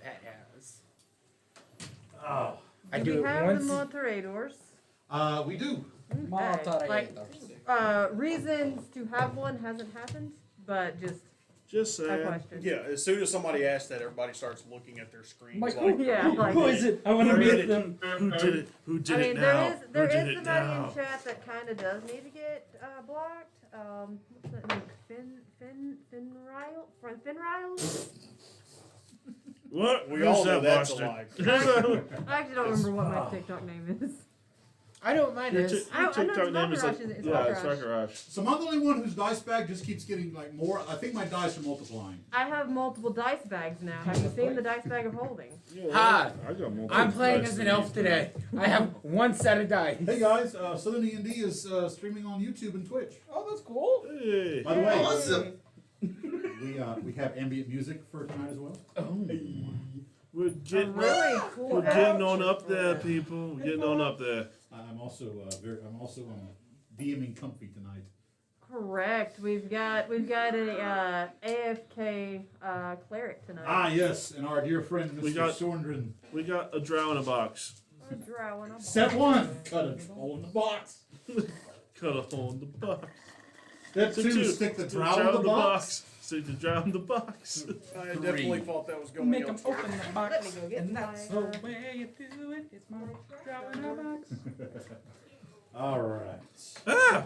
pet has. Oh. I Do do we it have once. the Monteradors? We do. Okay. Like, reasons to have one hasn't happened, but Just a saying. question. Yeah, as soon as somebody asks that, everybody starts looking at their screens. Like, like, Yeah, like, Who is it? I want to Who meet did them. Who did it? Who did I mean, it now? there Who did is it somebody now? in chat that kind of does need to get blocked. What's that name? Finrile? What? We Who's all know that that's a bastard? lie. I actually don't remember what my TikTok name is. I don't mind Your this. I know TikTok it's name is Rock like, Rush, it's yeah, Rock it's Rush. Rock Rush. So I'm the only one whose dice bag just keeps getting like more. I think my dice are multiplying. I have multiple dice bags now. Have you seen the dice bag of holding? Yeah, Hi. I got multiple I'm playing dice as an to elf use. today. I have one set of dice. Hey guys, Southern E&D is streaming on YouTube and Twitch. Oh, that's cool. Hey. By the way, Awesome. we have ambient music for tonight as well. We're getting, Really cool. we're getting on up there, people. We're getting on up there. I'm also DMing comfy tonight. Correct. We've got a AFK cleric tonight. Ah yes, and our dear friend Mr. We got- Sorndren. We got a drow in a box. A drow and a Step one, cut a hole in the box. Cut a hole in the box. Step two, stick the drow in the box. Stick the drow in the box. I definitely thought that was going Make them elsewhere. open the Let box, me go get and that's my, the way you do it. It's my drawing a box. All right. Ah!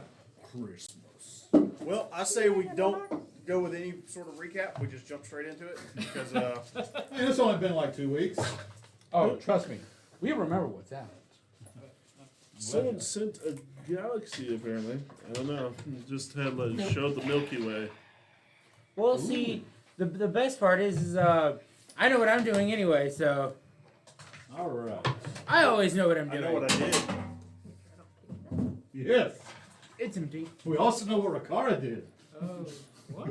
Christmas. Well, I say we don't go with any sort of recap. We just jump straight into it because Hey, it's only been like 2 weeks. Oh, trust me. We remember what's happened. Someone sent a galaxy, apparently. I don't know. Just had like showed the Milky Way. Well, see, the best part is I know what I'm doing anyway, so All right. I always know what I'm I doing. know what I did. Yes. It's empty. We also know what Rakara did. Oh, what?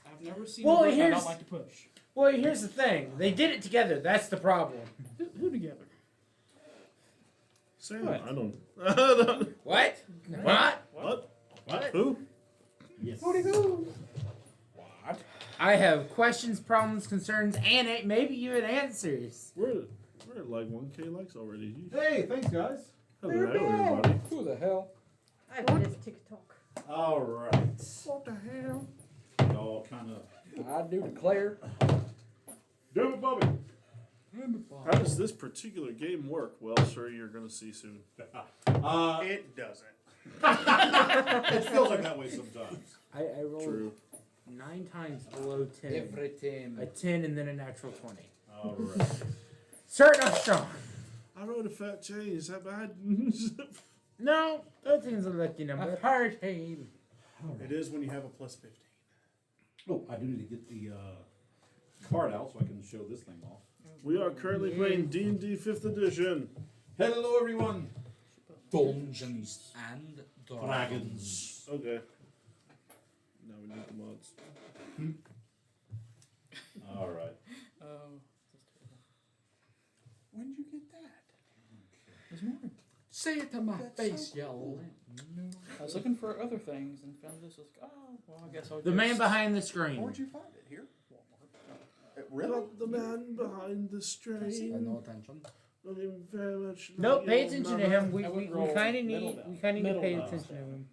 I've never seen Well, a button I here's- don't like to push. Well, here's the thing. They did it together. That's the problem. Who together? Sam, What? I don't. What? What? What? What? Who? Yes. What? I have questions, problems, concerns, and maybe even answers. We're at like 1K likes already. Hey, thanks guys. Hello, everybody. Who the hell? I miss TikTok. All right. What the hell? Y'all kind of. I do declare. Do it, Bobby. How does this particular game work? Well, sir, you're gonna see soon. It doesn't. It feels like that way sometimes. I rolled True. 9 times below 10. Everything. A 10 and then a natural 20. All right. Starting off strong. I wrote a fat change. Is that bad? No, 13's a lucky number. Hurricane. It is when you have a plus 15. Oh, I do need to get the card out so I can show this thing off. We are currently playing D&D 5th edition. Hello, everyone. Dungeons and Dragons. Okay. Now we need the mods. All right. When did you get that? This morning. Say it to my face, y'all. I was looking for other things and found this. I was like, oh, well, I guess I'll The man behind the screen. Where'd you find it? Here? Walmart. Really? The man behind the screen. no attention. Looking very much. Nope, like pay your attention to mama. him. We I would kind roll of middle need down. to pay Middle attention to him.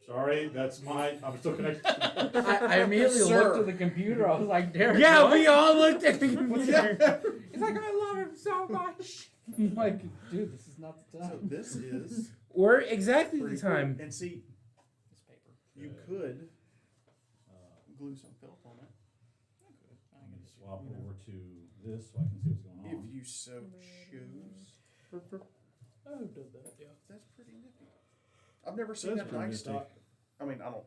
Sorry, that's my. I'm still connected. I immediately Sir. looked at the computer. I was like, Derek. Yeah, what? we all looked at the computer. He's like, I love him so much. I'm like, dude, this is not the So time. this is We're exactly the pretty time. cool. And see, This paper. you could glue some felt on it. I'm going to swap over to this so I can see what's going on. If you so choose. Oh, did that, yeah. That's pretty nifty. I've never seen That's that pretty nice nifty. stock. I mean, I don't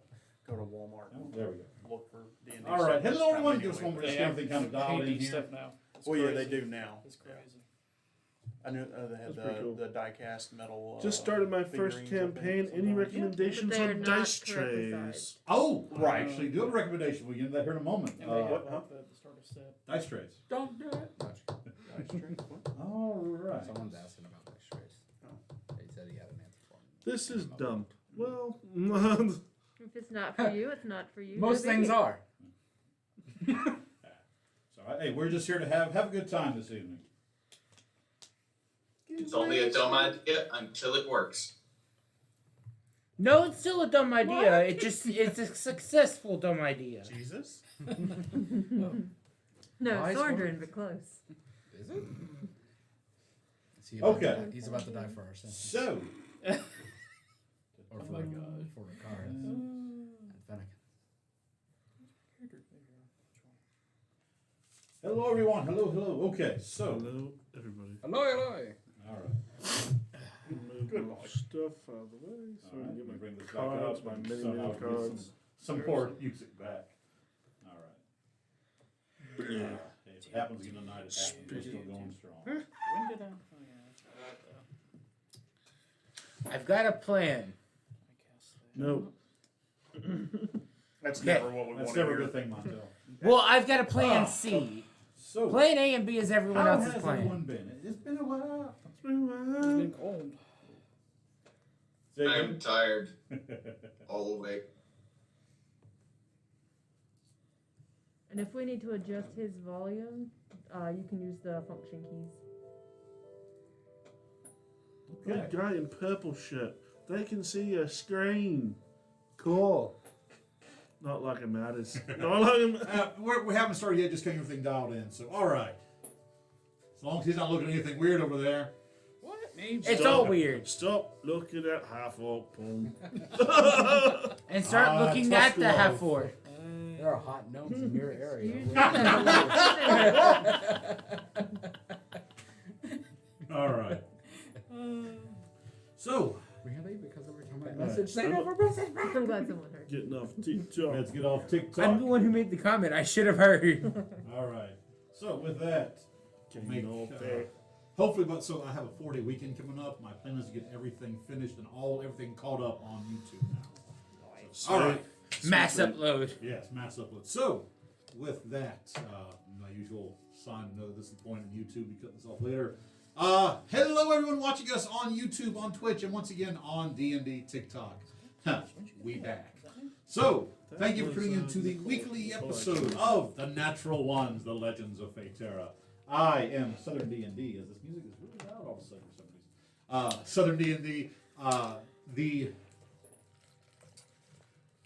go to Walmart Oh, and there we go. look for D&D All right. stuff this Hello, time everyone. anyway. Just want to They get have everything kind of dialed in handy here. stuff now. It's Well, yeah, crazy. they do now. It's crazy. I knew they had That's pretty cool. the die-cast metal. Just started my first figurines, I think, campaign. Any sometimes. recommendations But they're on not dice correctly trays? sized. Oh, I Right. actually do have a recommendation. We'll get into that here in a moment. And they have what, huh? the starter set. Dice trays. Don't do it. Dice trays? What? All right. Someone's asking about dice trays. Oh. They said he had an answer for him. This is dumb. Well, If it's not for you, it's not for you. Most No things biggie. are. So, hey, we're just here to have a good time this evening. It's only a dumb idea until it works. No, it's still a dumb idea. What? It's a successful dumb idea. Jesus. No, Wise Sordrin, words. but close. Is it? Is he about Okay. to- he's about to die first. So, Or for, for Ricardo. And Fennec. hello everyone. Hello. Okay, so, Hello, everybody. Hello, hello. all right. Move Good my boy. stuff out of the way so All I right, can get let me my bring this back cards, up my and many, somehow many get cards. Some more music back. All right. If it happens again tonight, it happens. We're still going strong. When did I? Oh yeah. I've got a plan. I guess. No. That's Okay. never what we want That's to never a hear. good thing, Montel. Well, I've got a plan C. So, Plan A and B is everyone how else's has plan. everyone been? It's been a while. It's been a It's while. been cold. Say I'm again? tired, all awake. And if we need to adjust his volume, you can use the function keys. That guy in purple shirt. They can see your screen. Cool. Not like a Mattis. Not like a We haven't started yet, just getting everything dialed in. So, all right. As long as he's not looking at anything weird over there. What? Maybe. It's Stop. all weird. Stop looking at half up. And start looking tough at the love. half orc. There are hot gnomes in your area. All right. So, Really? Because every time I Right. message, they I'm- never message back. I'm glad someone heard. Getting off TikTok. let's get off I'm TikTok. the one who made the comment. I should have heard. All right. So, with that, Getting make, off there. hopefully, so I have a 4-day weekend coming up. My plan is to get everything finished and everything caught up on YouTube now. All right. Mass upload. Yes, mass upload. So, with that, my usual sign to know this is the point of YouTube. We cut this off later. Hello, everyone watching us on YouTube, on Twitch, and once again on D&D TikTok. We back. So, thank you for tuning in to the weekly episode of The Natural Ones, The Legends of Faterra. I am Southern D&D, as this music is really loud all of a sudden for some reason. Southern D&D, the...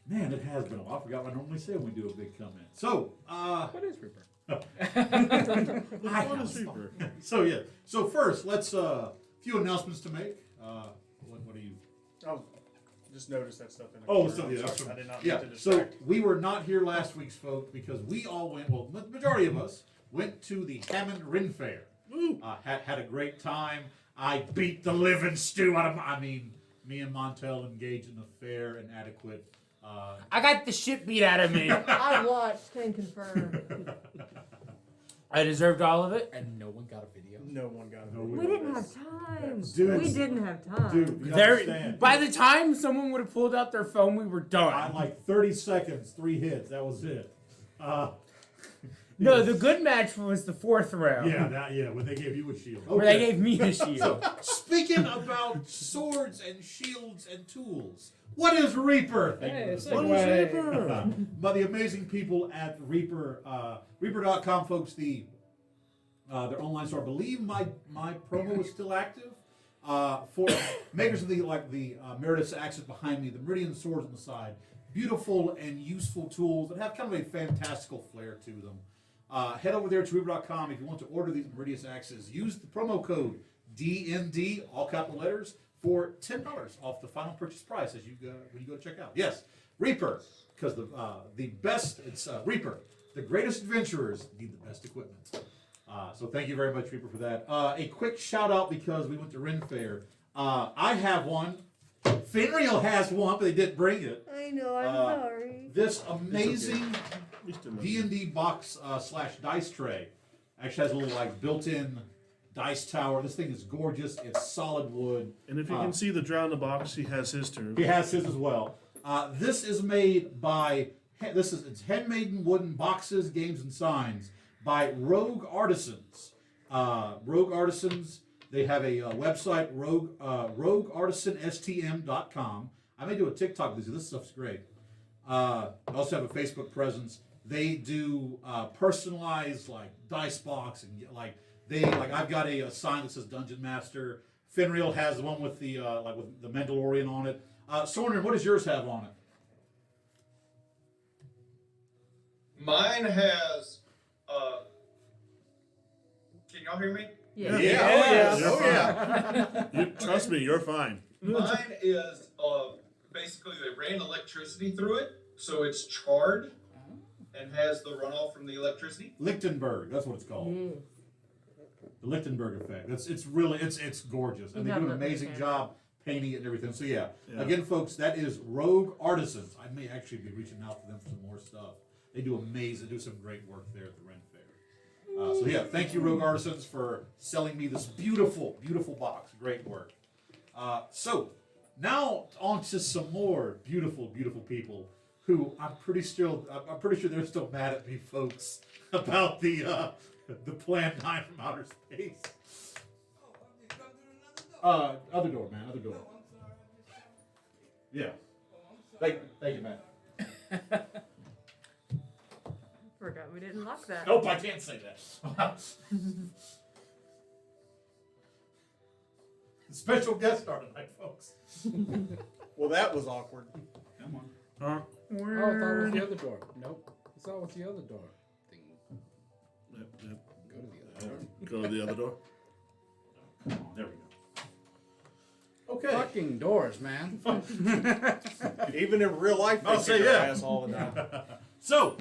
Man, it has been a while. I forgot what I normally say when we do a big comment. So, What is Reaper? What is Reaper? So yeah. So first, let's few announcements to make. What do you? Oh, just noticed that stuff in the Oh, corner. so I'm yeah, sorry. that's from, I did not yeah. mean to So distract. we were not here last week's folks because we all went. Well, the majority of us went to the Hammond Rin Fair. Had a great time. I beat the living stew out of. Me and Montel engaged in a fair and adequate. I got the shit beat out of me. I watched, can confirm. I deserved all of it. And no one got a video. No one got it. No, We didn't have time. Dude. We didn't have time. Dude, you There, understand. by the time someone would have pulled out their phone, we were I done. like 30 seconds, 3 hits. That was it. No, the good match was the fourth round. When they gave you a shield. Where they gave me a shield. Speaking about swords and shields and tools, what is Reaper? Thank you for What this. is Reaper? By the amazing people at Reaper, Reaper.com, folks. Their online store. I believe my promo is still active. For makers of the Meredith's axes behind me, the Meridian swords on the side, beautiful and useful tools that have kind of a fantastical flair to them. Head over there to Reaper.com if you want to order these Meridian axes. Use the promo code DND, all capital letters, for $10 off the final purchase price as you go when you go to check out. Yes, Reaper, because the best. It's Reaper. The greatest adventurers need the best equipment. So thank you very much, Reaper, for that. A quick shout out because we went to Ren Fair. I have one. Finreal has one, but they didn't bring it. I know, I'm sorry. This amazing We still love D&D box / dice tray actually has a little built-in dice tower. This thing is gorgeous. It's solid wood. And if you can see the drown in the box, he has his too. He has his as well. This is made by it's handmade wooden boxes, games, and signs by Rogue Artisans. Rogue Artisans. They have a website, rogueartisanstm.com. I may do a TikTok with this. This stuff's great. They also have a Facebook presence. They do personalized like dice box and like I've got a sign that says Dungeon Master. Finreal has the one with the with the Mandalorian on it. Sorner, what does yours have on it? Mine has. Can y'all hear me? Yeah. Oh yeah. You, trust me, you're fine. Mine is basically they ran electricity through it, so it's charred and has the runoff from the electricity. Lichtenberg, that's what it's called. Yes. The Lichtenberg effect. It's really gorgeous, and they do an amazing job painting it and everything. So yeah, again, folks, that is Rogue Artisans. I may actually be reaching out to them for some more stuff. They do amazing, they do some great work there at the Ren Fair. So yeah, thank you, Rogue Artisans, for selling me this beautiful, beautiful box. Great work. So now on to some more beautiful, beautiful people who I'm pretty sure they're still mad at me, folks, about the planned 9 from outer space. Other door, man. Other door. Yeah. Thank you, man. Forgot we didn't lock that. Nope, I can't say that. Special guest star tonight, folks. Well, that was awkward. Come on. Huh? Oh, I thought it was the other door. Nope. I thought it was the other door. Thing. Yep, yep. Go to the other door. Go to the other door. There we go. Okay. Fucking doors, man. Even in real life, they I'll say kick our yeah. ass all the time. So,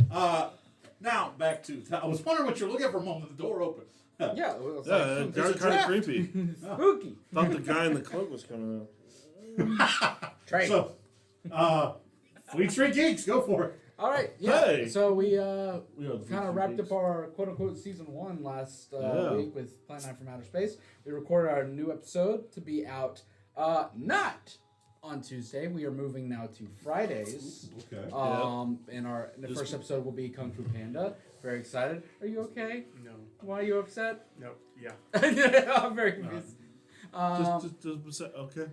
now back to. I was wondering what you're looking at for a moment. The door opened. Yeah, it was Yeah, like, it there's got a kind of trap. creepy. Spooky. Thought the guy in the cloak was coming out. Trade. So, Fleet Street Geeks, go for it. All right, yeah. Hey. So we We are the kind of wrapped up our quote unquote season 1 last week with Plan 9 from Outer Space. We recorded our new episode to be out not on Tuesday. We are moving now to Fridays. Okay. And the first episode will be Kung Fu Panda. Very excited. Are you okay? No. Why are you upset? No. Yeah. I'm very confused. Just okay.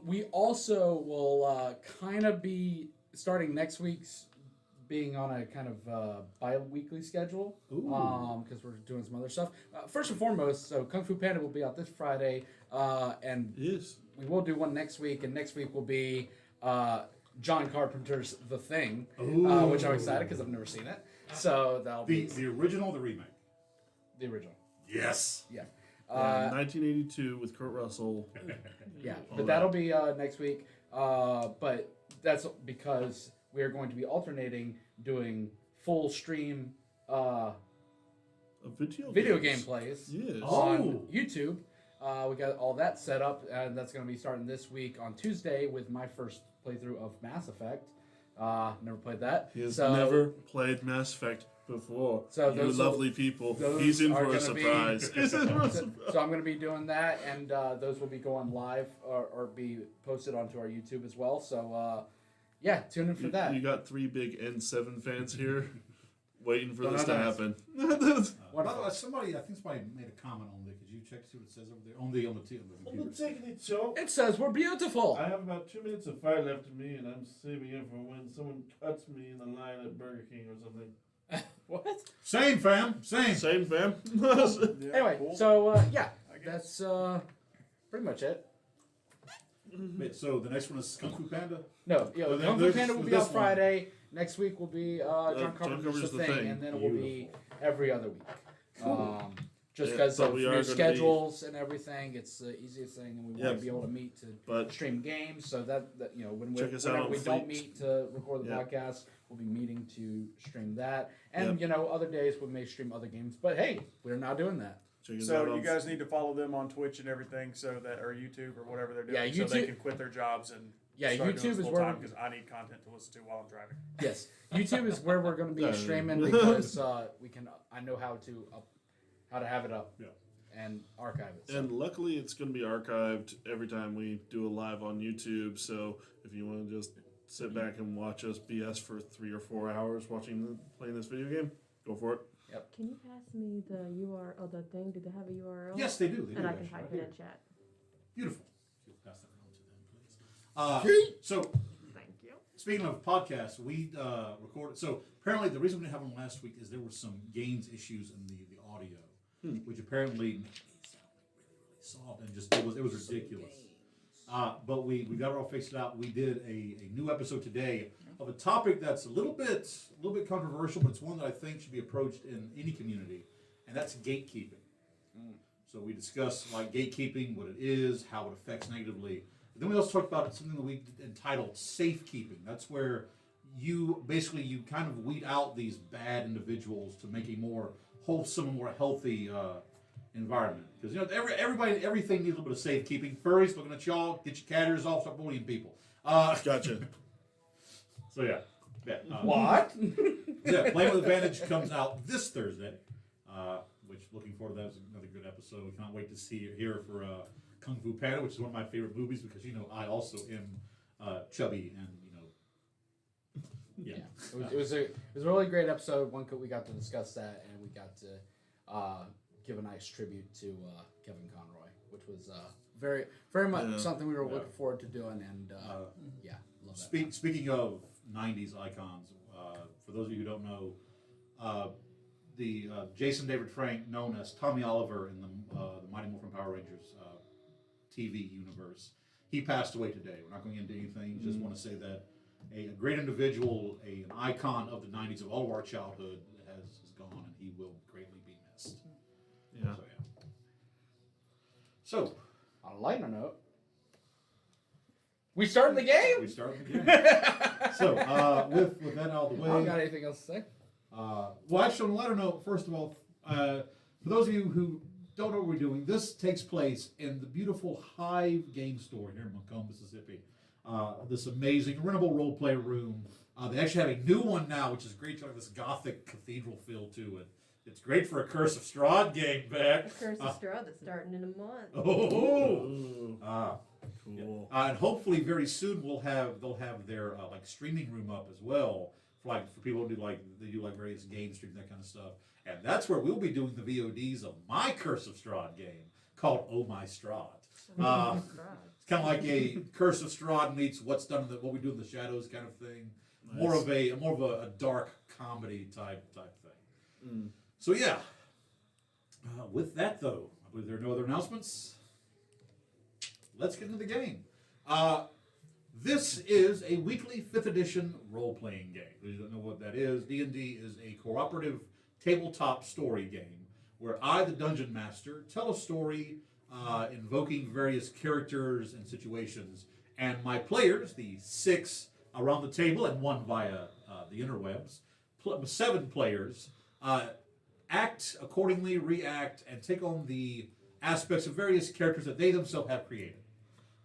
We also will kind of be starting next week's being on a kind of bi-weekly schedule because we're doing some other stuff. First and foremost, so Kung Fu Panda will be out this Friday, and Yes. we will do one next week, and next week will be John Carpenter's The Thing, which I'm excited because I've never seen it. So that'll be The original, or the remake. the original. Yes. Yeah. 1982 with Kurt Russell. Yeah, but that'll be next week. But that's because we are going to be alternating doing full stream A video game plays Yes. on YouTube. We got all that set up, and that's going to be starting this week on Tuesday with my first playthrough of Mass Effect. Never played that. He has So- never played Mass Effect before. So you those lovely people. those He's in are for a gonna be- surprise. He's in for a So, surprise. so I'm going to be doing that, and those will be going live or be posted onto our YouTube as well. So, yeah, tune in for that. You got 3 big N7 fans here waiting for Don't this know to that. happen. By the way, I think somebody made a comment on it. Could you check to see what it says over there on the computer? It says we're beautiful. I have about 2 minutes of fire left in me, and I'm saving it for when someone cuts me in the line at Burger King or something. What? Same, fam. Same. Same, fam. Yeah, Anyway, cool. so yeah, I guess. that's pretty much it. Wait, so the next one is Kung Fu Panda? No, yeah, Well, then Kung Fu there's Panda will be this out one. Friday. Next week will be John John Carpenter's Carpenter's The The Thing, Thing. and then it will be every other week. Just Yeah, because but of we are new gonna be- schedules and everything, it's the easiest thing, and we Yeah. want to be able to meet to But stream games. So that you know, Check us whenever out on we don't Fleet. meet to record the Yeah. podcast, we'll be meeting to stream that. And Yep. you know, other days we may stream other games. But hey, we're not doing that. check us out So on you guys need to follow them on Twitch and everything, so that or YouTube or whatever they're doing, Yeah, so they YouTube- can quit their jobs and Yeah, start YouTube doing is this full where time we- because I need content to listen to while I'm driving. Yes, YouTube is where we're going to be Yeah. streaming because we can. I know how to have it up Yeah. and archive it. So. And luckily, it's going to be archived every time we do a live on YouTube. So if you want to just sit back and watch us BS for 3 or 4 hours playing this video game, go for it. Can you pass me the URL, the thing? Do they have a URL? Yes, they do. They do And I can actually, type right it here. in chat. Beautiful. You'll pass that around to them, please. So, Thank you. speaking of podcasts, we recorded. So apparently, the reason we didn't have them last week is there were some gains issues in the audio, which apparently made it sound really soft and just it was ridiculous. But we got it all fixed out. We did a new episode today of a topic that's a little bit controversial, but it's one that I think should be approached in any community, and that's gatekeeping. So we discuss like gatekeeping, what it is, how it affects negatively. But then we also talked about something that we entitled safekeeping. That's where you kind of weed out these bad individuals to make a more wholesome, more healthy environment. Because everything needs a little bit of safekeeping. Furries, looking at y'all, get your cat ears off, stop bullying people. Gotcha. So yeah. What? Yeah, Playing with Advantage comes out this Thursday. Which looking forward to that. Is another good episode. We can't wait to see you here for Kung Fu Panda, which is one of my favorite movies because I also am chubby and yeah. It was a really great episode. We got to discuss that, and we got to give a nice tribute to Kevin Conroy, which was very much something we were looking forward to doing. And love that. Speaking of '90s icons, for those of you who don't know, the Jason David Frank, known as Tommy Oliver in the Mighty Morphin Power Rangers TV universe, he passed away today. We're not going into anything. Just want to say that a great individual, an icon of the '90s of all of our childhood, has gone, and he will greatly be missed. Yeah. So on a lighter note, we starting the game. We started the game. So with that out of the way, I don't got anything else to say. Well, actually, on a lighter note, first of all, for those of you who don't know what we're doing, this takes place in the beautiful Hive Game Store here in Macomb, Mississippi. This amazing rentable role-play room. They actually have a new one now, which is great. To have this gothic cathedral feel to it. It's great for a Curse of Strahd game back. The Curse of Strahd that's starting in a month. Cool. Cool. And hopefully very soon they'll have their like streaming room up as well for people who do various game streams, that kind of stuff. And that's where we'll be doing the VODs of my Curse of Strahd game called Oh My Strahd. It's kind of like a Curse of Strahd meets what we do in the shadows kind of thing. Nice. More of a dark comedy type thing. So yeah. With that though, I believe there are no other announcements. Let's get into the game. This is a weekly 5th edition role-playing game. If you don't know what that is, D&D is a cooperative tabletop story game where I, the Dungeon Master, tell a story invoking various characters and situations, and my players, the 6 around the table and 1 via the interwebs, 7 players, act accordingly, react, and take on the aspects of various characters that they themselves have created.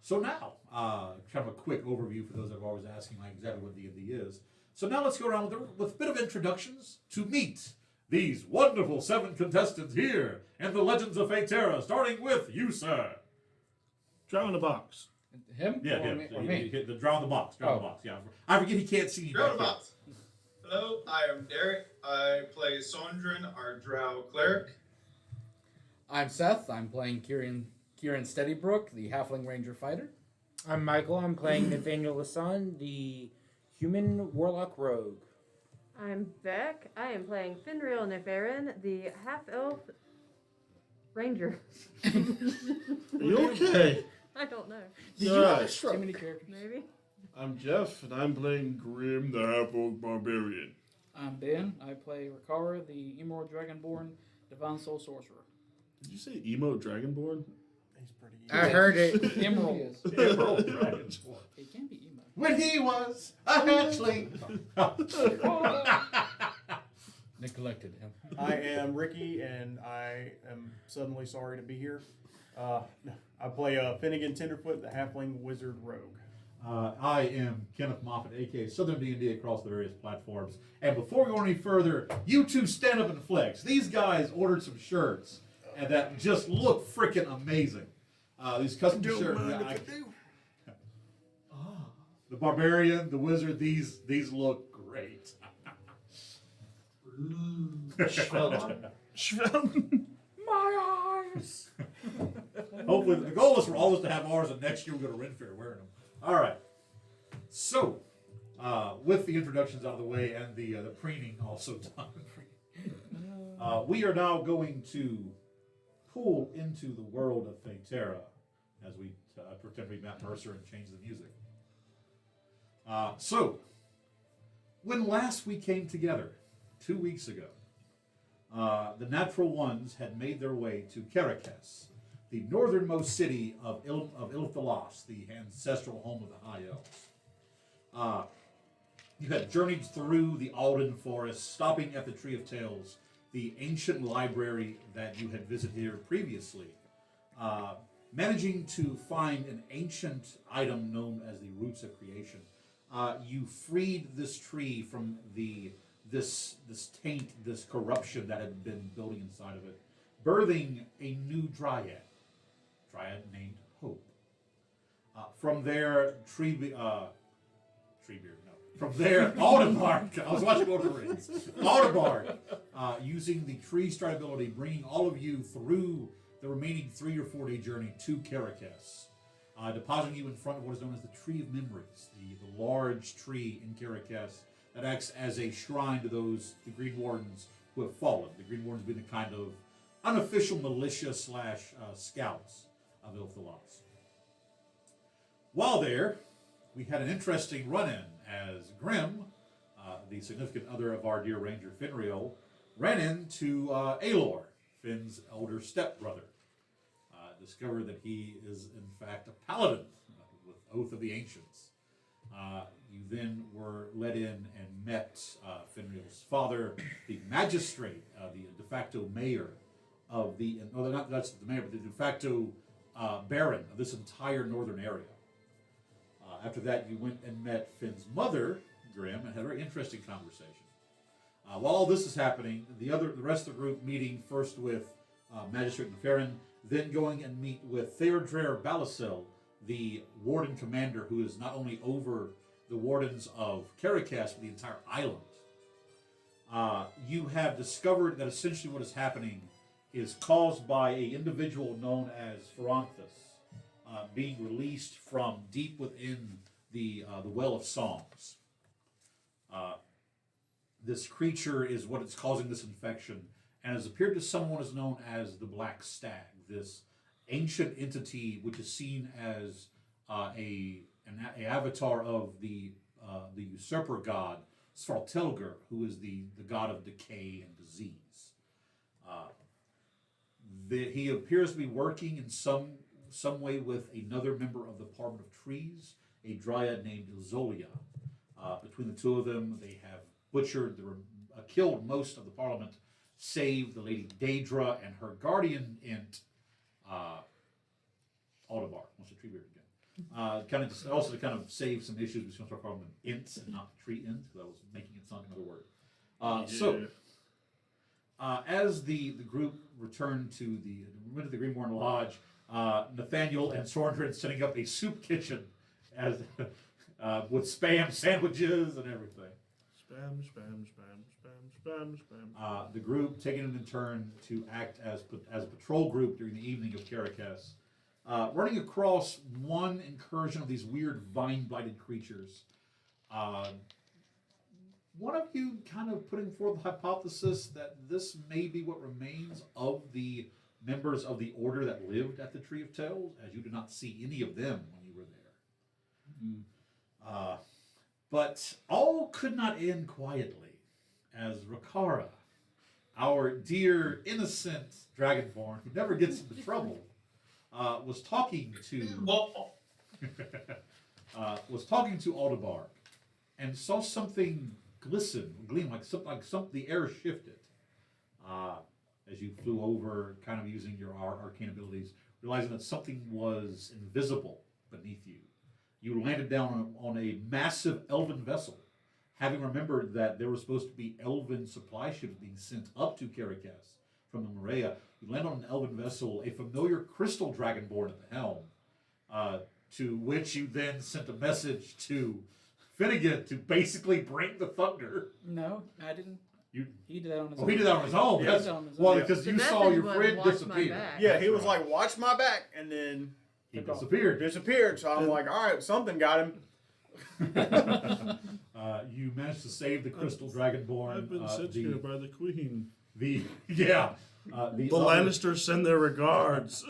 So now, kind of a quick overview for those that are always asking exactly what D&D is. So now let's go around with a bit of introductions to meet these wonderful 7 contestants here in the Legends of Feyterra, starting with you, sir. Drown in the box. Him? Yeah, or him. Me, So or you me? hit the draw in the box. Draw in the box. Yeah, I forget he can't see me. Drow back the here. box. Hello, I am Derek. I play Sondrin, our Drow cleric. I'm Seth. I'm playing Kieran Steadybrook, the Halfling Ranger Fighter. I'm Michael. I'm playing Nathaniel Lasson, the Human Warlock Rogue. I'm Beck. I am playing Finreal Neferin, the half-elf ranger. Are you okay? I don't know. Did you have a stroke? Too many characters. Maybe. I'm Jeff, and I'm playing Grim, the half-orc barbarian. I'm Ben. I play Rikara, the Emerald Dragonborn, Divine Soul Sorcerer. Did you say emo dragonborn? He's pretty I heard it. Emerald. Emerald Dragonborn. It can be emo. When he was a hatchling. Neglected him. I am Ricky, and I am suddenly sorry to be here. I play Finnegan Tenderfoot, the Halfling Wizard Rogue. I am Kenneth Moffat, aka Southern D&D across the various platforms. And before we go any further, you two stand up and flex. These guys ordered some shirts and that just look freaking amazing. These custom shirts. The Barbarian, the Wizard, these look great. My eyes. Hopefully, the goal is for all of us to have ours, and next year we'll go to Ren Fair wearing them. All right. So, with the introductions out of the way and the preening also done. We are now going to pull into the world of Phaetera as we pretend to be Matt Mercer and change the music. So, when last we came together, 2 weeks ago, the Natural Ones had made their way to Caracas, the northernmost city of Ilthalas, the ancestral home of the High Elves. You had journeyed through the Alden Forest, stopping at the Tree of Tales, the ancient library that you had visited here previously, managing to find an ancient item known as the Roots of Creation. You freed this tree from this taint, this corruption that had been building inside of it, birthing a new dryad named Hope. From there, From there, Audemars, I was watching Lord of the Rings. Audemars, using the tree stride ability, bringing all of you through the remaining 3 or 4 day journey to Caracas, depositing you in front of what is known as the Tree of Memories, the large tree in Caracas that acts as a shrine to the Green Wardens who have fallen. The Green Wardens being a kind of unofficial militia / scouts of Ilthalas. While there, we had an interesting run-in as Grim, the significant other of our dear Ranger Finriel, ran into Aelor, Finn's elder stepbrother. Discovered that he is in fact a paladin with Oath of the Ancients. You then were led in and met Finriel's father, the magistrate, the de facto mayor of that's the mayor, but the de facto baron of this entire northern area. After that, you went and met Finn's mother, Grim, and had a very interesting conversation. While all this is happening, the rest of the group meeting first with Magistrate Neferin, then going and meet with Theodre Balasel, the warden commander who is not only over the wardens of Caracas, but the entire island. You have discovered that essentially what is happening is caused by an individual known as Feronthus, being released from deep within the Well of Songs. This creature is what is causing this infection, and has appeared to someone as known as the Black Stag, this ancient entity which is seen as an avatar of the usurper god Svartelger, who is the god of decay and disease. He appears to be working in some way with another member of the Parliament of Trees, a dryad named Ilzolia. Between the two of them, they have killed most of the Parliament, save the Lady Daedra and her guardian ent, Aldebar. What's the tree beard again? To kind of save some issues, we're going to start calling them ints and not tree ints, because I was making it sound another word. As the group returned to the Greenmorn Lodge, Nathaniel and Sorndred setting up a soup kitchen as with spam sandwiches and everything. Spam, spam, spam, spam, spam, spam. The group taking it in turn to act as a patrol group during the evening of Caracas, running across one incursion of these weird vine-blighted creatures. One of you kind of putting forth the hypothesis that this may be what remains of the members of the order that lived at the Tree of Tales, as you did not see any of them when you were there. But all could not end quietly, as Rakara, our dear innocent dragonborn who never gets into trouble, was talking to Aldebar, and saw something gleam, like the air shifted. As you flew over, kind of using your arcane abilities, realizing that something was invisible beneath you. You landed down on a massive elven vessel, having remembered that there were supposed to be elven supply ships being sent up to Caracas from the Morea. You land on an elven vessel, a familiar crystal dragonborn at the helm, to which you then sent a message to Finnegan to basically bring the thunder. No, I didn't. He did that on his own. Oh, he did that on his own. Yeah, That's, well, because you saw your friend disappear. Yeah, he was like, "Watch my back," and then he disappeared. So I'm like, "All right, something got him." You managed to save the crystal dragonborn. I've been sent here by the queen. The The Lannisters send their regards.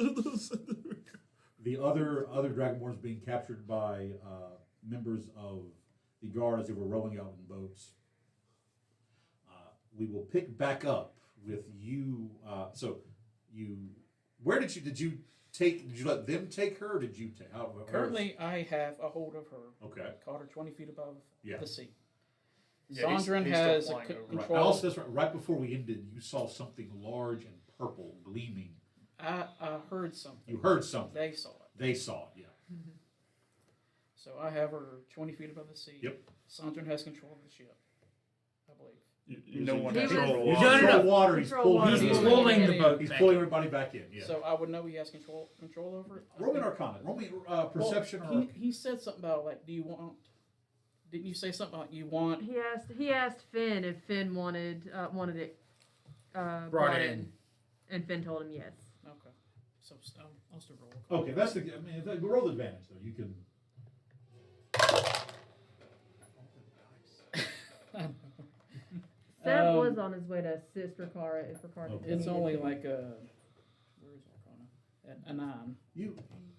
The other dragonborns being captured by members of the guard as they were rowing out in boats. We will pick back up with you. Where did you let them take her? Or did you take? Currently, I have a hold of her. Okay. Caught her 20 feet above the sea. Yeah, Sandrin he's has still a flying over. control. Also, that's right before we ended, you saw something large and purple gleaming. I heard something. You heard something. They saw it. They saw it. Yeah. So I have her 20 feet above the sea. Yep. Sandrin has control of the ship, I believe. No one has He was- control of He's water. control water. He's Control pulling. water. He's He's pulling the boat. He's back. pulling everybody back in. Yeah. So I would know he has control over it. Roll me an Arcana. Roll me perception Well, or. he said something about like, do you want? Didn't you say something like you want? He asked Finn if Finn wanted it Brought in. and Finn told him yes. Okay. So I'll still roll. Okay, that's the. I mean, we roll the advantage though. You can. Seth was on his way to assist Ricard if Ricard. Okay. It's only like a. Where's Arcana? A 9.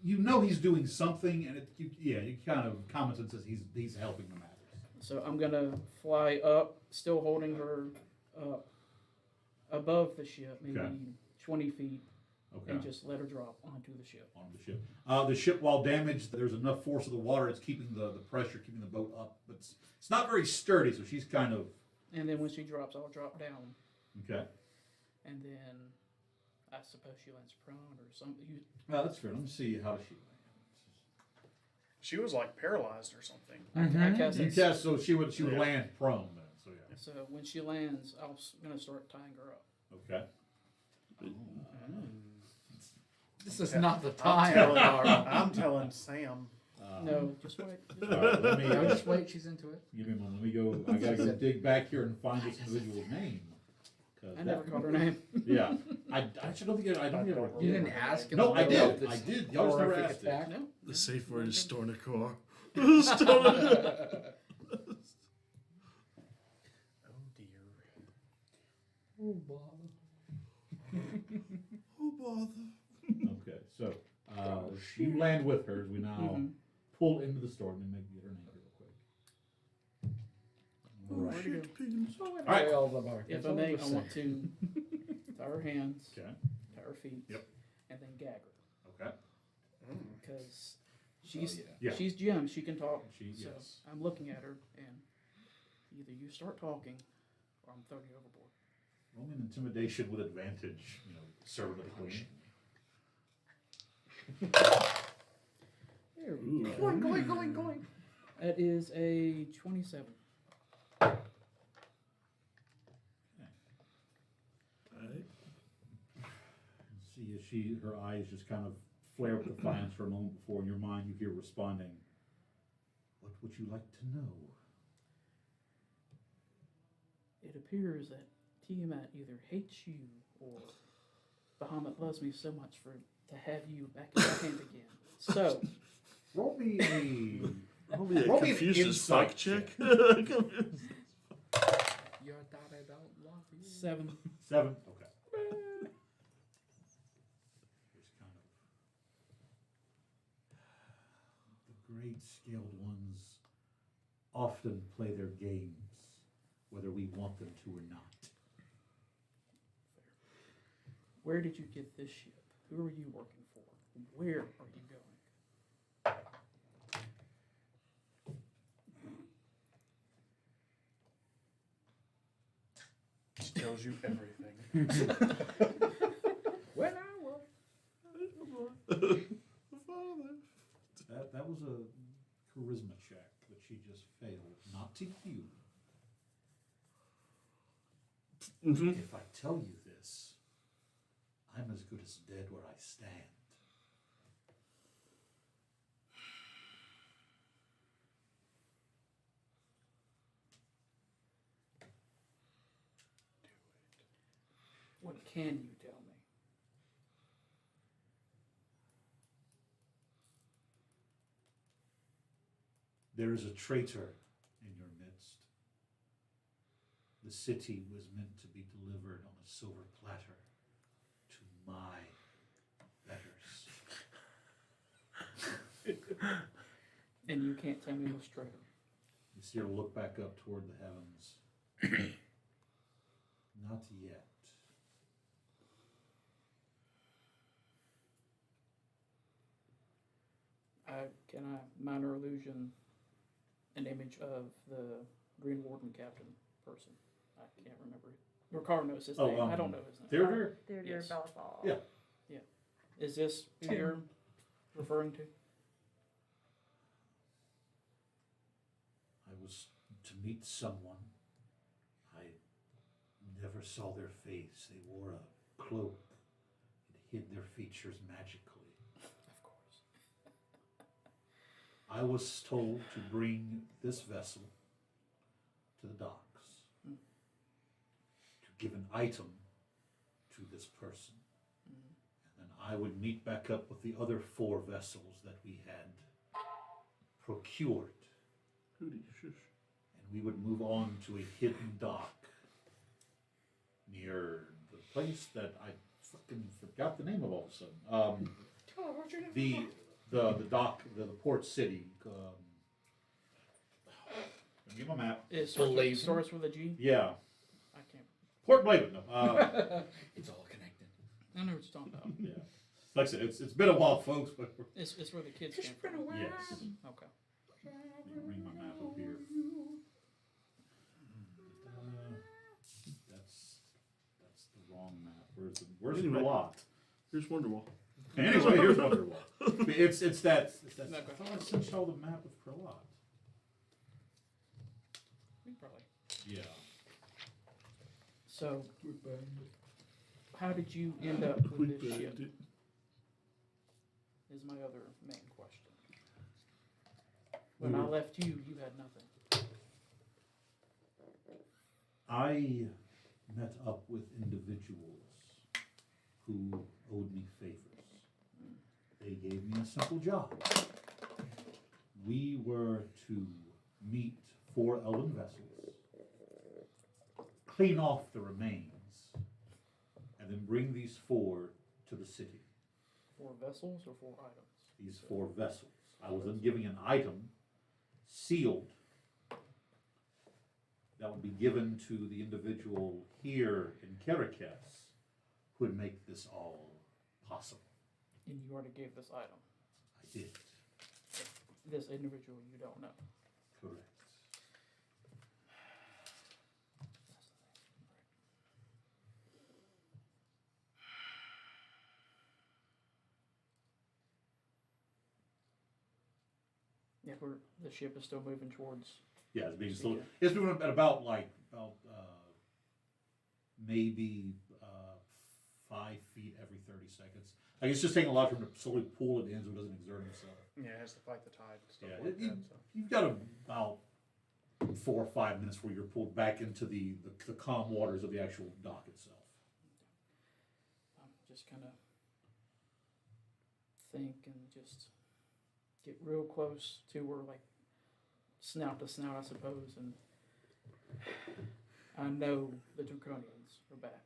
You know he's doing something, and you kind of common sense says he's helping the matters. So I'm gonna fly up, still holding her above the ship, maybe Okay. 20 feet, Okay. and just let her drop onto the ship. On the ship. The ship, while damaged, there's enough force of the water. It's keeping the pressure, keeping the boat up, but it's not very sturdy. So she's kind of And then when she drops, I'll drop down, okay. and then I suppose she lands prone or something. That's fair. Let me see how she. She was like paralyzed or something. I cast it. Yeah, so she would land prone then. So yeah. So when she lands, gonna start tying her up. Okay. This is not the I'm time. telling, Laura. I'm telling Sam. No, just wait. All right, let me No, just wait. She's into it. give me a moment. Let me go. I gotta go dig back here and find this individual's name. 'Cause I never that- caught her name. Yeah, I actually don't think I don't think I You didn't ask. in No, the I middle of did. this I did. Y'all just never horrific asked it. attack. No. The safe word is Stornicore. Oh dear. Oh, bother. Oh, bother. Okay, so you land with her as we now Mhm. pull into the store. Let me get her name real quick. All right. Shit, pigeons. right. All the bar. If That's I all may, we're I want saying. to tie her hands, Okay. tie her feet, Yep. and then gag her. Okay. Because she's Yeah. she's Jim. She can talk. She So yes. I'm looking at her, and either you start talking, or I'm throwing you overboard. Roll me an intimidation with advantage. You know, servant of the queen. There we go. Going. That is a 27. Alright. See, her eyes just kind of flare with defiance for a moment before, in your mind, you hear responding. What would you like to know? It appears that Tiamat either hates you or Bahamut loves me so much to have you back in my hand again. So, Roll me a Roll me a Roll me an Confucius insight fuck check. Your daddy don't love you. 7. 7. Okay. Here's kind of the great scaled ones often play their games, whether we want them to or not. Where did you get this ship? Who are you working for? Where are you going? She tells you everything. When I was. That was a charisma check that she just failed. Not to you. If I tell you this, I'm as good as dead where I stand. What can you tell me? There is a traitor in your midst. The city was meant to be delivered on a silver platter to my betters. And you can't tell me what's traitor. You see her look back up toward the heavens. Not yet. Can I minor illusion an image of the Green Warden captain person? I can't remember it. Ricardo knows his name. I don't know his name. Theodore? Theodore Yes. Belfall. Yeah. Is this who you're referring to? I was to meet someone. I never saw their face. They wore a cloak. It hid their features magically. Of course. I was told to bring this vessel to the docks, to give an item to this person, and then I would meet back up with the other 4 vessels that we had procured, Hootie, shush. and we would move on to a hidden dock near the place that I fucking forgot the name of all of a sudden. The dock, the port city. Give me my map. It Blazing. starts with a G? Yeah, I can't. Port Blaven. No, It's all connected. I know what you're talking about. yeah. Like I said, it's been a while, folks. But It's where the kids came from. yes, Okay. let me bring my map up here. That's the wrong map. Where's the Anyway. lot? Here's Wonderwall. Anyway, here's Wonderwall. It's that. I Okay. thought I sent y'all the map of Kralot. We probably. Yeah. So, how did you end up We with this ship? bagged it. Is my other main question. When I left you, you had nothing. I met up with individuals who owed me favors. They gave me a simple job. We were to meet 4 elven vessels, clean off the remains, and then bring these 4 to the city. 4 vessels or 4 items? These 4 vessels. I was then giving an item sealed that would be given to the individual here in Caracas who would make this all possible. And you already gave this item. I did. This individual you don't know. Correct. Yeah, the ship is still moving towards. Yeah, it's being See slow. ya. It's doing at about maybe 5 feet every 30 seconds. Like it's just taking a lot for him to slowly pull it in so it doesn't exert himself. Yeah, it has to fight the tide and stuff Yeah, like that. So. you've got about 4 or 5 minutes where you're pulled back into the calm waters of the actual dock itself. I'm just kind of think and just get real close to her, like snout to snout, I suppose, and I know the Draconians are back.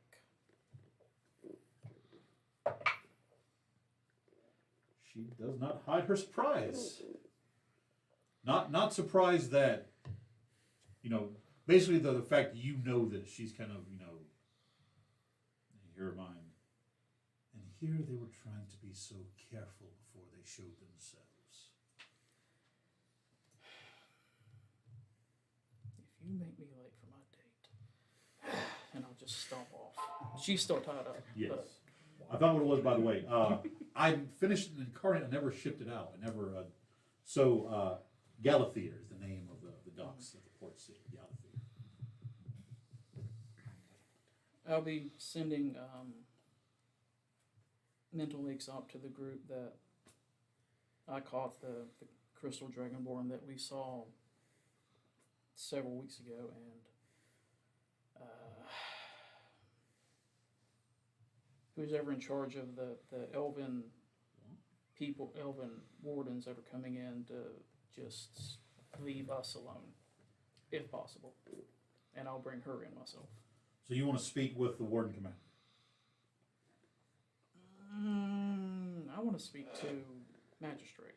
She does not hide her surprise. Not surprised that, basically the fact that you know this, she's kind of, in your mind. And here they were trying to be so careful before they showed themselves. If you make me late for my date, and I'll just stomp off. She's still tied up. Yes. But I found what it was, by the way. I finished an incarnate. I never shipped it out. I never. Galathier is the name of the docks of the port city. Galathier. I'll be sending mental links up to the group that I caught the crystal dragonborn that we saw several weeks ago, and who's ever in charge of the elven people, elven wardens that are coming in to just leave us alone, if possible. and I'll bring her in myself. So you want to speak with the warden commander? I want to speak to magistrate.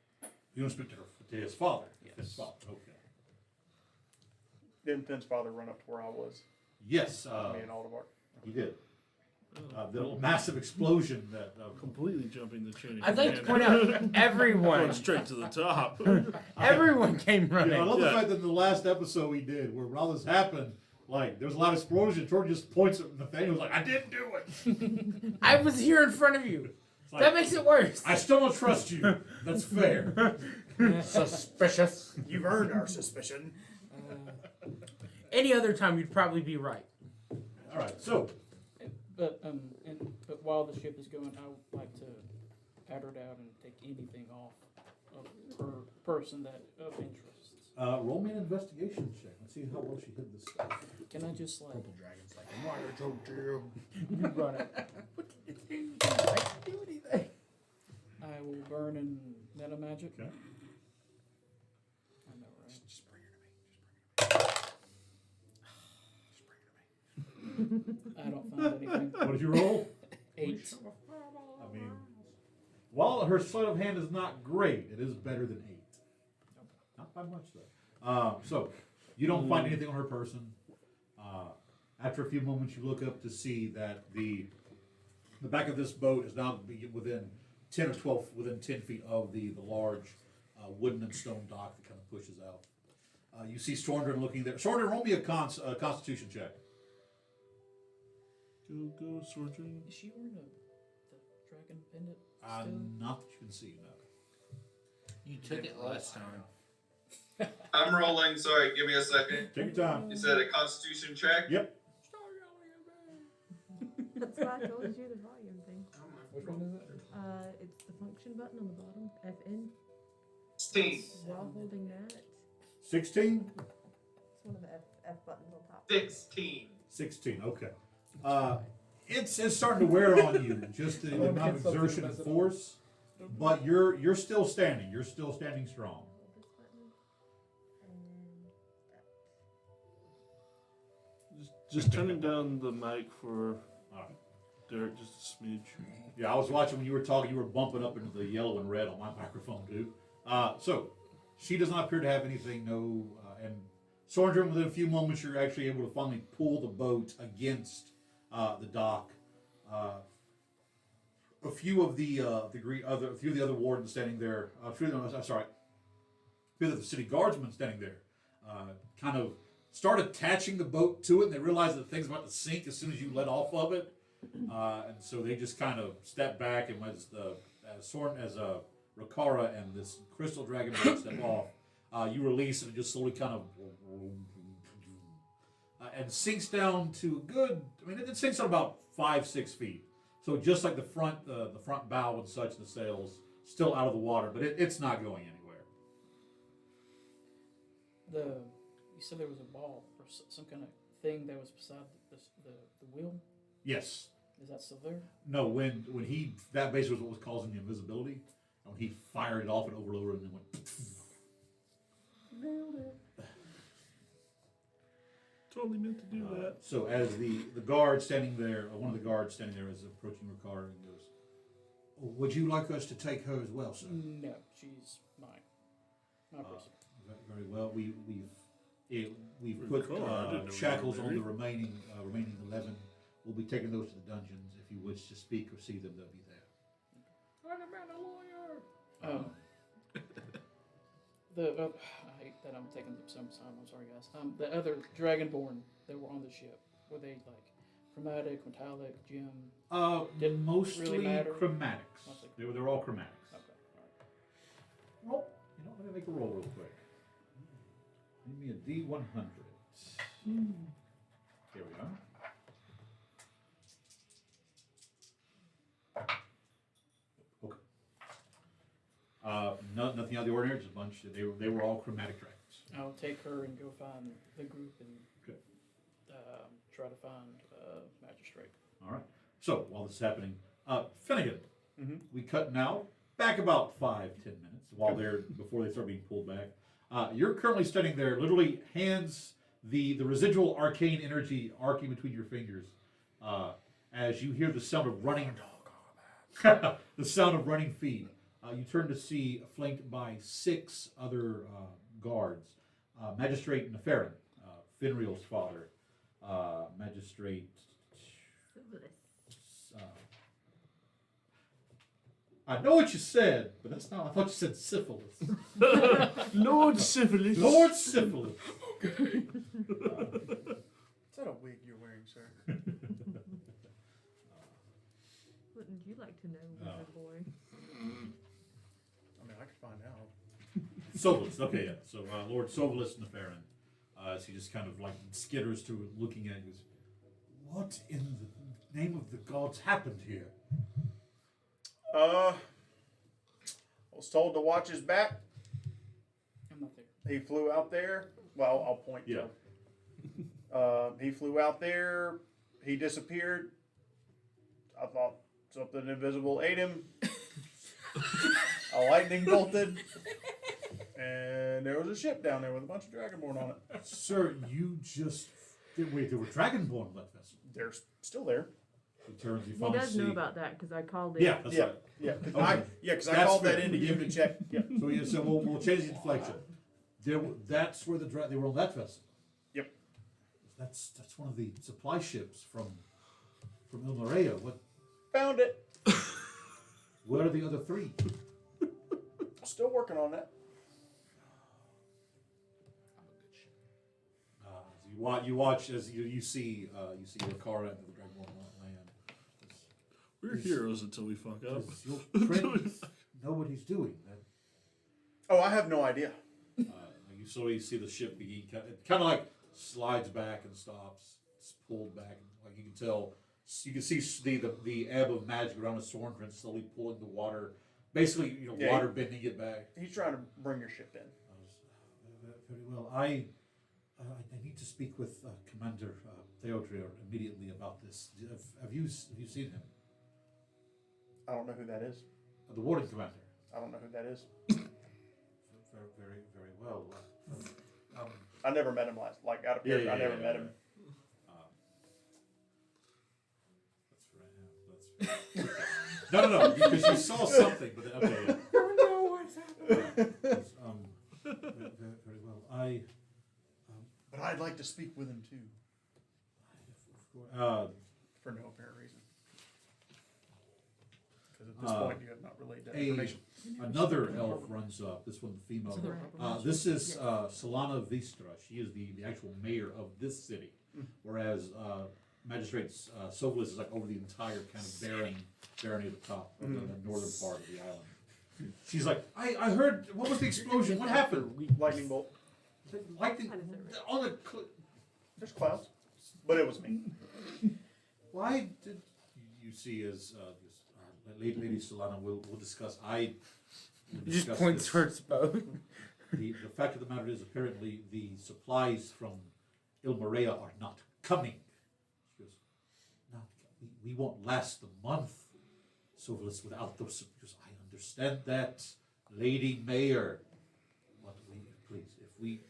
You want to speak to his father? Yes. His father. Okay. Didn't Finn's father run up to where I was? Yes. Me and Aldebar. He did. The little massive explosion that. Completely jumping the chain. of I'd like to command. point out everyone, Going straight to the top. everyone came I running. love the Yeah. fact that in the last episode we did, where when all this happened, like there was a lot of explosion. Jordan just points at Nathaniel, was like, "I didn't do it." I was here in front of you. It's like, That makes it worse. I still don't trust you. That's fair. Suspicious. You've earned our suspicion. Any other time, you'd probably be right. All right. So But while the ship is going, I would like to pat her down and take anything off of her person that of interest. roll me an investigation check. Let's see how well she hid this stuff. Can I just like? Purple dragon's like, why are you you? You run it. What did it do? I didn't do anything. I will burn in meta magic. Okay. I know, right? Just bring her to me. Just bring her to me. I don't find anything. What did you roll? 8. I mean, while her sleight of hand is not great, it is better than 8. Not by much though. So you don't find anything on her person. After a few moments, you look up to see that the back of this boat is now within 10 or 12, within 10 feet of the large wooden and stone dock that kind of pushes out. You see Storndrin looking there. Storndrin, roll me a Constitution check. Go, Swordring. Is she wearing the dragon pendant still? Not that you can see, no. You took it last time. I'm rolling. Sorry, give me a second. Take your time. You said a Constitution check. Yep. That's why I told you the volume thing. Which one is it? It's the function button on the bottom, FN. 16. While holding that, 16? it's one of the F buttons on top. 16. 16, okay. It's starting to wear on you, just the Oh, amount of can't something exertion and mess it up. force. But you're still standing. You're still standing strong. Hold this button. And that. Just turning down the mic for All right. Derek just a smidge. Yeah, I was watching when you were talking. You were bumping up into the yellow and red on my microphone too. So she does not appear to have anything. No, and Sorndrin, within a few moments, you're actually able to finally pull the boat against the dock. A few of the other wardens standing there. A few of the city guardsmen standing there, kind of start attaching the boat to it, and they realize that the thing's about to sink as soon as you let off of it. And so they just kind of step back, and as Rakara and this crystal dragon boat step off, you release it and just slowly kind of and sinks down to a good. I mean, it sinks down about 5-6 feet. So just like the front bow and such, the sails still out of the water, but it's not going anywhere. You said there was a ball or some kind of thing that was beside the wheel. Yes. Is that still there? No. When he that basically was what was causing the invisibility. And when he fired it off, it overloaded and it went. Nailed it. Totally meant to do that. So as the guard standing there, one of the guards standing there is approaching Ricardo and goes, "Oh, would you like us to take her as well, sir?" No, she's mine. My person. Very well. We've put Cool. I didn't know we shackles were on the married. remaining 11. We'll be taking those to the dungeons. If you wish to speak or see them, they'll be there. I'm a lawyer. I hate that I'm taking some time. I'm sorry, guys. The other Dragonborn that were on the ship, were they like chromatic, metallic, gem? Didn't Mostly really matter? chromatics. Mostly- They're all chromatics. Okay, all right. Roll. You know, let me make a roll real quick. Give me a D100. Here we are. Okay. Nothing out of the ordinary. Just a bunch. They were all chromatic dragons. I'll take her and go find the group and Okay. try to find magistrate. All right. So while this is happening, Finnegan, Mhm. we cut now back about 5-10 minutes before they start being pulled back. You're currently standing there, literally hands the residual arcane energy arcing between your fingers as you hear the sound of running. The sound of running feet. You turn to see, flanked by 6 other guards. Magistrate Neferin, Finriel's father. Magistrate. I know what you said, but that's not. I thought you said syphilis. Lord Syphilis. Lord Syphilis. Is that a wig you're wearing, sir? Wouldn't you like to know, wizard boy? I mean, I could find out. Sovilis, okay, yeah. So Lord Sovilis Neferin, as he just kind of like skitters to it, looking at you, goes, "What in the name of the gods happened here?" I was told to watch his back. I'm not there. He flew out there. Well, I'll point to him. He flew out there. He disappeared. I thought something invisible ate him. A lightning bolted. And there was a ship down there with a bunch of Dragonborn on it. Sir, you just... Wait, there were Dragonborn on that vessel. They're still there. He turns, you He finally does see... know about that because I called it. Yeah, that's right. Yeah, because Okay. I That's called that fair. in to give him a check. Yeah. So we'll change the inflection. That's where they were on that vessel. Yep. That's one of the supply ships from Ilmaria. What? Found it. Where are the other 3? Still working on that. You watch as you see Ricard and the Dragonborn land. We're heroes until we fuck up. Does your prince know what he's doing? Oh, I have no idea. You see the ship begin. It kind of like slides back and stops. It's pulled back. Like you can tell, you can see the ebb of magic around the Sorndren slowly pulling the water. Basically, water bending it back. He's trying to bring your ship in. Very well. I need to speak with Commander Theodore immediately about this. Have you seen him? I don't know who that is. The warden commander. I don't know who that is. Very well. I never met him out of character. I never met him. That's right. No, because you saw something, but okay. Yeah. don't know what's happening. Very well. But I'd like to speak with him too, for no apparent reason. Because at this point, you have not relayed that information. Another elf runs up. This one, female. This is Solana Vistra. She is the actual mayor of this city, whereas Magistrate Sovilis is like over the entire kind of barony at the top, of the northern part of the island. She's like, I heard. What was the explosion? What happened? Lightning bolt. Lightning on the. There's clouds, but it was me. Why did you see as Lady Solana? We'll discuss. He just points towards both. The fact of the matter is, apparently, the supplies from Ilmaria are not coming. She goes, no, we won't last the month, Sovilis, without those supplies. I understand that, Lady Mayor. But please, if we...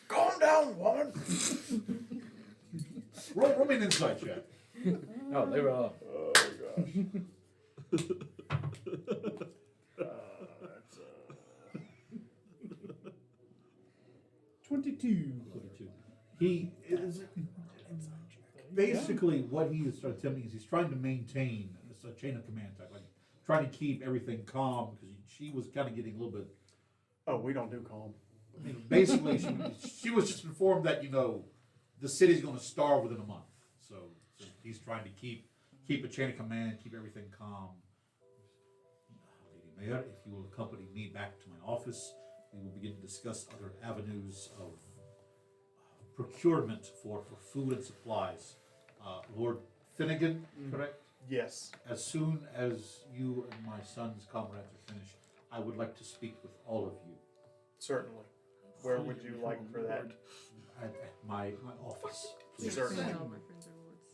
Calm down, woman. roll me an insight check. No, they were. Oh gosh. That's 22. He is basically what he is trying to tell me is he's trying to maintain a chain of command type, like trying to keep everything calm because she was kind of getting a little bit. Oh, we don't do calm. I mean, basically, she was just informed that the city's going to starve within a month, so he's trying to keep a chain of command, keep everything calm. Lady Mayor, if you will accompany me back to my office, we will begin to discuss other avenues of procurement for food and supplies. Lord Finnegan, correct? Yes. As soon as you and my son's comrades are finished, I would like to speak with all of you. Certainly. Where would you like for that? At my office. Please. Certainly. All my friends are lords.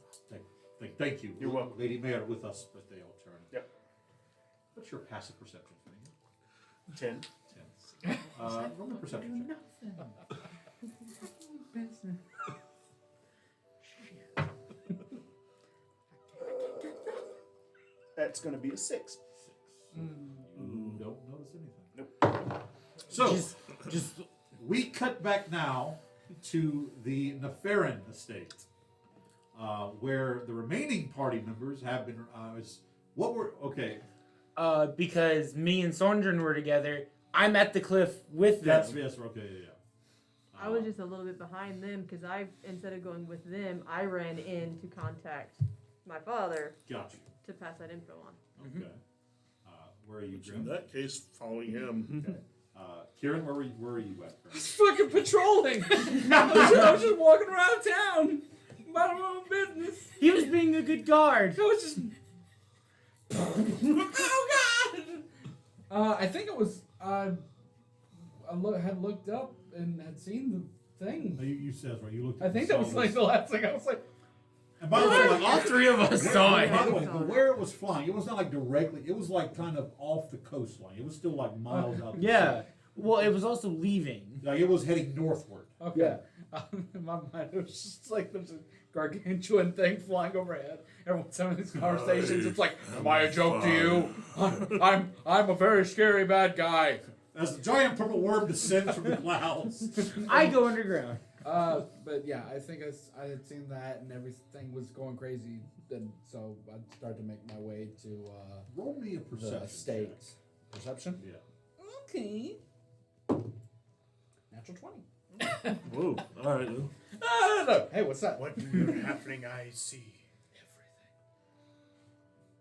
Thank you. You're welcome. Lady Mayor with us, but they all turn. Yep. What's your passive perception, Finnegan? 10. 10. Roll a perception check. business. That's going to be a 6. You don't notice anything. Nope. So, Just we cut back now to the Neferin estate, where the remaining party members have been. because me and Sondren were together, I'm at the cliff with them. Yes, okay, yeah. I was just a little bit behind them because instead of going with them, I ran in to contact my father Got you. to pass that info on. Okay. Where are you, In Grim? that case, following him. Okay. Kieran, where are you at? Currently? Just fucking patrolling. I was just walking around town, minding my own business. He was being a good guard. I was just. Oh God! I think it was. I had looked up and had seen the thing. You said right. You looked. I think that was like the last thing. I was like, And by the way, like, All three of us saw it. by the way, where it was flying, it was not like directly. It was like kind of off the coastline. It was still like miles out. Yeah. Well, it was also leaving. Like it was heading northward. okay. In my mind, it was just like there's a gargantuan thing flying overhead. Everyone's having these conversations. It's like, am I a joke to you? I'm a very scary bad guy. As the giant purple worm descends from the clouds. I go underground. But yeah, I think I had seen that and everything was going crazy. Then so I started to make my way to Roll me a perception. the estate. check. Perception. Yeah. Okay. Natural 20. Whoa. All right. Then. No. Hey, what's that? What do your halfling eyes see?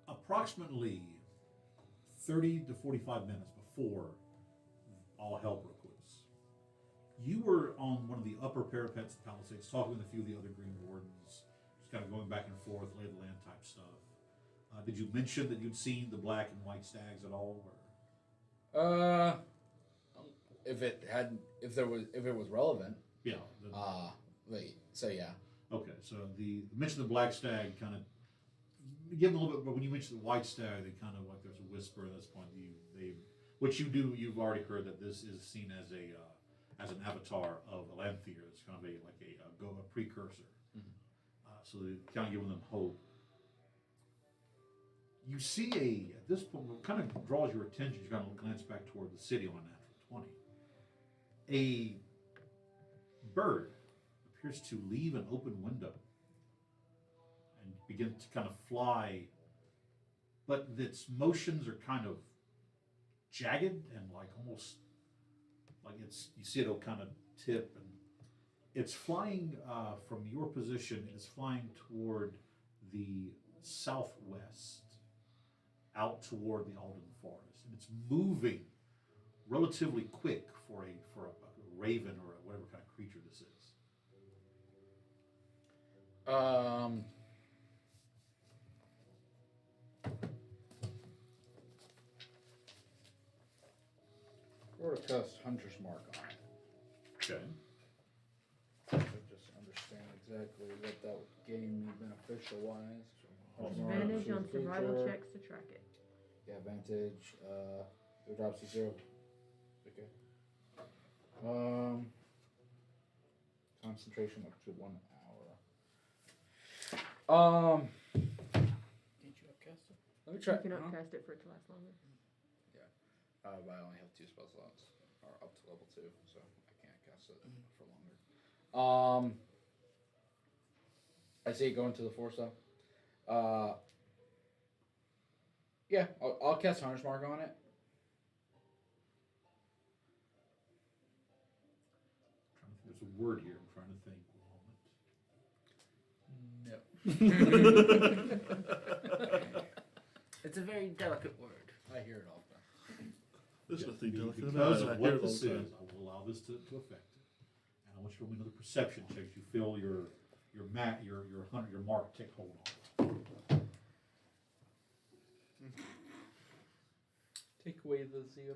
Approximately 30 to 45 minutes before all hell broke loose, you were on one of the upper parapets of Palisades talking with a few of the other Green Wardens, just kind of going back and forth, lay of the land type stuff. Did you mention that you'd seen the black and white stags at all? Or? If it was relevant. Yeah. So yeah. Okay, so the mention of the black stag kind of give them a little bit, but when you mention the white stag, they kind of like there's a whisper at this point. You've already heard that this is seen as an avatar of Elanthier. It's kind of a precursor. Mm-hmm. So they kind of giving them hope. You see at this point, what kind of draws your attention, you kind of glance back toward the city on a natural 20. A bird appears to leave an open window and begin to kind of fly, but its motions are kind of jagged and like almost like you see it'll kind of tip, and it's flying from your position. It is flying toward the southwest, out toward the Alden Forest, and it's moving relatively quick for a raven or whatever kind of creature this is. We're to cast Hunter's Mark on it. Okay. So just understand exactly what that would gain me beneficial wise. Advantage on survival checks to track it. Yeah, advantage. It drops to 0. Okay. Concentration up to 1 hour. Can't you upcast it? Let me try. You can upcast it for it to last longer. But I only have 2 spell slots, or up to level 2, so I can't cast it for longer. I see it going to the force though. Yeah, I'll cast Hunter's Mark on it. There's a word here. I'm trying to think. No. It's a very delicate word. I hear it all. There's nothing delicate Because about it. of I hear what it all this the is, time. I will allow this to affect it. And I want you to roll me another perception check. You feel your mark take hold on. Take away the 0.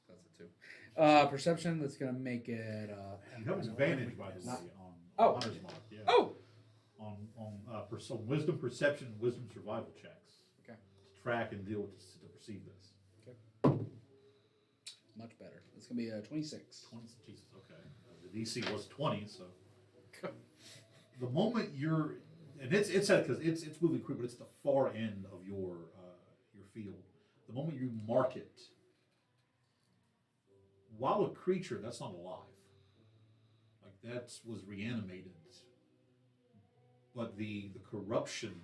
That's a 2. Perception. That's gonna make it. You have an advantage, by the way, Oh. on Hunter's Mark. Yeah. Oh. On wisdom perception and wisdom survival checks. Okay. To track and deal with this, to perceive this. Much better. It's gonna be 26. 20, Jesus, okay. the DC was 20, so the moment you're, and it's because it's moving quick, but it's the far end of your field. The moment you mark it, while a creature, that's not alive. Like that was reanimated, but the corruption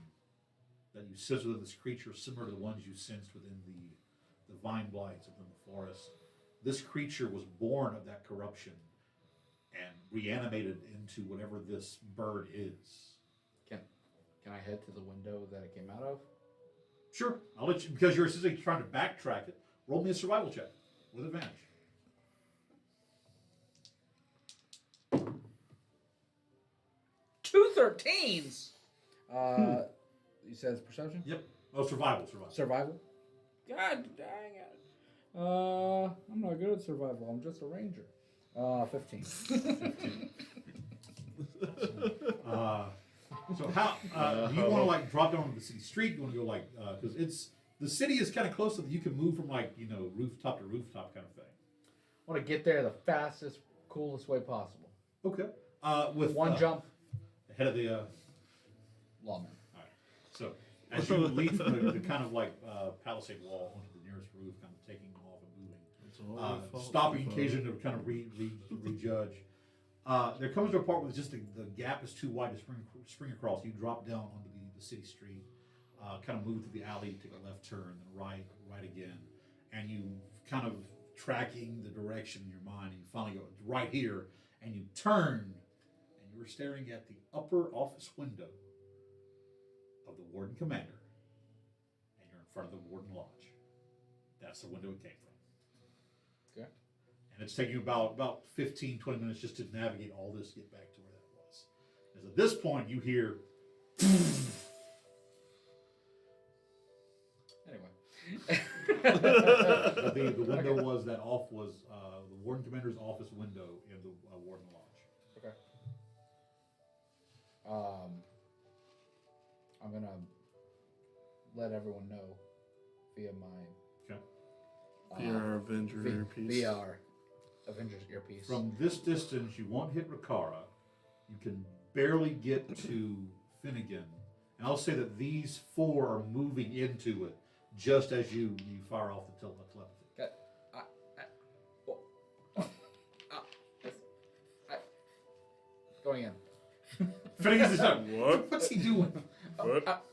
that you sense within this creature is similar to the ones you sensed within the vine blights within the forest. This creature was born of that corruption and reanimated into whatever this bird is. Can I head to the window that it came out of? Sure, I'll let you, because you're essentially trying to backtrack it. Roll me a survival check with advantage. 2 13s. You said it's perception? Yep. Oh, survival. Survival? God dang it. I'm not good at survival. I'm just a ranger. 15. So how do you want to like drop down to the city street? You want to go like because it's the city is kind of close so that you can move from like rooftop to rooftop kind of thing. I want to get there the fastest, coolest way possible. Okay. With one jump. Ahead of the lawman. All right. So as you leave from the kind of like palisade wall onto the nearest roof, kind of taking off and moving, stopping occasionally to kind of rejudge. There comes to a part where just the gap is too wide to spring across. You drop down onto the city street, kind of move through the alley, take a left turn, then right again, and you kind of tracking the direction in your mind, and you finally go right here, and you turn, and you were staring at the upper office window of the Warden Commander, and you're in front of the Warden Lodge. That's the window it came from. Okay. And it's taking you about 15, 20 minutes just to navigate all this, get back to where that was. As at this point, you hear... Anyway. the window was the Warden Commander's office window in the Warden Lodge. Okay. I'm going to let everyone know via my... Okay. Via our Avenger earpiece. Via our Avengers earpiece. From this distance, you won't hit Rikara. You can barely get to Finnegan. And I'll say that these 4 are moving into it just as you fire off the telepathy. Okay. Going in. Finnegan's just like, What? what's he doing? What?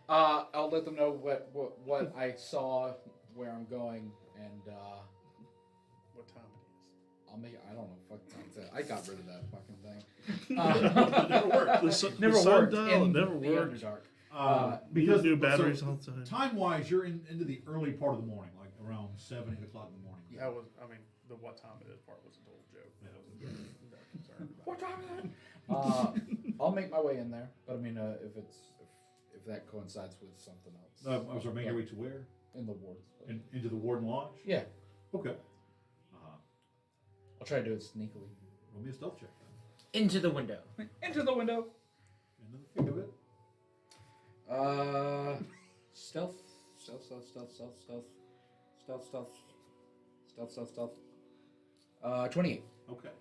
I'll let them know what I saw, where I'm going, and What time it is? I don't know. Fuck that. I got rid of that fucking thing. Never worked. Never the worked. sundial In never the worked. Underdark. Because new batteries all the time. Time-wise, you're into the early part of the morning, like around 7, 8 o'clock in the morning. That was, the what time it is part was a total joke. Yeah. I wasn't that concerned about What time is it? I'll make my way in there, but I mean, if that coincides with something else. I was making your way to where? In the wards. Into the Warden Lodge? Yeah. Okay. I'll try to do it sneakily. Roll me a stealth check then. Into the window. Into the window. Into the thick of it. Stealth. 28. Okay.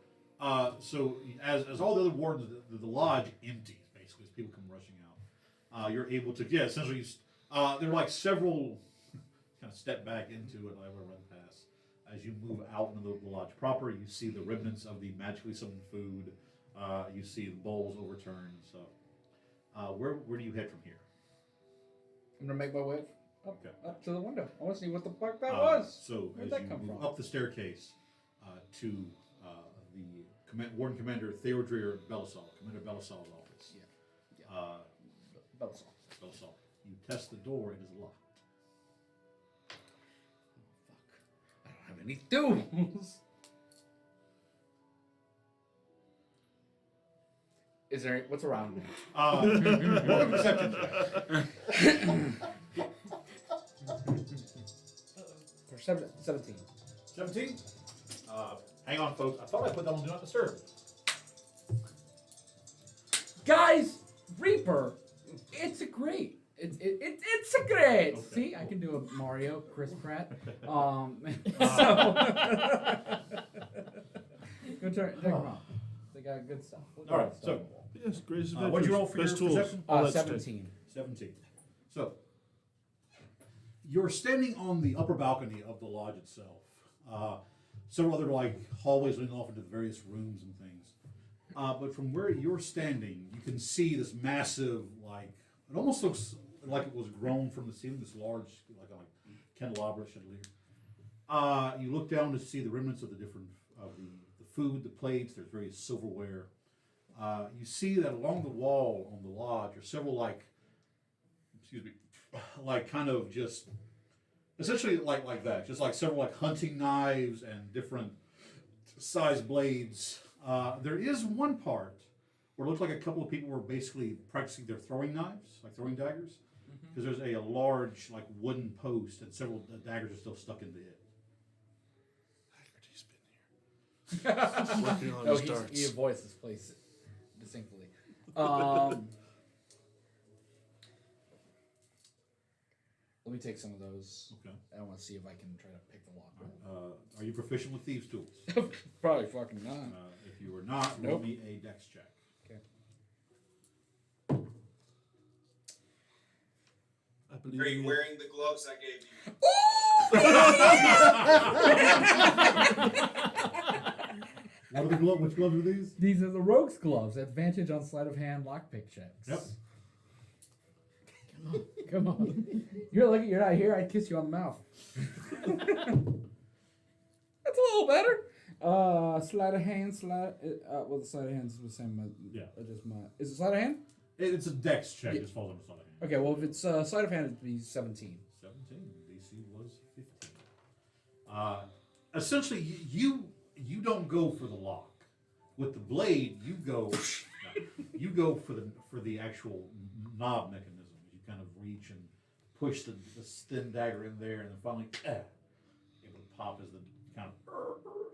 So as all the other wardens, the lodge empties basically as people come rushing out. You're able to essentially there are like several kind of step back into it. I will run past as you move out into the lodge proper. You see the remnants of the magically summoned food. You see the bowls overturned. So where do you head from here? I'm gonna make my way up to the window. I want to see what the fuck that was. was. So Where'd as that you come move from? up the staircase to the Warden Commander Theodore Belisol, Commander Belisol's office. Yeah. Belisol. Belisol. You test the door, it is locked. Oh, fuck. I don't have any tools. Is there what's around me? Roll a perception check. Perception 17. 17? Hang on, folks. I thought I put that on Do Not Disturb. Guys, Reaper, it's a great. It's a great. Okay. See, I can do a Mario, Chris Pratt. Go check them out. They got good stuff. All right, so Yes, greatest adventures. what'd you roll for Best your tools. perception? All that stuff. 17. 17. So, you're standing on the upper balcony of the lodge itself. Several other like hallways leading off into the various rooms and things. But from where you're standing, you can see this massive, like, it almost looks like it was grown from the ceiling, this large, like candelabra chandelier. You look down to see the remnants of the different, the food, the plates, there's various silverware. You see that along the wall on the lodge are several like kind of just essentially like that, just like several like hunting knives and different size blades. There is one part where it looks like a couple of people were basically practicing their throwing knives, like throwing daggers, because there's a large like wooden post and several daggers are still stuck into it. Haggerty's been here. Working on No, his darts. he avoids this place distinctly. Let me take some of those. Okay. I want to see if I can try to pick the lock. Are you proficient with thieves' tools? Probably fucking not. If you are not, roll Nope. me a dex check. Okay. I believe Are you in wearing the gloves I gave you? What are the gloves? Which gloves are these? These are the rogue's gloves. Advantage on sleight of hand lockpick checks. Yep. Come on. You're lucky you're not here. I'd kiss you on the mouth. That's a little better. Sleight of hand, well, the sleight of hand is the same. Yeah. Is it sleight of hand? It's a dex check. It just falls under sleight of hand. Okay, well, if it's sleight of hand, it'd be 17. 17. DC was 15. Essentially, you don't go for the lock. With the blade, you go for the actual knob mechanism. You kind of reach and push the thin dagger in there, and then finally able to pop as the kind of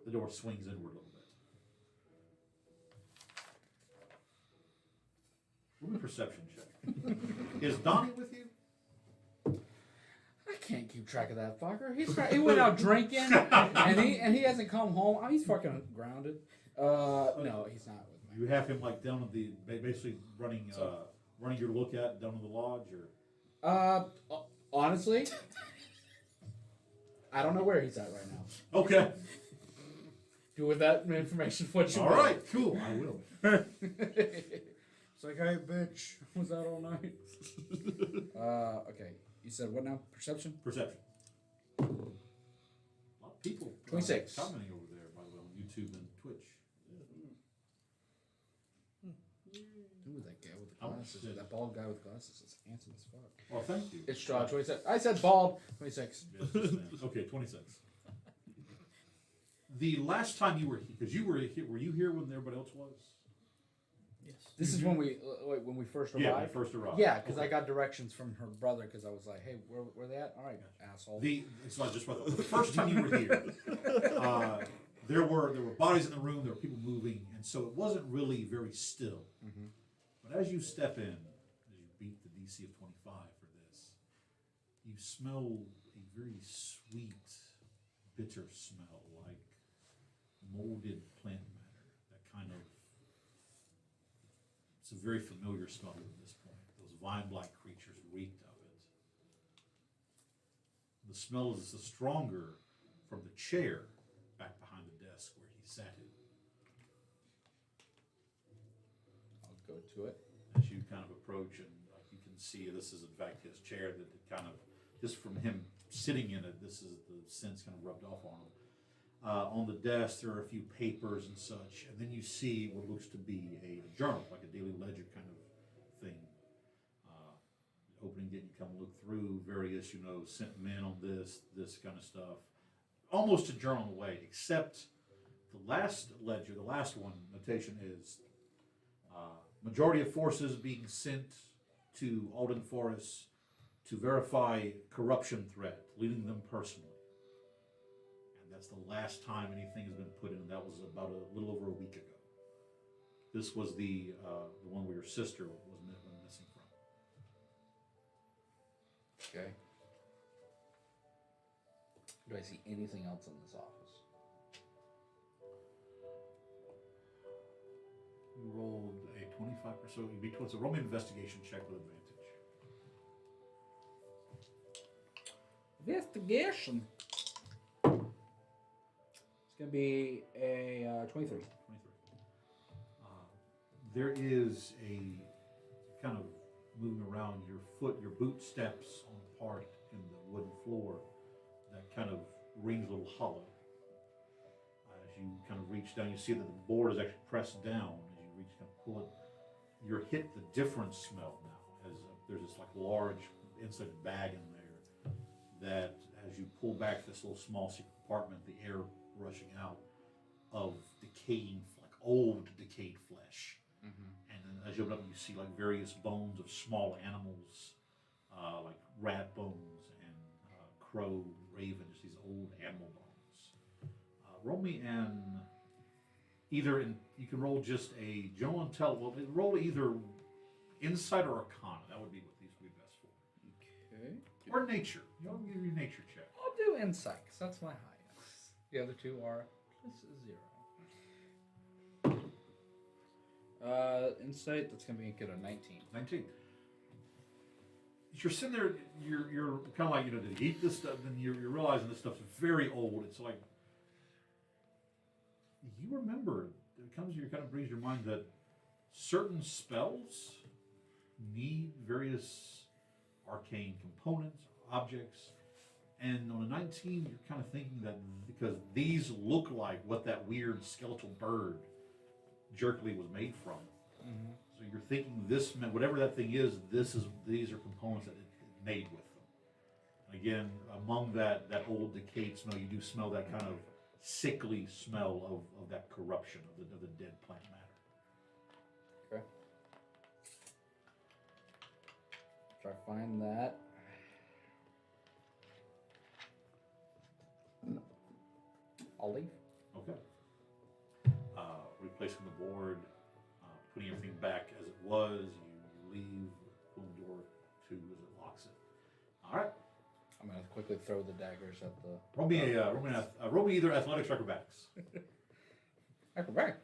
the door swings inward a little bit. Roll a perception check. Is Donnie with you? I can't keep track of that fucker. He went out drinking, and he hasn't come home. He's fucking grounded. No, he's not with me. You have him like down at the basically running your lookout down in the lodge, or Honestly, I don't know where he's at right now. okay. Do with that information what you All will. right, cool. I will. It's like, hey, bitch, was that all night? Okay. You said what now? Perception? Perception. A lot of people 26. commenting over there, by the way, on YouTube and Twitch. Ooh, that guy with the Oh, glasses. shit. That bald guy with glasses is handsome as fuck. Well, thank you. It's 26. I said bald. 26. Yes, just then. Okay, 26. The last time you were here, because you were you here when everybody else was? Yes. This is when we first arrived. Yeah, when you first arrived. Yeah, because Okay. I got directions from her brother because I was like, hey, where they at? All right, asshole. It's not just about the first time you were here. There were bodies in the room. There were people moving, and so it wasn't really very still. Mm-hmm. But as you step in, as you beat the DC of 25 for this, you smell a very sweet, bitter smell, like molded plant matter. That kind of, it's a very familiar smell at this point. Those vine-like creatures reeked of it. The smell is stronger from the chair back behind the desk where he sat in. I'll go to it. As you kind of approach, and like you can see, this is in fact his chair that it kind of, just from him sitting in it, this is the scent's kind of rubbed off on him. On the desk, there are a few papers and such, and then you see what looks to be a journal, like a daily ledger kind of thing. Opening it, you come look through various, sent men on this kind of stuff. Almost a journal in a way, except the last ledger, the last one, notation is majority of forces being sent to Alden Forest to verify corruption threat, leading them personally. And that's the last time anything has been put in. That was about a little over a week ago. This was the one where your sister was missing from. Okay. Do I see anything else in this office? You rolled a 25%. So it'd be towards a roll me an investigation check with advantage. Investigation. It's gonna be a 23. 23. There is a kind of moving around your boot steps on a part in the wooden floor that kind of rings a little hollow. As you kind of reach down, you see that the board is actually pressed down. As you reach, kind of pull it, you're hit the different smell now. As there's this like large inside bag in there that, as you pull back this little small secret compartment, the air rushing out of decaying, like old decayed flesh. And then as you open up, you see like various bones of small animals, like rat bones and crow, raven, just these old animal bones. Roll me you can roll just a general roll either insight or arcana. That would be what these would be best for. Okay. Or nature. You want to give your nature check. I'll do insight, 'cause that's my highest. The other two are +0. Insight, that's gonna be good at 19. 19. You're sitting there, you're kind of like, did you eat this stuff? And you're realizing this stuff's very old. It's like, you remember, it kind of brings your mind that certain spells need various arcane components, objects. And on a 19, you're kind of thinking that because these look like what that weird skeletal bird jerkily was made from. Mm-hmm. So you're thinking this, whatever that thing is, these are components that it made with them. And again, among that old decayed smell, you do smell that kind of sickly smell of that corruption of the dead plant matter. Okay. Try to find that. I'll leave. Okay. Replacing the board, putting everything back as it was. You leave, pulling the door to as it locks it. All right. I'm gonna quickly throw the daggers at the. Roll me either athletics or acrobatics. Acrobatic.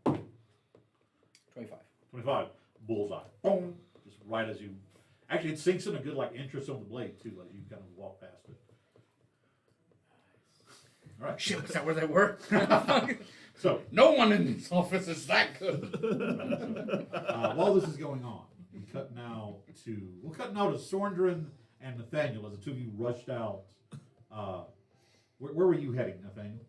25. 25. Bullseye. Boom. Just right as you. Actually, it sinks in a good interest on the blade too, as you kind of walk past it. All right. Shit, was that where they were? So no one in this office is that good. While this is going on, we'll cut now to Sorndrin and Nathaniel as the two of you rushed out. Where were you heading, Nathaniel?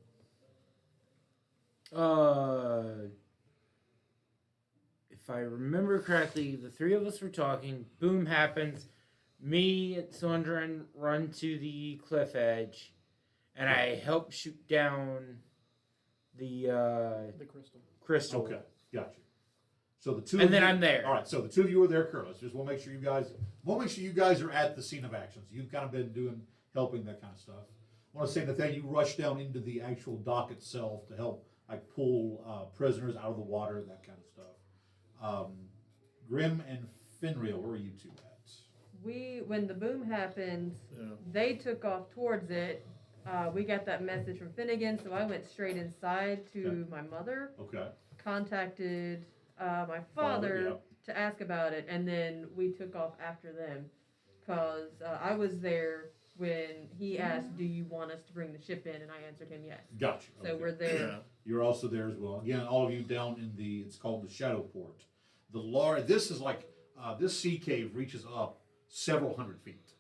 If I remember correctly, the three of us were talking. Boom happens. Me and Sondrin run to the cliff edge, and I help shoot down the crystal. Okay, gotcha. So the two. And then I'm there. All right. So the two of you are there, Curtis. Just want to make sure you guys are at the scene of action. So you've kind of been helping that kind of stuff. I want to say, Nathaniel, you rushed down into the actual dock itself to help pull prisoners out of the water, that kind of stuff. Grim and Finreal, where are you two at? When the boom happened, they took off towards it. We got that message from Finnegan, so I went straight inside to my mother. Okay. Contacted my father to ask about it, and then we took off after them, because I was there when he asked, "Do you want us to bring the ship in?" And I answered him yes. Gotcha. So we're there. Yeah. You're also there as well. Again, all of you down in it's called the Shadow Port. This is this sea cave reaches up several hundred feet.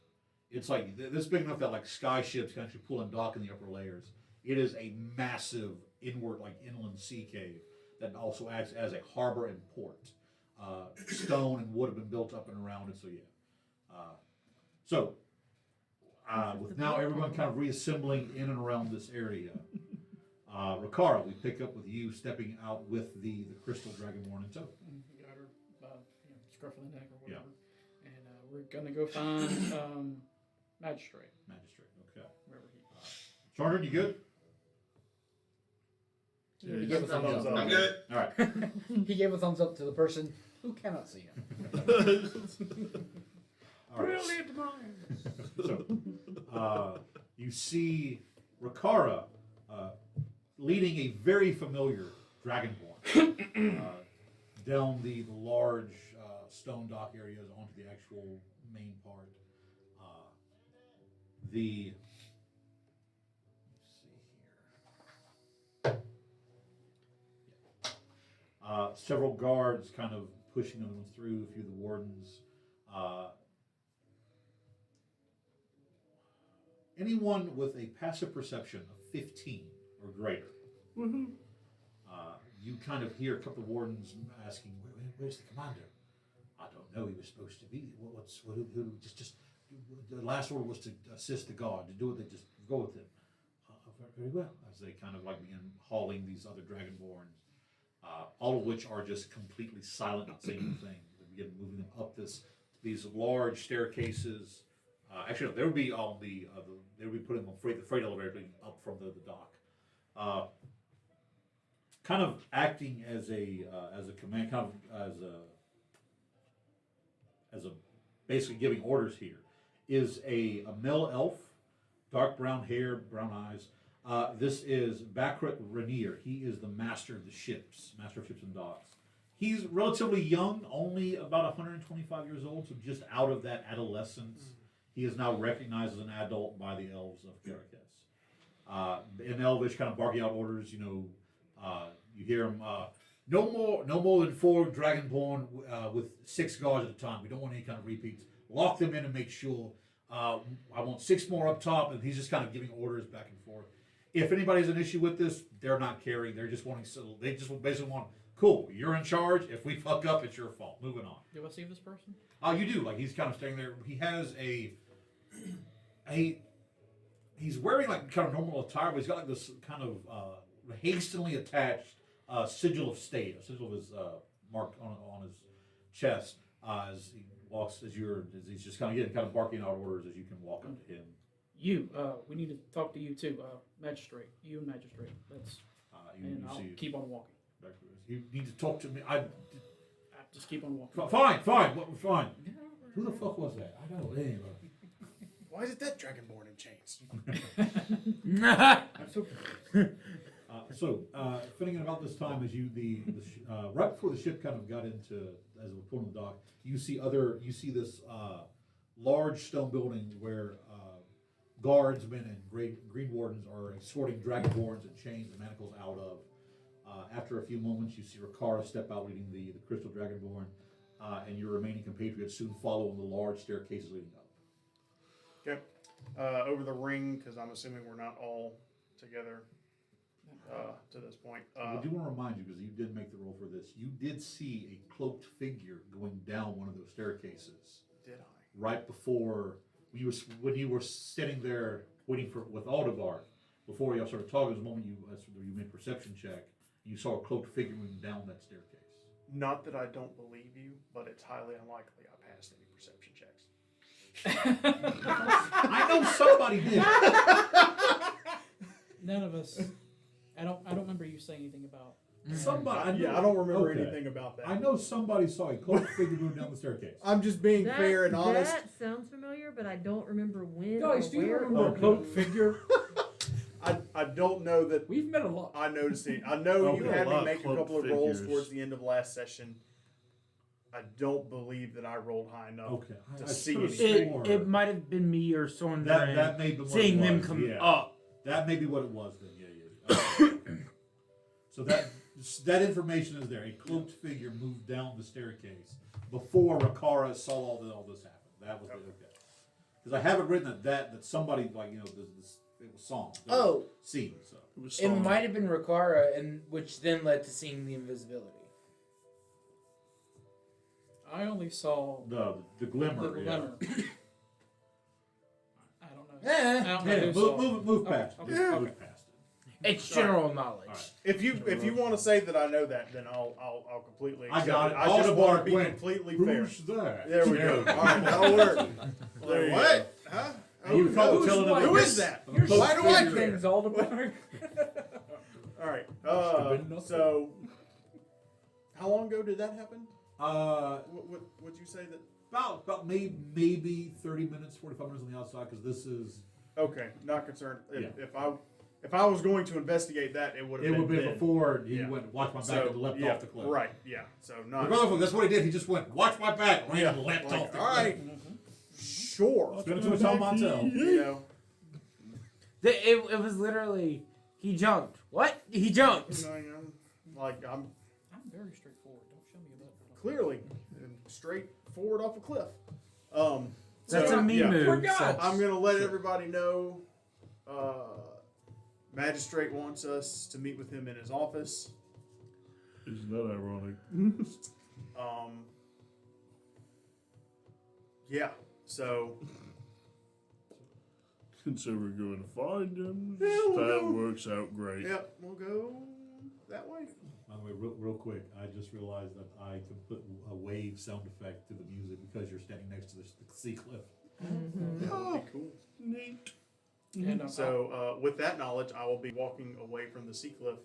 It's this big enough that sky ships can actually pull and dock in the upper layers. It is a massive inward, inland sea cave that also acts as a harbor and port. Stone and wood have been built up and around it, so with now everyone kind of reassembling in and around this area, Rikara, we pick up with you stepping out with the crystal dragonborn in tow. We got her scruff of the neck or whatever. And we're gonna go find Magistrate. Okay. Wherever he is. Charter, you good? He gave a thumbs up. I'm good. All right. He gave a thumbs up to the person who cannot see him. All right. Brilliant minds. So, you see Rikara leading a very familiar dragonborn down the large stone dock areas onto the actual main part. Let's see here. Several guards kind of pushing them through. A few of the wardens. Anyone with a passive perception of 15 or greater. Woohoo. You kind of hear a couple of wardens asking, "Where's the commander?" "I don't know. He was supposed to be. Just the last order was to assist the guard. To do it, they just go with him." Very well. As they kind of like begin hauling these other dragonborns, all of which are just completely silent, not saying anything. They begin moving them up these large staircases. Actually, no, they would be on they would be putting them on the freight elevator leading up from the dock. Kind of acting as a command, kind of as a basically giving orders here, is a male elf, dark brown hair, brown eyes. This is Bakrat Rainier. He is the master of ships and docks. He's relatively young, only about 125 years old, so just out of that adolescence. He is now recognized as an adult by the elves of Karakes. In Elvish, kind of barking out orders, you hear him, no more than 4 dragonborn with 6 guards at a time. We don't want any kind of repeats. Lock them in and make sure. I want 6 more up top, and he's just kind of giving orders back and forth. If anybody has an issue with this, they're not caring. They're just wanting, they just basically want, cool, you're in charge. If we fuck up, it's your fault. Moving on. Do I see this person? Oh, you do. Like, he's kind of standing there. He has he's wearing like kind of normal attire, but he's got like this kind of hastily attached sigil of state, a sigil of his marked on his chest as he walks, as he's just kind of barking out orders as you can walk up to him. You, we need to talk to you too, magistrate. You and magistrate. That's and I'll keep on walking. You need to talk to me. Just keep on walking. Fine. Who the fuck was that? I don't know. Anyway. Why is it that dragonborn in chains? Thinking about this time, as right before the ship kind of got into, as we're pulling the dock, you see this large stone building where guardsmen and green wardens are escorting dragonborns and chains and manacles out of. After a few moments, you see Rikara step out leading the crystal dragonborn, and your remaining compatriots soon follow on the large staircases leading up. Okay. Over the ring, because I'm assuming we're not all together to this point. I do want to remind you, because you did make the roll for this, you did see a cloaked figure going down one of those staircases. Did I? Right before, when you were sitting there waiting with Aldegard, before y'all started talking, was the moment you made a perception check, you saw a cloaked figure moving down that staircase. Not that I don't believe you, but it's highly unlikely I passed any perception checks. I know somebody did. None of us. I don't remember you saying anything about. Somebody. I don't remember anything about that. I know somebody saw a cloaked figure moving down the staircase. I'm just being fair and honest. That sounds familiar, but I don't remember when. Guys, or do you where remember or a cloaked figure? I don't know that. We've met a lot. I noticed it. I know you had me make a cloaked couple of rolls figures. towards the end of last session. I don't believe that I rolled high enough to see anything. It might have been me or someone that may be what seeing it was, them come yeah. up. That may be what it was then. Yeah. So that information is there. A cloaked figure moved down the staircase before Rikara saw all this happen. That was okay. Because I haven't written that somebody it was song. Scene. So It might have been Rikara, and which then led to seeing the invisibility. I only saw the glimmer. the yeah. glimmer. I don't know. I don't know Yeah, who saw it. move past. Okay. Move past it. It's general knowledge. Right. If you want to say that I know that, then I'll completely accept I got it. I just want to be went, completely fair. Who's that? There we go. All right, that'll work. There you What? Huh? You call telling them Who is that? You're Why do I care? Things all the time. All right. So, how long ago did that happen? What'd you say that? About maybe 30 minutes, 45 minutes on the outside, because this is Okay, not concerned. If if I was going to investigate that, it would have It would been be then. before he Yeah. went, watch my back, So, and leapt yeah, off the cliff. right, yeah. So not Regardless, that's what he did. He just went, watch my back, ran and leapt like, off the all cliff. right, sure. Spin it to a Tom Montel. You know, It was literally, he jumped. What? He jumped. like I'm I'm very straightforward. Don't show me about that. clearly straight forward off a cliff. That's so, a me yeah. move. We're so- gods. I'm gonna let everybody know. Magistrate wants us to meet with him in his office. Isn't that ironic? Yeah. So So we're going to find him. Yeah, we'll that go. works out great. yeah, we'll go that way. By the way, real quick, I just realized that I can put a wave sound effect to the music because you're standing next to the sea cliff. Mm-hmm. That would be cool. Neat. And So, with that knowledge, I will be walking away from the sea cliff,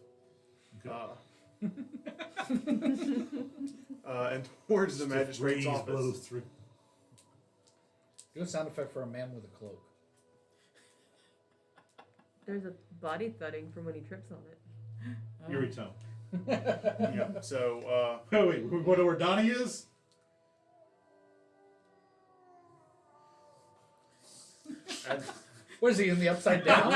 and towards the magistrate's Breeze office. blows through. Do a sound effect for a man with a cloak. There's a body thudding from when he trips on it. Eerie tone. Yeah. So, Oh, wait, we're going to where Donnie is? What is he in the upside down?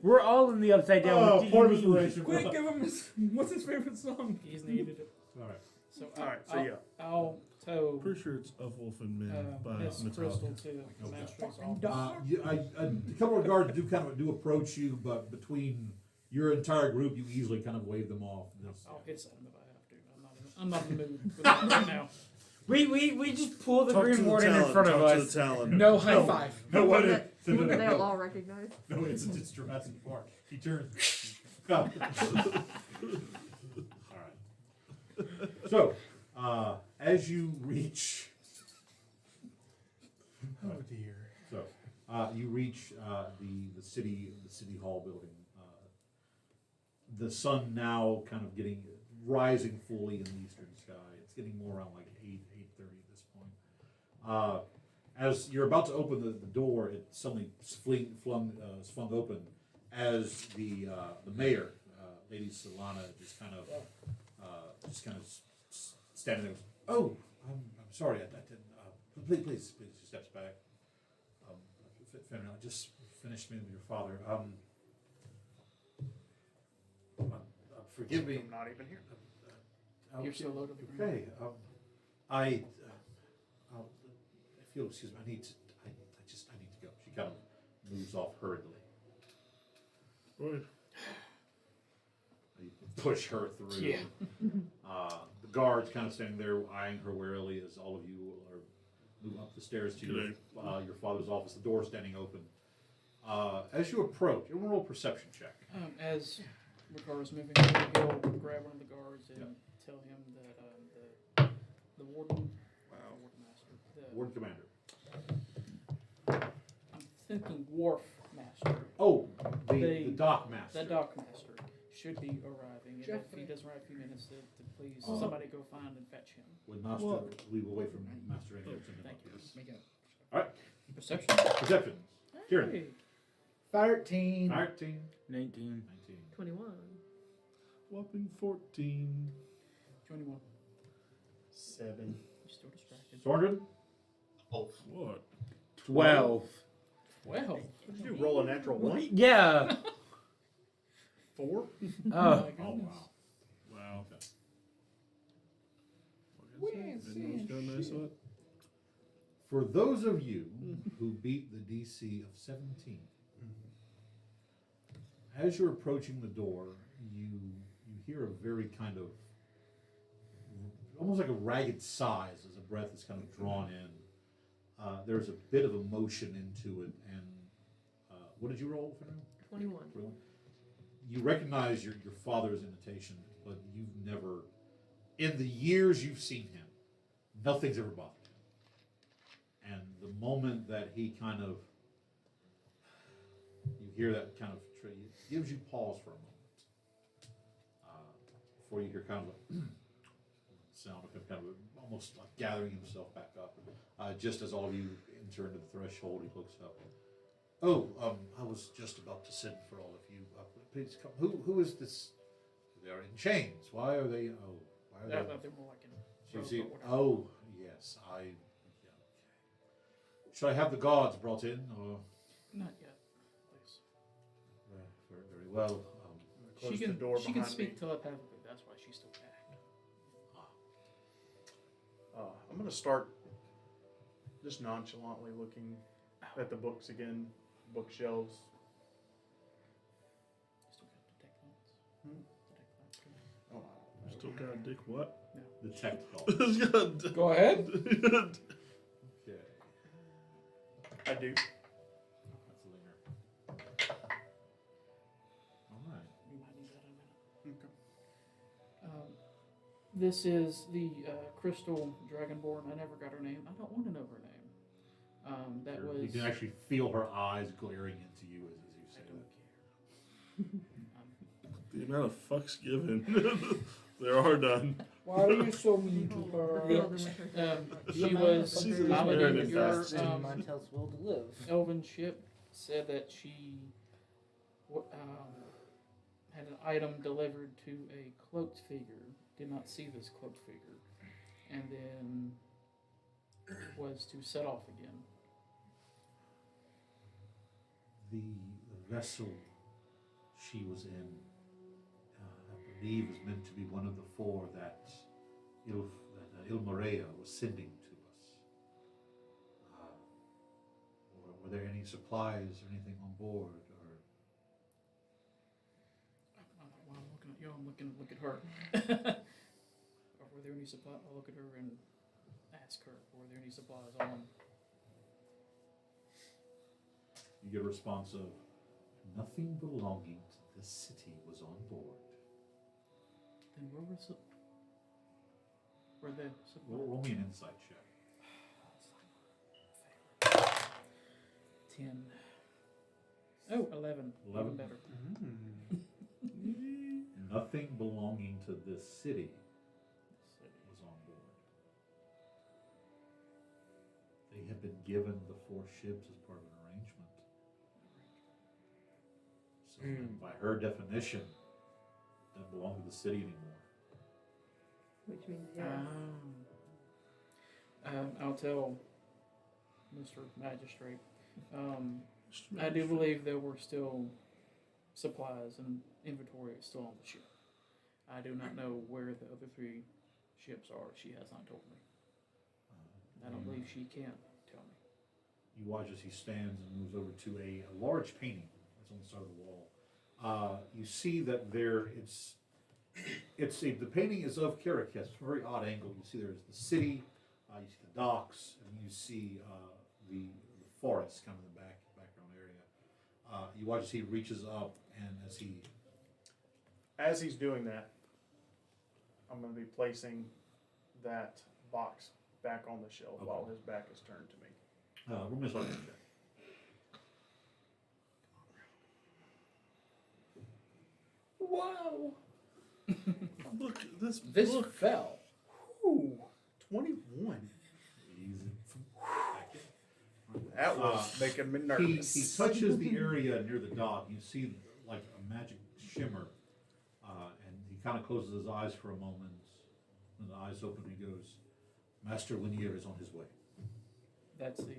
We're all in the upside down. Oh, What do part of you mean? inspiration. quick, give him his. What's his favorite song? He's needed it. All right. So all right. So I'll, yeah. I'll tow Pretty sure it's Of Wolf and Men by Miss Crystal Metallica. to the Okay. magistrate's office. A couple of guards do approach you, but between your entire group, you easily kind of wave them off. I'll hit something if I have to. I'm not in the mood for that right now. We just pull the Talk to Green the Warden in talent, front of talk us. to the talent. No high five. No, what That- Someone that they'll all recognize. No, it's Jurassic Park. He turns. All right. So, as you reach, Oh dear. so you reach the city hall building. The sun now kind of rising fully in the eastern sky. It's getting more around like 8:30 at this point. As you're about to open the door, it suddenly flung open as the mayor, Lady Solana, just kind of standing there. Oh, I'm sorry, I didn't. Please, she steps back. Fenrir, I just finished meeting with your father. Forgive me. I'm not even here. You're so low to the ground. Okay. If you'll excuse me, I need to go. She kind of moves off hurriedly. Right. You push her through. Yeah. The guards kind of standing there eyeing her warily as all of you are moving up the stairs to your father's office. The door standing open. As you approach, everyone roll a perception check. As Ricardo's moving forward, he'll grab one of the guards and tell him that the warden, warden master, Warden commander. I'm thinking wharf master, Oh, the The- dock master. the dock master, should be arriving. And if he doesn't arrive a few minutes, to please somebody go find and fetch him. Would Master leave away from Master English? Thank you. Make it All right. Perception. Perception. Kieran. Hey. 13. 19. 19. 21. Whopping 14. 21. 7. You're still distracted. Sorted. What? 12. Well, Did you roll a natural 1? Yeah. 4? Oh. my Oh, goodness. wow. Wow. Yes, Anyone got a nice one? For those of you who beat the DC of 17, as you're approaching the door, you hear a very kind of, almost like a ragged sigh as the breath is kind of drawn in. There's a bit of emotion into it, and what did you roll, Fenrir? 21. You recognize your father's invitation, but you've never, in the years you've seen him, nothing's ever bothered him. And the moment that he kind of, you hear that kind of, it gives you pause for a moment. Before you hear kind of a sound of him kind of almost like gathering himself back up. Just as all of you enter into the threshold, he looks up. I was just about to send for all of you. Please come. Who is this? They are in chains. Why are they? Oh, why are they? They're more like in You robes see, or whatever. oh, yes, yeah, okay. Should I have the guards brought in, or? Not yet, please. Very well. She Close can, the door she can behind speak me. telepathically. That's why she's still gagged. I'm gonna start just nonchalantly looking at the books again, bookshelves. Still got detect thoughts. Hmm? Detect thoughts. Oh, Still got a dick what? The tech ball. It's got a Go ahead. Okay. I do. That's a linger. All right. You might need that in a minute. Okay. This is the Crystal Dragonborn. I never got her name. I don't want to know her name. That Sure. was. You can actually feel her eyes glaring into you as you I say don't that. care. The amount of fucks given. There are none. Why are you so mean to her? She was She's piloting very your invested. Montel's will to live. elven ship. Said that she had an item delivered to a cloaked figure. Did not see this cloaked figure, and then was to set off again. The vessel she was in, I believe, is meant to be one of the four that Ilmaria was sending to us. Were there any supplies or anything on board? Or While I'm looking at you, I'm look at her. Or were there any supplies? I'll look at her and ask her, were there any supplies on? you get a response of, nothing belonging to this city was on board. Then where was it? Were the Roll me an insight check. 10. Oh, 11. 11? Even better. Nothing belonging to this city was on board. They had been given the 4 ships as part of an arrangement. So by her definition, it doesn't belong to the city anymore. Which means yes. I'll tell Mr. Magistrate. I do believe there were still supplies and inventory still on the ship. I do not know where the other 3 ships are. She has not told me. I don't believe she can tell me. You watch as he stands and moves over to a large painting that's on the side of the wall. You see that the painting is of Karakes. It's a very odd angle. You see there's the city, you see the docks, and you see the forest kind of in the background area. You watch as he reaches up, and As he's doing that, I'm going to be placing that box back on the shelf Okay. while his back is turned to me. roll me a slide check. Wow! Look at this. This book. fell. Ooh, 21. Easy. That was making me He nervous. touches the area near the dock. You see like a magic shimmer, and he kind of closes his eyes for a moment. When the eyes open, he goes, "Master Linier is on his way." That's the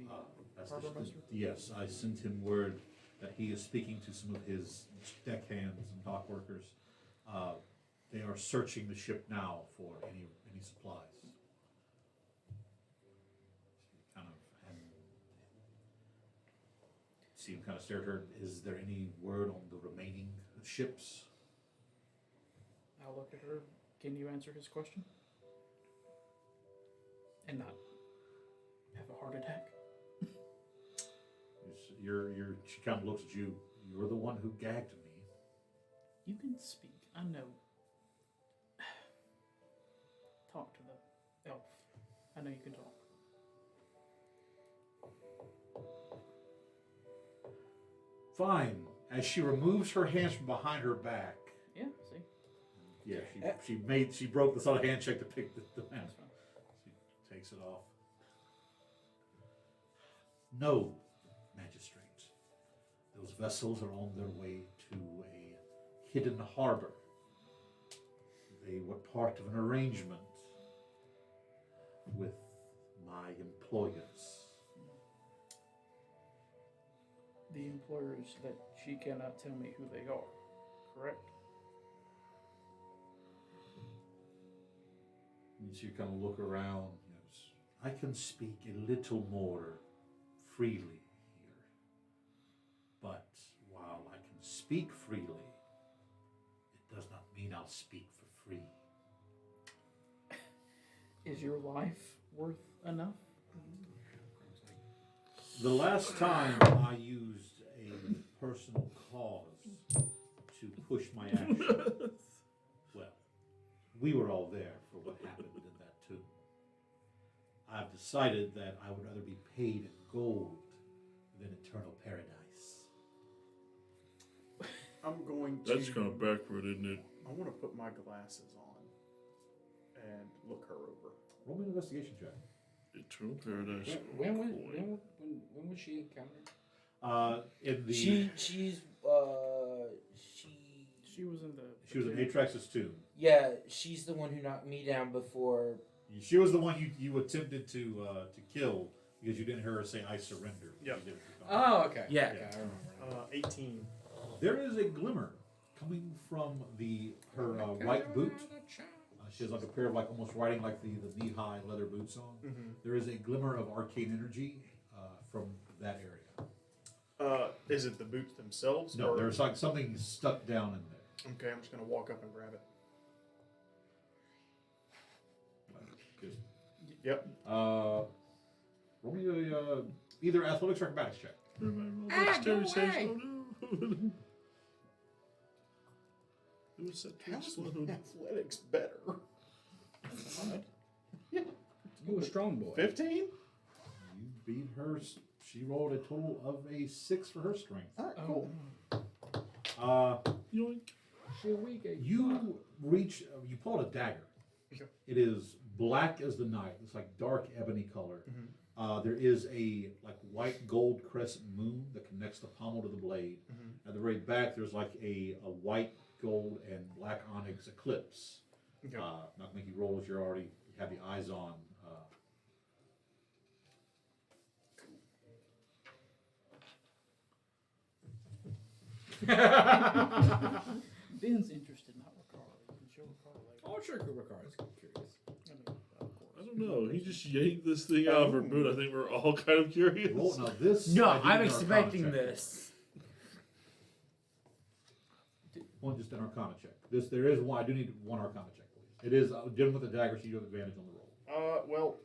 That's Harbor master? Yes, I sent him word that he is speaking to some of his deckhands and dock workers. They are searching the ship now for any supplies. Kind of, and see him kind of stare at her. Is there any word on the remaining ships? I'll look at her. Can you answer his question? And not have a heart attack? She kind of looks at you. You're the one who gagged me. You can speak. I know. Talk to the elf. I know you can talk. Fine. As she removes her hands from behind her back. Yeah, see? Yeah, she broke the sort of handshake to pick the hand. That's fine. She takes it off. No, magistrate. vessels are on their way to a hidden harbor. They were part of an arrangement with my employers. The employers that she cannot tell me who they are, correct? And so you kind of look around. I can speak a little more freely here. But while I can speak freely, it does not mean I'll speak for free. Is your life worth enough? The last time I used a personal cause to push my action, well, we were all there for what happened in that tomb. I've decided that I would rather be paid in gold than eternal paradise. I'm going to. That's kind of backward, isn't it? I want to put my glasses on and look her over. Roll me an investigation check. Eternal paradise. When was she encountered? In the She's She was in the. she was in Atrax's tomb. yeah, she's the one who knocked me down before. She was the one you attempted to kill because you didn't hear her say "I surrender." Yep. You did. Oh, okay. Yeah. Okay, I remember. 18. There is a glimmer coming from her right boot. She has like a pair of like almost riding like the knee-high leather boots on. Mm-hmm. There is a glimmer of arcane energy from that area. Is it the boots themselves? No, or- there's like something stuck down in there. Okay, I'm just gonna walk up and grab it. Yep. Roll me a, either athletics or acrobatics check. Dexterity saves. Oh no. It was set to How's explode. athletics better? You a strong boy. 15? You beat her. She rolled a total of a 6 for her strength. All right, cool. Yoink. She weak. You reach. You pull out a dagger. Okay. It is black as the night. It's like dark ebony color. Mm-hmm. There is a like white gold crescent moon that connects the pommel to the blade. Mm-hmm. At the very back, there's like a white, gold, and black onyx eclipse. Okay. Not gonna make you roll as you already have the eyes on. Ben's interested, not Ricardo. You can show Ricardo later. Oh, sure, Ricardo's curious. I mean, of course. I don't know. He just yanked this thing out of her boot. I think we're all kind of curious. Roll now this. No, I do I'm an expecting Arcana check. this. One just an Arcana check. There is one. I do need one Arcana check, please. It is dealing with the dagger, so you have advantage on the roll. Well,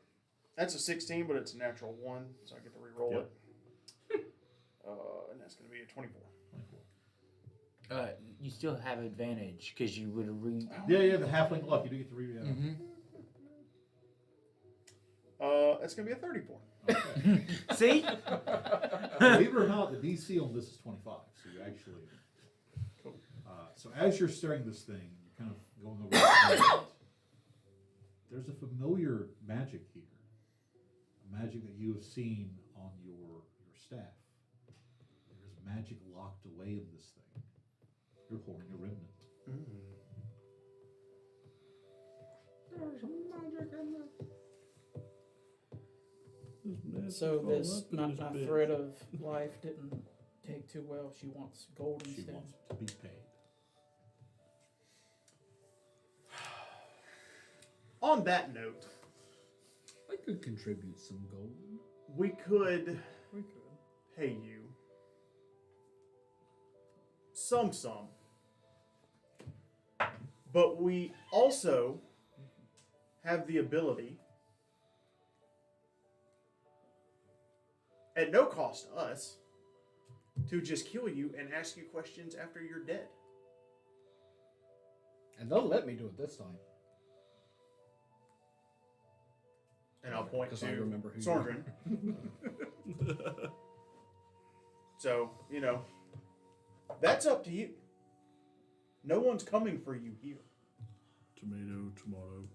that's a 16, but it's a natural 1, so I get to re-roll Yep. it. And that's going to be a 24. 24. You still have advantage because you would have Yeah, the halfling luck. You do get to read it. Mm-hmm. That's going to be a 34. Okay. See? Believe it or not, the DC on this is 25. So you actually. Cool. So as you're staring this thing, you're kind of going over it. There's a familiar magic here. A magic that you have seen on your staff. There's magic locked away in this thing. You're holding a remnant. There's magic in this. So this not thread of life didn't take too well. She wants gold She instead. wants to be paid. On that note, I could contribute some gold. we could We could. pay you some, but we also have the ability, at no cost to us, to just kill you and ask you questions after you're dead. And they'll let me do it this time. And I'll point 'Cause to I remember who you Sorgren. So, that's up to you. No one's coming for you here. Tomato, tomato.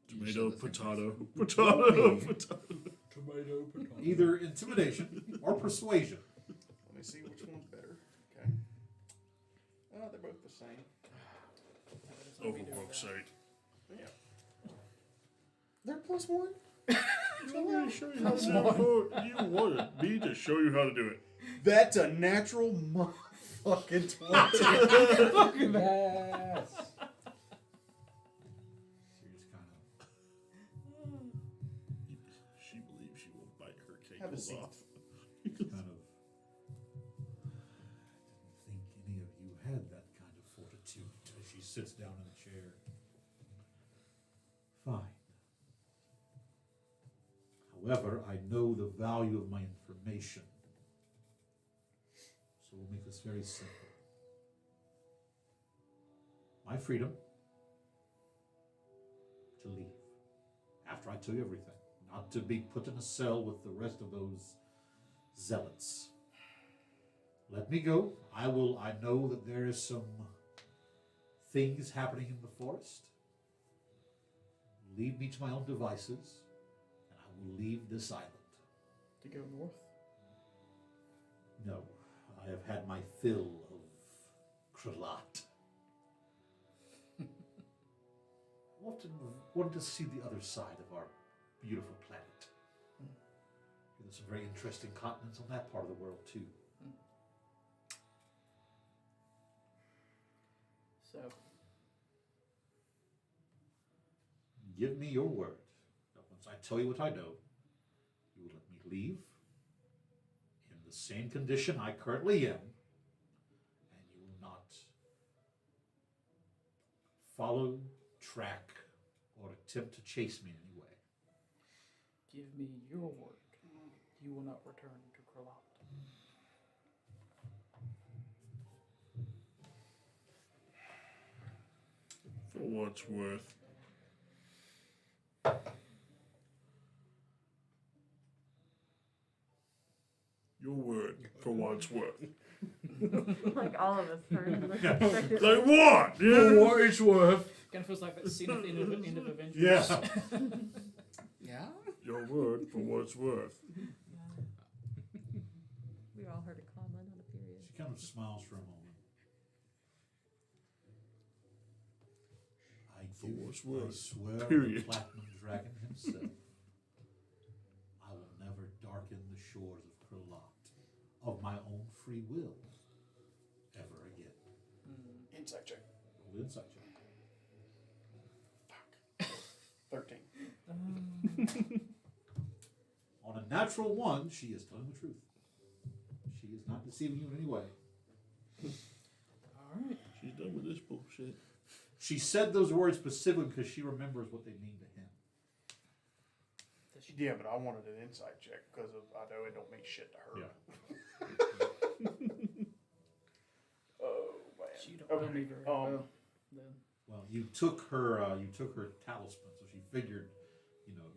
Tomato, potato. Potato, potato. Tomato, potato. Either intimidation or persuasion. Let me see which one's better. Okay. They're both the same. Overworked site. Yeah. They're +1. You want me to show you how to do it? You wanted me to show you how to do it. That's a natural motherfucking 20. Yes. So you're just kind of She believes she will bite her Have a cables seat. off. didn't think any of you had that kind of fortitude as she sits down in a chair. Fine. However, I know the value of my information. So we'll make this very simple. My freedom to leave after I tell you everything, not to be put in a cell with the rest of those zealots. Let me go. I know that there is some things happening in the forest. Leave me to my own devices, and I will leave this island. To go north? No, I have had my fill of Kralat. I often wanted to see the other side of our beautiful planet. There's some very interesting continents on that part of the world too. So, Give me your word that once I tell you what I know, you will let me leave in the same condition I currently am, and you will not follow, track, or attempt to chase me in any way. give me your word. You will not return to Kralat. For what it's worth. Your word for what it's worth. Like all of us turned and looked Yeah. expectantly. Like what? Yeah. For what it's worth. Kind of feels like that scene at the end of Avengers. Yeah. Yeah. Your word for what it's worth. We all heard a comma, not a period. She kind of smiles for a moment. For what's worth. I swear on Period. the Platinum Dragon himself, I will never darken the shores of Kralat of my own free will ever again. Insight check. Roll the insight check. 13. On a natural 1, she is telling the truth. She is not deceiving you in any way. Alright. She's done with this bullshit. She said those words specifically because she remembers what they mean to him. Yeah, but I wanted an insight check because I know it don't mean shit to her. Oh man. She don't know me very well. Then. Well, you took her talisman, so she figured,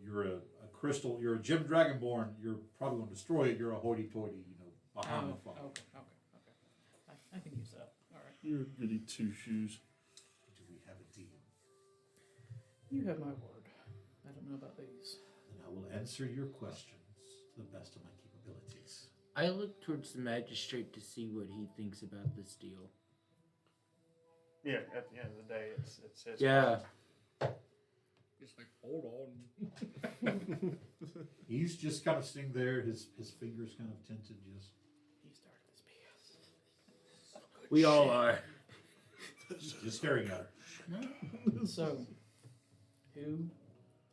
you're a crystal, you're a Gem Dragonborn, you're probably going to destroy it. You're a hoity-toity, Bahama Okay. I can use that. Alright. You're goody two shoes. Do we have a deal? You have my word. I don't know about these. Then I will answer your questions to the best of my capabilities. I look towards the magistrate to see what he thinks about this deal. Yeah, at the end of the day, it's his. Yeah. It's like, hold on. He's just kind of sitting there, his fingers kind of tinted, just. He started this BS. We all are. Just staring at her. So, who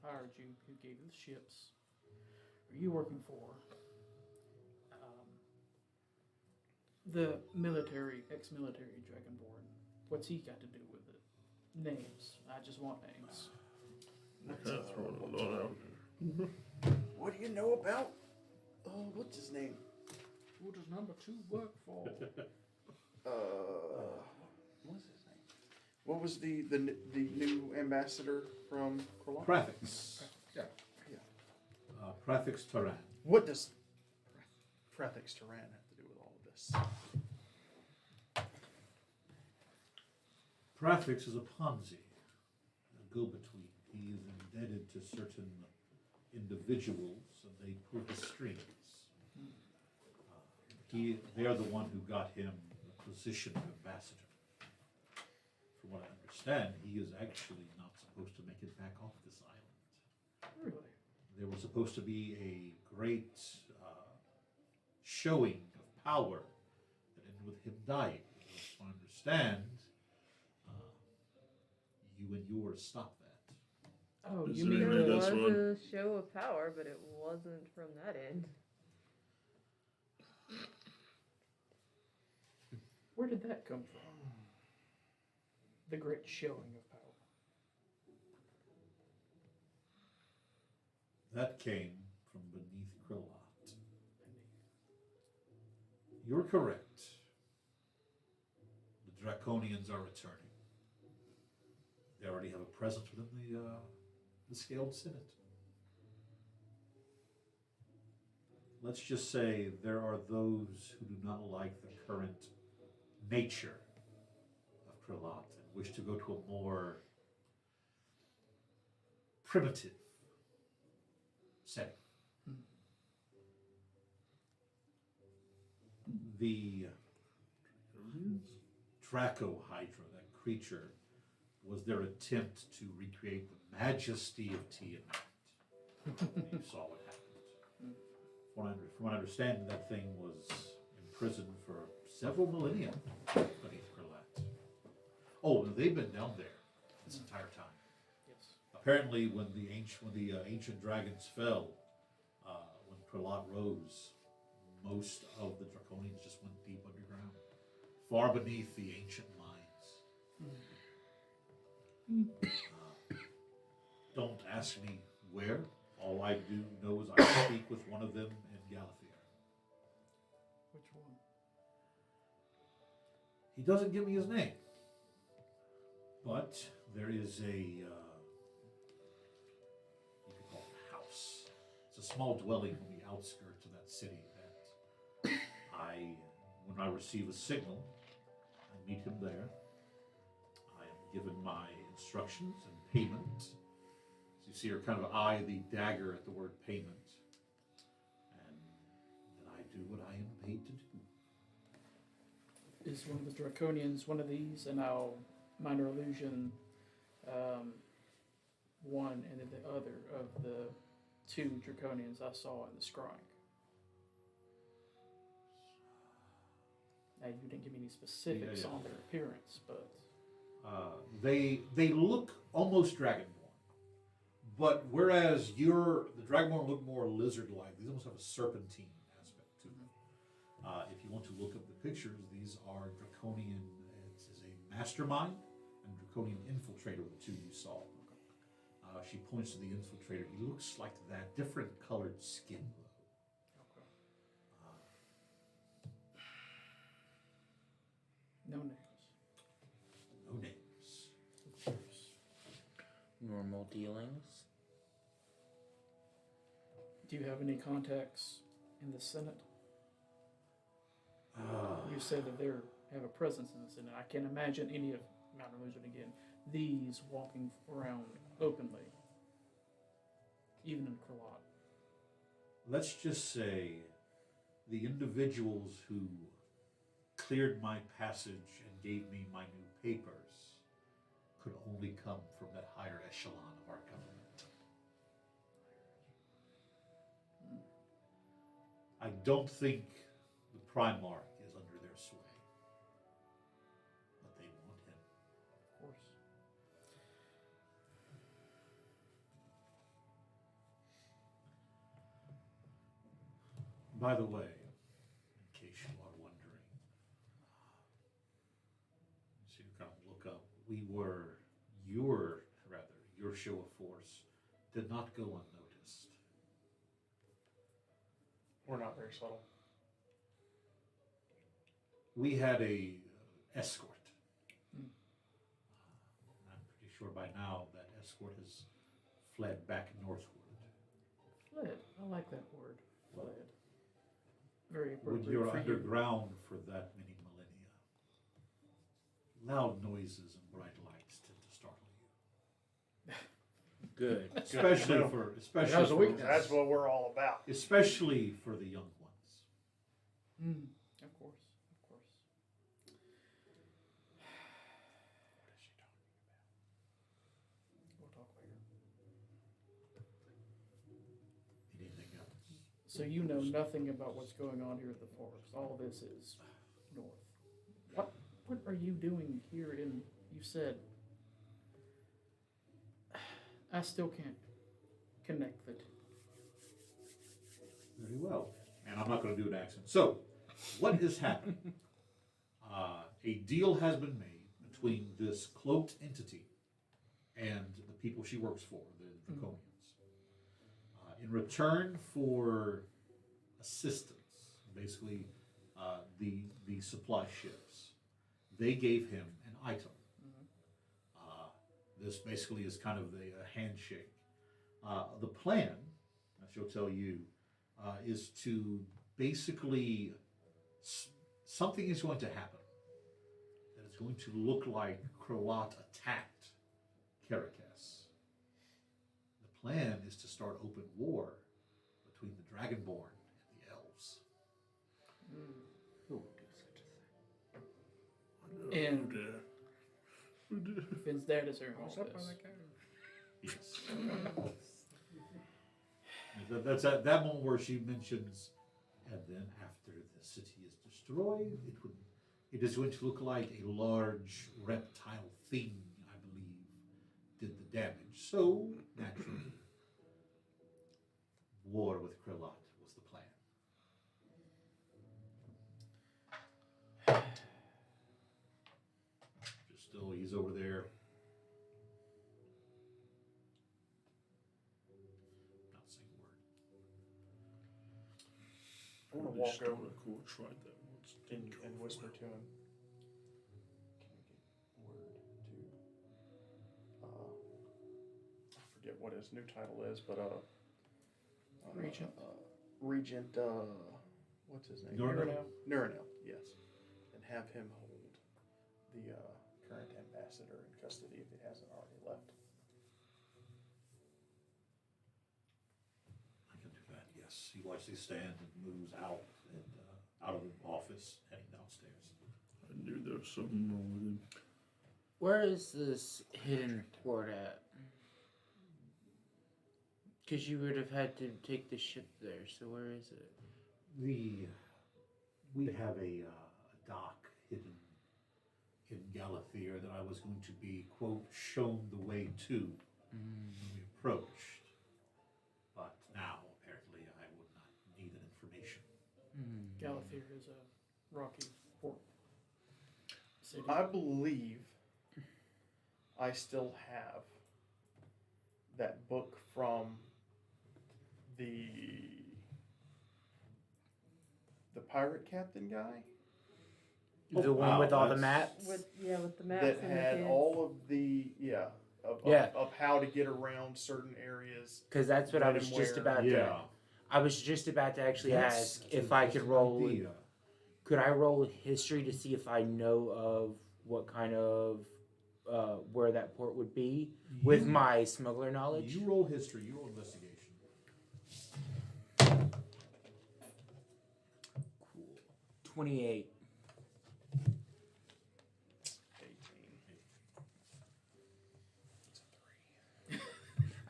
hired you? Who gave you the ships? Are you working for the military, ex-military Dragonborn? What's he got to do with it? Names. I just want names. Kind of throwing a lot out there. What do you know about? What's his name? Who does number 2 work for? What's his name? What was the new ambassador from Kralat? Prathix. Yeah. Prathix Taran. What does Prathix Taran have to do with all of this? Prathix is a Ponzi, a go-between. He is indebted to certain individuals, and they pull the strings. They are the one who got him the position of ambassador. From what I understand, he is actually not supposed to make it back off this island. Really? There was supposed to be a great showing of power that ended with him dying. From what I understand, you and yours stopped that. Oh, Is you there mean any There way the was that's a one? show of power, but it wasn't from that end. Where did that come from? The great showing of power. That came from beneath Krillat. You're correct. The Draconians are returning. They already have a presence within the Scaled Senate. Let's just say there are those who do not like the current nature of Krillat and wish to go to a more primitive setting. The Draco Hydra, that creature, was their attempt to recreate the majesty of Tiamat. You saw what happened. From what I understand, that thing was imprisoned for several millennia beneath Krillat. Oh, they've been down there this entire time. Yes. Apparently, when the ancient dragons fell, when Krillat rose, most of the Draconians just went deep underground, far beneath the ancient mines. Don't ask me where. All I do know is I speak with one of them in Galathir. Which one? He doesn't give me his name, but there is a you could call it a house. It's a small dwelling on the outskirts of that city that when I receive a signal, I meet him there. I am given my instructions and payment. As you see her kind of eye the dagger at the word payment. And then I do what I am paid to do. Is one of the Draconians one of these? And now, minor illusion, one and then the other of the two Draconians I saw in the scrying. Now, you didn't give me any specifics Yeah. on their appearance, but They look almost dragonborn, but whereas the dragonborn look more lizard-like, these almost have a serpentine aspect to them. If you want to look up the pictures, these are draconian. It is a mastermind and draconian infiltrator were the two you saw. She points to the infiltrator. He looks like that, different colored skin though. no names. No names. Of course. Normal dealings. Do you have any contacts in the Senate? You said that they have a presence in the Senate. I can't imagine any of Mount Illusion again. These walking around openly, even in Krillat. Let's just say the individuals who cleared my passage and gave me my new papers could only come from that higher echelon of our government. I don't think the Primarch is under their sway, but they want him. Of course. By the way, in case you are wondering, so you kind of look up, your show of force did not go unnoticed. We're not very subtle. We had a escort. Hmm. I'm pretty sure by now that escort has fled back northward. Fled. I like that word. Fled. Very When appropriate you're for you. underground for that many millennia, loud noises and bright lights tend to startle you. Good. especially No. for That was a weakness. That's what we're all about. especially for the young ones. Of course, of course. We'll talk later. Anything else? So you know nothing about what's going on here at the forest. All this is north. What are you doing here in? You said. I still can't connect the two. Very well. And I'm not going to do an accent. So, what has happened? A deal has been made between this cloaked entity and the people she works for, the Draconians. In return for assistance, basically the supply ships, they gave him an item. This basically is kind of the handshake. The plan, as she'll tell you, is to basically something is going to happen that is going to look like Croat attacked Caracas. The plan is to start open war between the Dragonborn and the elves. Who would do such a thing? And Finn's dad is hearing all this. Yes. That's at that moment where she mentions, and then after the city is destroyed, it is going to look like a large reptile thing, I believe, did the damage. So, naturally, war with Krillot was the plan. Just still, he's over there. Not saying a word. I want to They walk started over a cool, tried that once. and, Didn't go and over whisper well. to him. Can you get word to? I forget what his new title is, but Regent. Regent. What's his name? Nurinel. Nurinel, yes, and have him hold the current ambassador in custody if he hasn't already left. I can do that, yes. He watches the stand and moves out and out of the office, heading downstairs. I knew there was something wrong with him. Where is this hidden port at? Because you would have had to take the ship there, so where is it? We have a dock hidden in Galathier that I was going to be, quote, shown the way to when we approached. But now, apparently, I would not need that information. Galathier is a rocky port city. I believe I still have that book from the pirate captain guy The one wow, with all the that's- maps? With the maps that and had the kids. all of the of how to get around certain areas. Because that's what I When was and just where. about to. Yeah. I was just about to actually That's ask if I could roll. idea. Could I roll history to see if I know of what kind of where that port would be with You- my smuggler knowledge? You roll history, you roll investigation. Cool. 28. 18.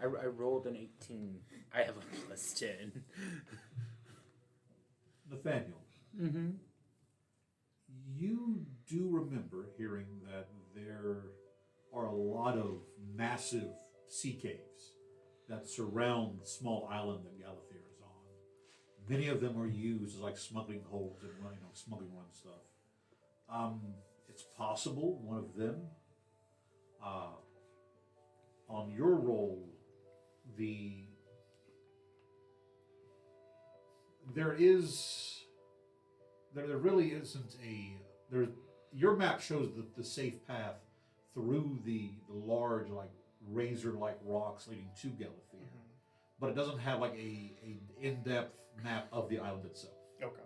I rolled an 18. I have a plus 10. Nathaniel, Mm-hmm. you do remember hearing that there are a lot of massive sea caves that surround the small island that Galathier is on. Many of them are used as like smuggling holes and smuggling run stuff. It's possible one of them. On your roll, there really isn't your map shows the safe path through the large like razor like rocks leading to Galathier, but it doesn't have like a in-depth map of the island itself. Okay.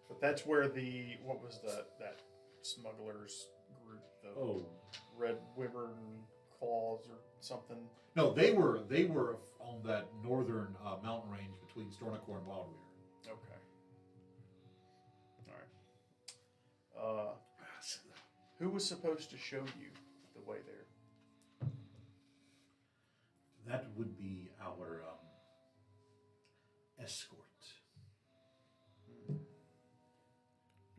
But that's where that smuggler's group, the Oh Red Wyvern Claws or something. no, they were on that northern mountain range between Stornacore and Wildweir. Okay. All right. Who was supposed to show you the way there? That would be our escort. I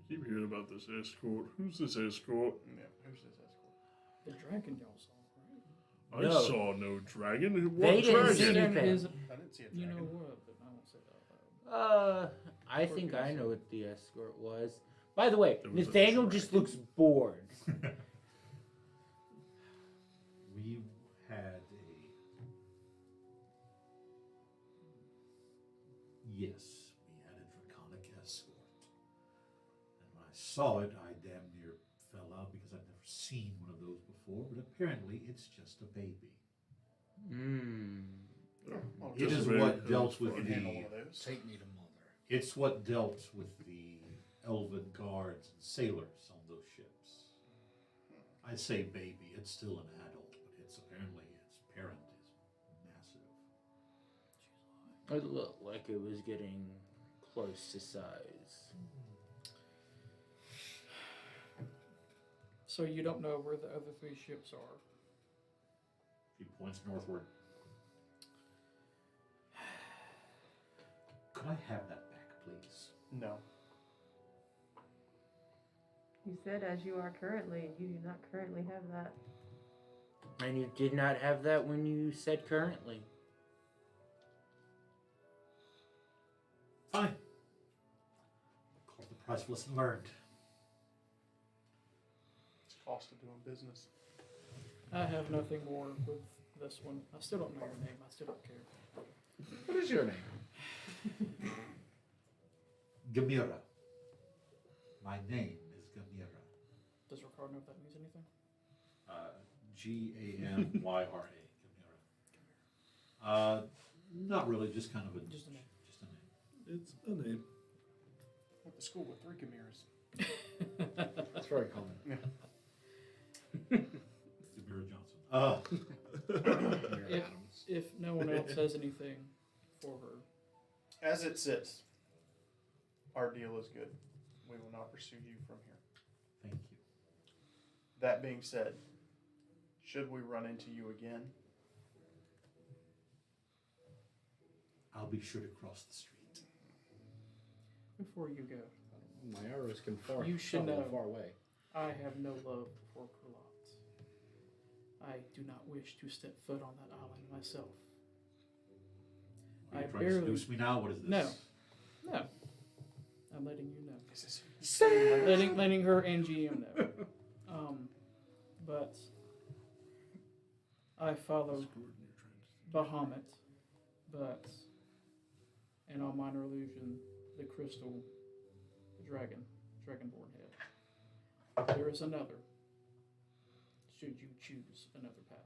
keep hearing about this escort. Who's this escort? Yeah, who's this escort? The dragon y'all saw, right? I No. saw no dragon. What They didn't see dragon? anything. Is, I didn't see a you dragon. know what, but I won't say that out loud. I think I know what the escort was. By the way, There was a Nathaniel just dragon. looks bored. We had a draconic escort. And when I saw it, I damn near fell out because I'd never seen one of those before, but apparently it's just a baby. Well, It just is a baby. what dealt you with can handle one the of those. Take me to mother. it's what dealt with the elven guards and sailors on those ships. I say baby, it's still an adult, but it's apparently its parent is massive. It looked like it was getting close to size. So you don't know where the other 3 ships are? He points northward. Could I have that back, please? No. You said as you are currently, and you do not currently have that. And you did not have that when you said currently. Fine. Call the price lesson learned. It's cost of doing business. I have nothing more with this one. I still don't know your name. I still don't care. What is your name? Gamira. My name is Gamira. Does Ricardo know if that means anything? Gamyra. Gamira. Not really, just kind of a Just a name. Just a name. It's a name. Went to school with 3 Chimera's. That's very common. Gamira Johnson. If, if no one else has anything for her, As it sits, our deal is good. We will not pursue you from here. Thank you. That being said, should we run into you again, I'll be sure to cross the street. before you go, My arrows can far You should travel know. far away. I have no love for Kurlot. I do not wish to step foot on that island myself. Are you I trying to barely- seduce me now? What is this? No. No. I'm letting you know. is this Letting her and GM know. But I follow Bahamut, but in all minor illusion, the crystal dragon, dragonborn head. There is another, should you choose another path.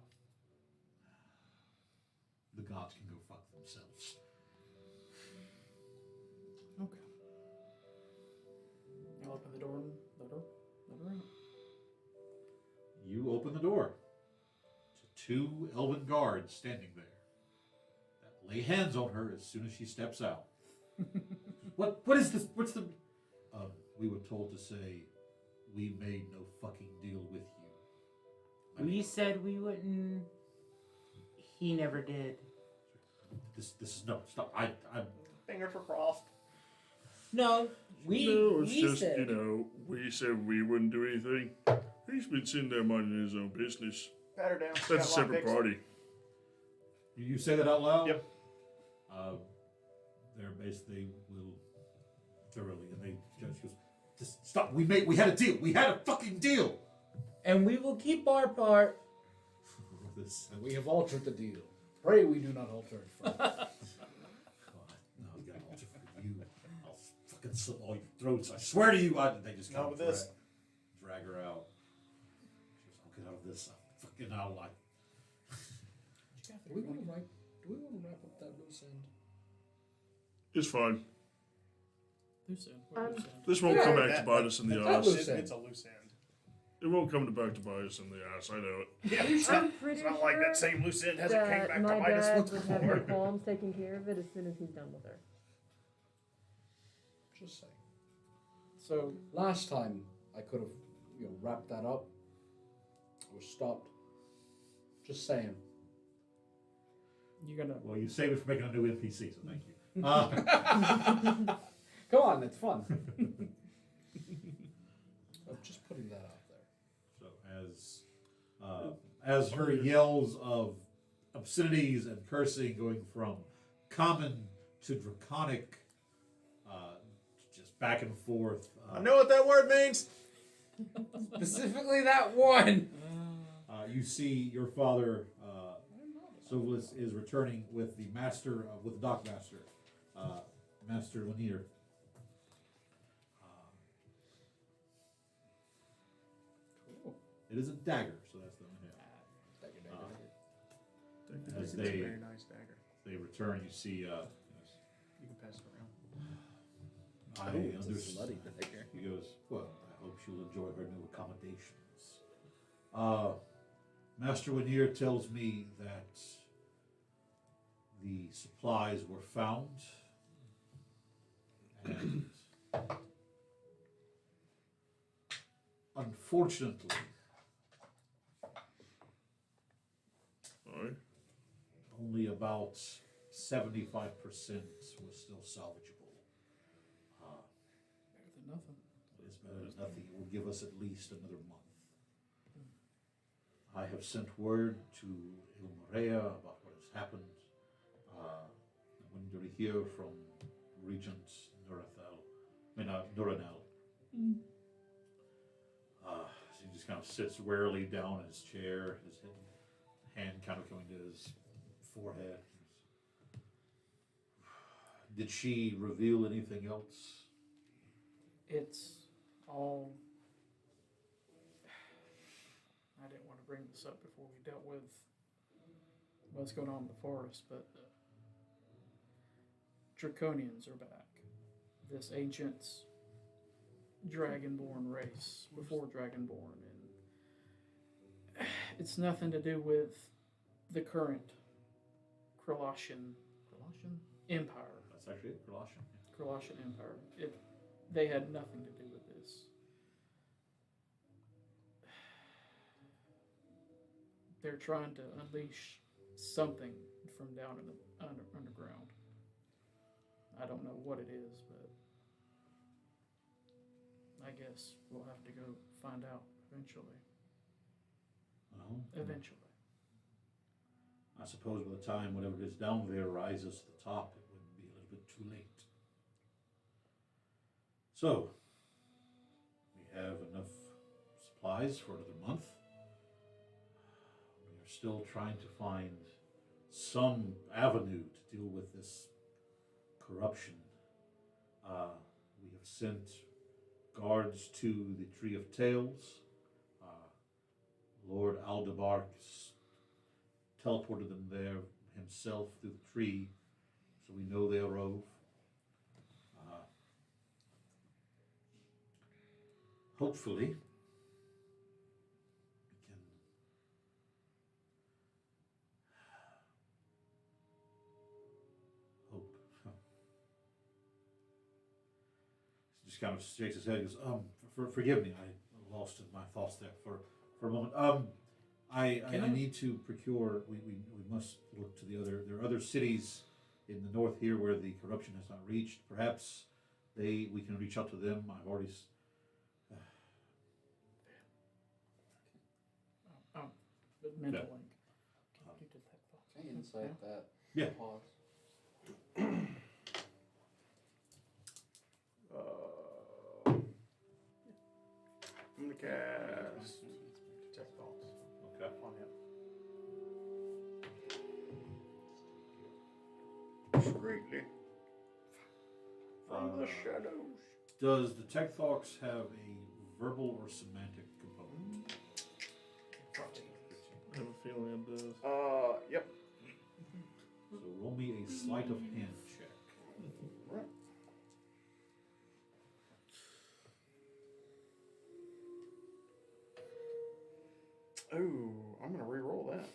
The gods can go fuck themselves. Okay. I'll open the door and let her out. You open the door to 2 elven guards standing there that lay hands on her as soon as she steps out. What is this? What's the... we were told to say, we made no fucking deal with you. We said we wouldn't. He never did. This is... No, stop. I'm... fingers were crossed? No, we it's just, said. we said we wouldn't do anything. He's been sitting there minding his own business. Pat her down. That's a separate party. You say that out loud? Yep. They're basically will thoroughly, and she goes, just stop. We had a deal. We had a fucking deal. And we will keep our part. This. And we have altered the deal. Pray we do not alter it further. God, no, you gotta alter for you. I'll fucking slit all your throats. I swear to you. They just Not with this. drag her out. She goes, I'll get out of this. I'm fucking out of life. Do we want to wrap up that loose end? It's fine. Loose end. What loose end? This won't Yeah. come back to bite us in the That ass. loose end. It's a loose end. It won't come back to bite us in the ass. I know it. Yeah, I'm pretty it's not sure like that same loose end hasn't came that back my to bite us dad once would have before. her palms taking care of it as soon as he's done with her. Just saying. So Last time I could have, wrapped that up or stopped. Just saying. you're gonna. Well, you saved it for making a new NPC, so thank you. Come on, it's fun. I'm just putting that out there. So as her yells of obscenities and cursing going from common to draconic, just back and forth. I know what that word means. Specifically that one. You see your father, Sovalis, is returning with the master, with the dock master, Master Lanier. Cool. It is a dagger, so that's the As It's a they- very nice dagger. they return. You see, You can pass it around. I It's a understand. slutty dagger. He goes, well, I hope she'll enjoy her new accommodations. Master Lanier tells me that the supplies were found, and unfortunately, Alright. only about 75% was still salvageable. Better than nothing. It's better than nothing. It will give us at least another month. I have sent word to Ilmaria about what has happened. When you hear from Regent Nuranel. He just kind of sits wearily down in his chair, his hand kind of coming to his forehead. Did she reveal anything else? It's all. I didn't want to bring this up before we dealt with what's going on in the forest, but Draconians are back. This ancient Dragonborn race before Dragonborn, and it's nothing to do with the current Kroloshan Empire. That's actually it, Colossian. Kroloshan Empire. They had nothing to do with this. They're trying to unleash something from down in the underground. I don't know what it is, but I guess we'll have to go find out eventually. Well, Eventually. I suppose by the time whatever it is down there rises to the top, it would be a little bit too late. So, we have enough supplies for another month. We are still trying to find some avenue to deal with this corruption. We have sent guards to the Tree of Tales. Lord Aldebark teleported them there himself through the tree, so we know they arose. Hopefully, we can hope. He just kind of shakes his head. He goes, forgive me, I lost in my thoughts there for a moment. I need to procure. We must look to the other. There are other cities in the north here where the corruption has not reached. Perhaps we can reach out to them. I've already. But mental Okay. link. Can you detect thoughts? Can you insight that? Yeah. Pause. I'm gonna cast Detect Thoughts Okay. on him. Discreetly. From the shadows. Does Detect Thoughts have a verbal or semantic component? I have a feeling it does. Yep. So roll me a sleight of hand check. Right. Oh, I'm gonna re-roll that.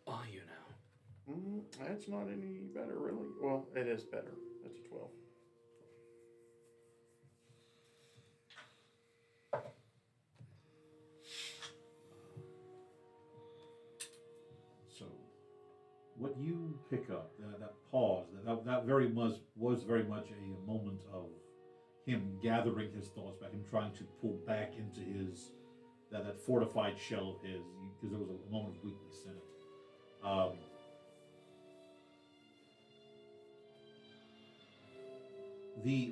Oh, you know. That's not any better, really. Well, it is better. That's a 12. So, what you pick up, that pause, that very much was very much a moment of him gathering his thoughts back, him trying to pull back into his that fortified shell of his, because there was a moment of weakness in it.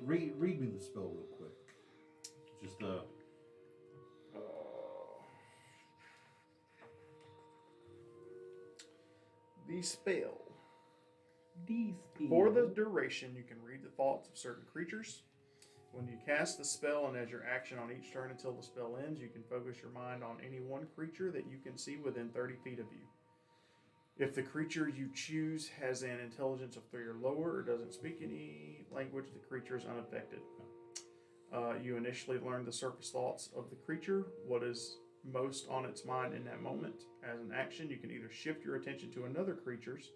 Read me the spell real quick. Just The spell. For the duration, you can read the thoughts of certain creatures. When you cast the spell and as your action on each turn until the spell ends, you can focus your mind on any one creature that you can see within 30 feet of you. If the creature you choose has an intelligence of 3 or lower or doesn't speak any language, the creature is unaffected. You initially learn the surface thoughts of the creature, what is most on its mind in that moment. As an action, you can either shift your attention to another creature's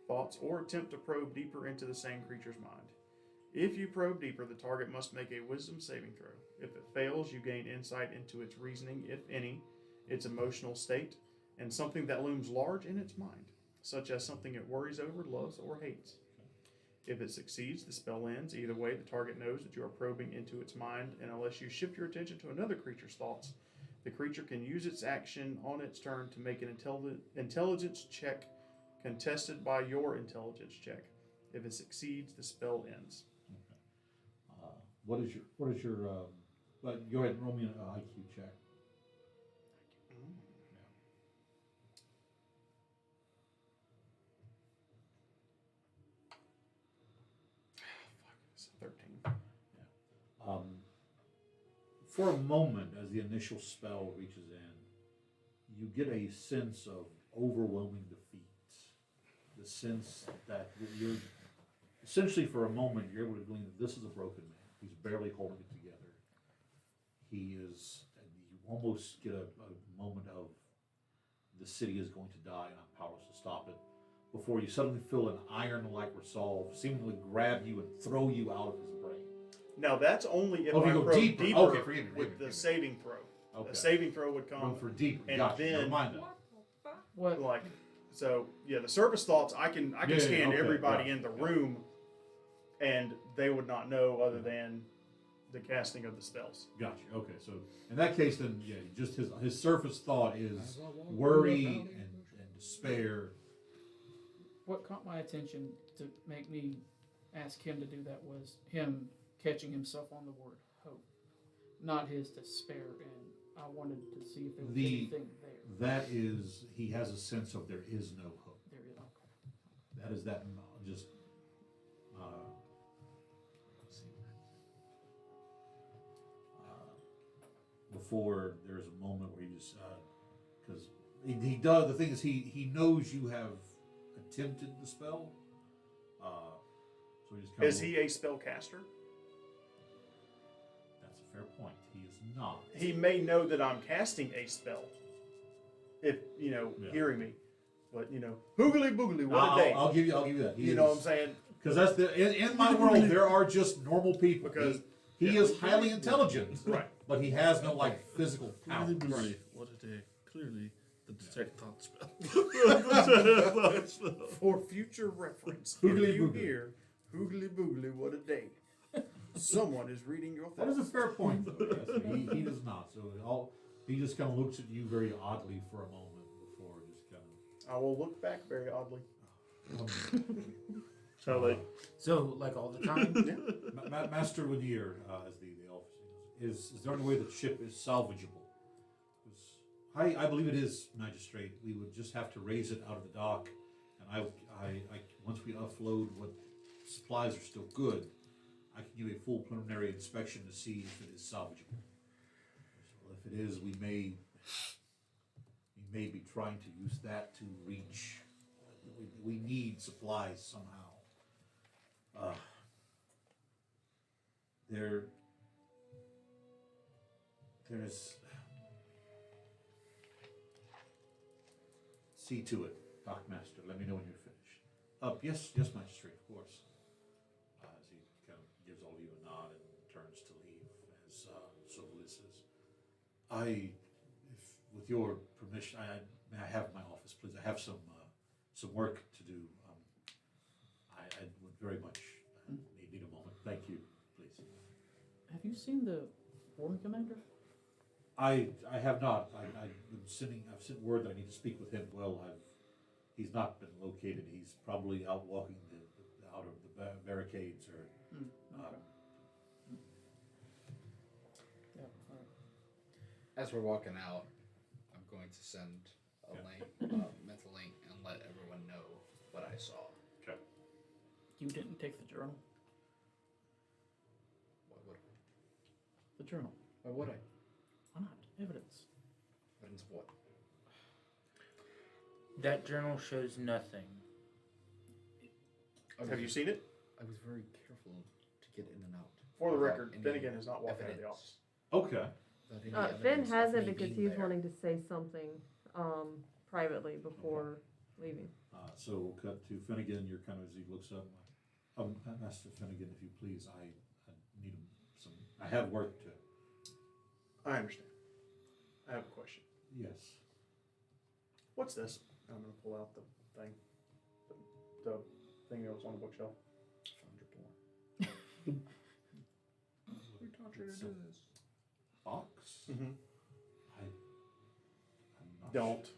thoughts or attempt to probe deeper into the same creature's mind. If you probe deeper, the target must make a wisdom saving throw. If it fails, you gain insight into its reasoning, if any, its emotional state, and something that looms large in its mind, such as something it worries over, loves, or hates. If it succeeds, the spell ends. Either way, the target knows that you are probing into its mind, and unless you shift your attention to another creature's thoughts, the creature can use its action on its turn to make an intelligence check contested by your intelligence check. If it succeeds, the spell ends. what is your go ahead and roll me an IQ check. It's 13. For a moment, as the initial spell reaches in, you get a sense of overwhelming defeat. The sense that you're essentially, for a moment, you're able to glean that this is a broken man. He's barely holding it together. He is, you almost get a moment of the city is going to die and I'm powerless to stop it, before you suddenly feel an iron-like resolve seemingly grab you and throw you out of his brain. Now that's only if Oh, if I you go probe deeper. deeper Okay, forgive me, with the saving throw. Okay. The saving throw would Go come for deeper. and Gotcha. Never then mind that. What? like so. Yeah, the surface thoughts I can Yeah, scan okay, everybody yeah, in the room, and they would not know other than the casting of the spells. Gotcha. Okay, so in that case, then yeah, just his surface thought is worry and despair. What caught my attention to make me ask him to do that was him catching himself on the word hope, not his despair. And I wanted to see if there was anything there. That is, he has a sense of there is no hope. There is, okay. That is that just. Let's see. Before there's a moment where he just because he does, the thing is he knows you have attempted the spell. So he just kind Is he a spellcaster? That's a fair point. He is not. He may know that I'm casting a spell. If hearing me, but hoogly boogly, what a day. I'll give you that. You know what I'm saying? Because that's in my world there are just normal people. Because he is highly intelligent, right? But he has no physical power. What a day. Clearly, the detect thought spell. For future reference, Hoogly if you boogly. hear hoogly boogly, what a day. Someone is reading your That thoughts. is a fair point, though. Yes, he does not. So he just kind of looks at you very oddly for a moment before just kind I will look back very oddly. of. So, like all the time? Master Lanier, as the officer is there any way the ship is salvageable? I believe it is, Magistrate. We would just have to raise it out of the dock, and I once we offload what supplies are still good, I can give a full preliminary inspection to see if it is salvageable. So if it is, we may be trying to use that to reach. We need supplies somehow. There's See to it, Dockmaster. Let me know when you're finished. Yes, Magistrate, of course. As he kind of gives all of you a nod and turns to leave, as Sobolis says, if with your permission, may I have my office, please? I have some work to do. I would very much need a moment. Thank you, please. Have you seen the Warden Commander? I have not. I've sent word that I need to speak with him. Well, he's not been located. He's probably out walking out of the barricades or. Okay. Yeah. All right. As we're walking out, I'm going to send a mental link and let everyone know what I saw. Okay. You didn't take the journal. Why would I? The journal. Why would I? Why not? Evidence. Evidence of what? That journal shows nothing. Have you seen it? I was very careful to get in and out. For the without record, any Finnegan has not walked out of the evidence. office. Okay. Without any Finn evidence of hasn't me because being he's there. wanting to say something privately before leaving. So we'll cut to Finnegan. You're kind of as he looks up. Master Finnegan, if you please, I need some. I have work to. I understand. I have a question. Yes. What's this? I'm gonna pull out the thing. The thing that was on the bookshelf. Found your door. Who taught you to It's do a this? Box. Mm-hmm. I'm not Don't. sure.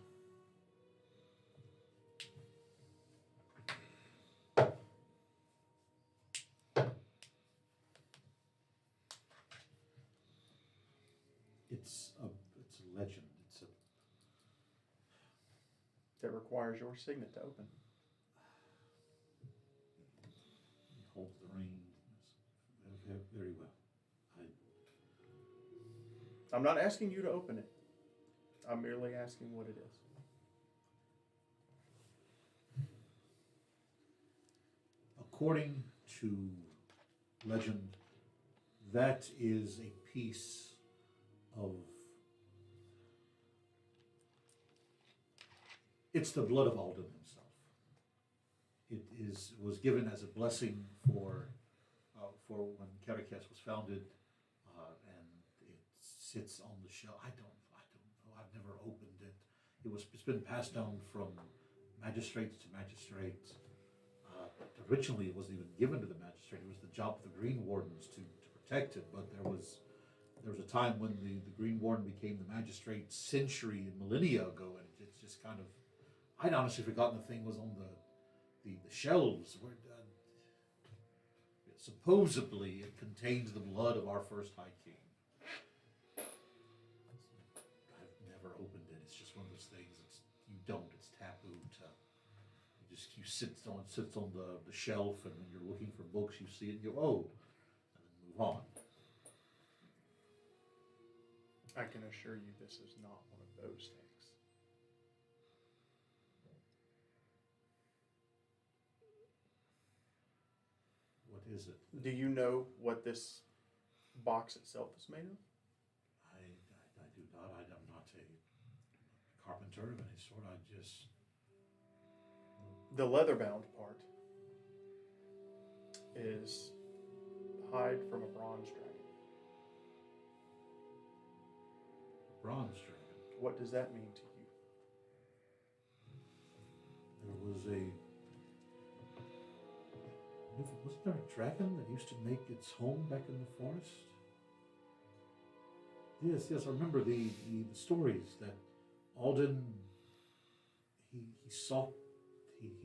It's a legend. It's a. That requires your signet to open. He holds the ring. Very well. I'm not asking you to open it. I'm merely asking what it is. According to legend, that is a piece of. It's the blood of Alden himself. It was given as a blessing for when Carakas was founded, and it sits on the shelf. I don't know. I've never opened it. It's been passed down from magistrates to magistrates. Originally, it wasn't even given to the magistrate. It was the job of the Green Wardens to protect it. But there was a time when the Green Warden became the magistrate century and millennia ago, and it's just kind of. I'd honestly forgotten the thing was on the shelves. Where supposedly it contains the blood of our first High King. I've never opened it. It's just one of those things. It's taboo to. You sits on the shelf, and when you're looking for books, you see it and you go, oh, and then move on. I can assure you this is not one of those things. What is it? Do you know what this box itself is made of? I do not. I'm not a carpenter of any sort. I just. The leather-bound part is hide from a bronze dragon. Bronze dragon. What does that mean to you? There was a. Wasn't there a dragon that used to make its home back in the forest? Yes, I remember the stories that Alden he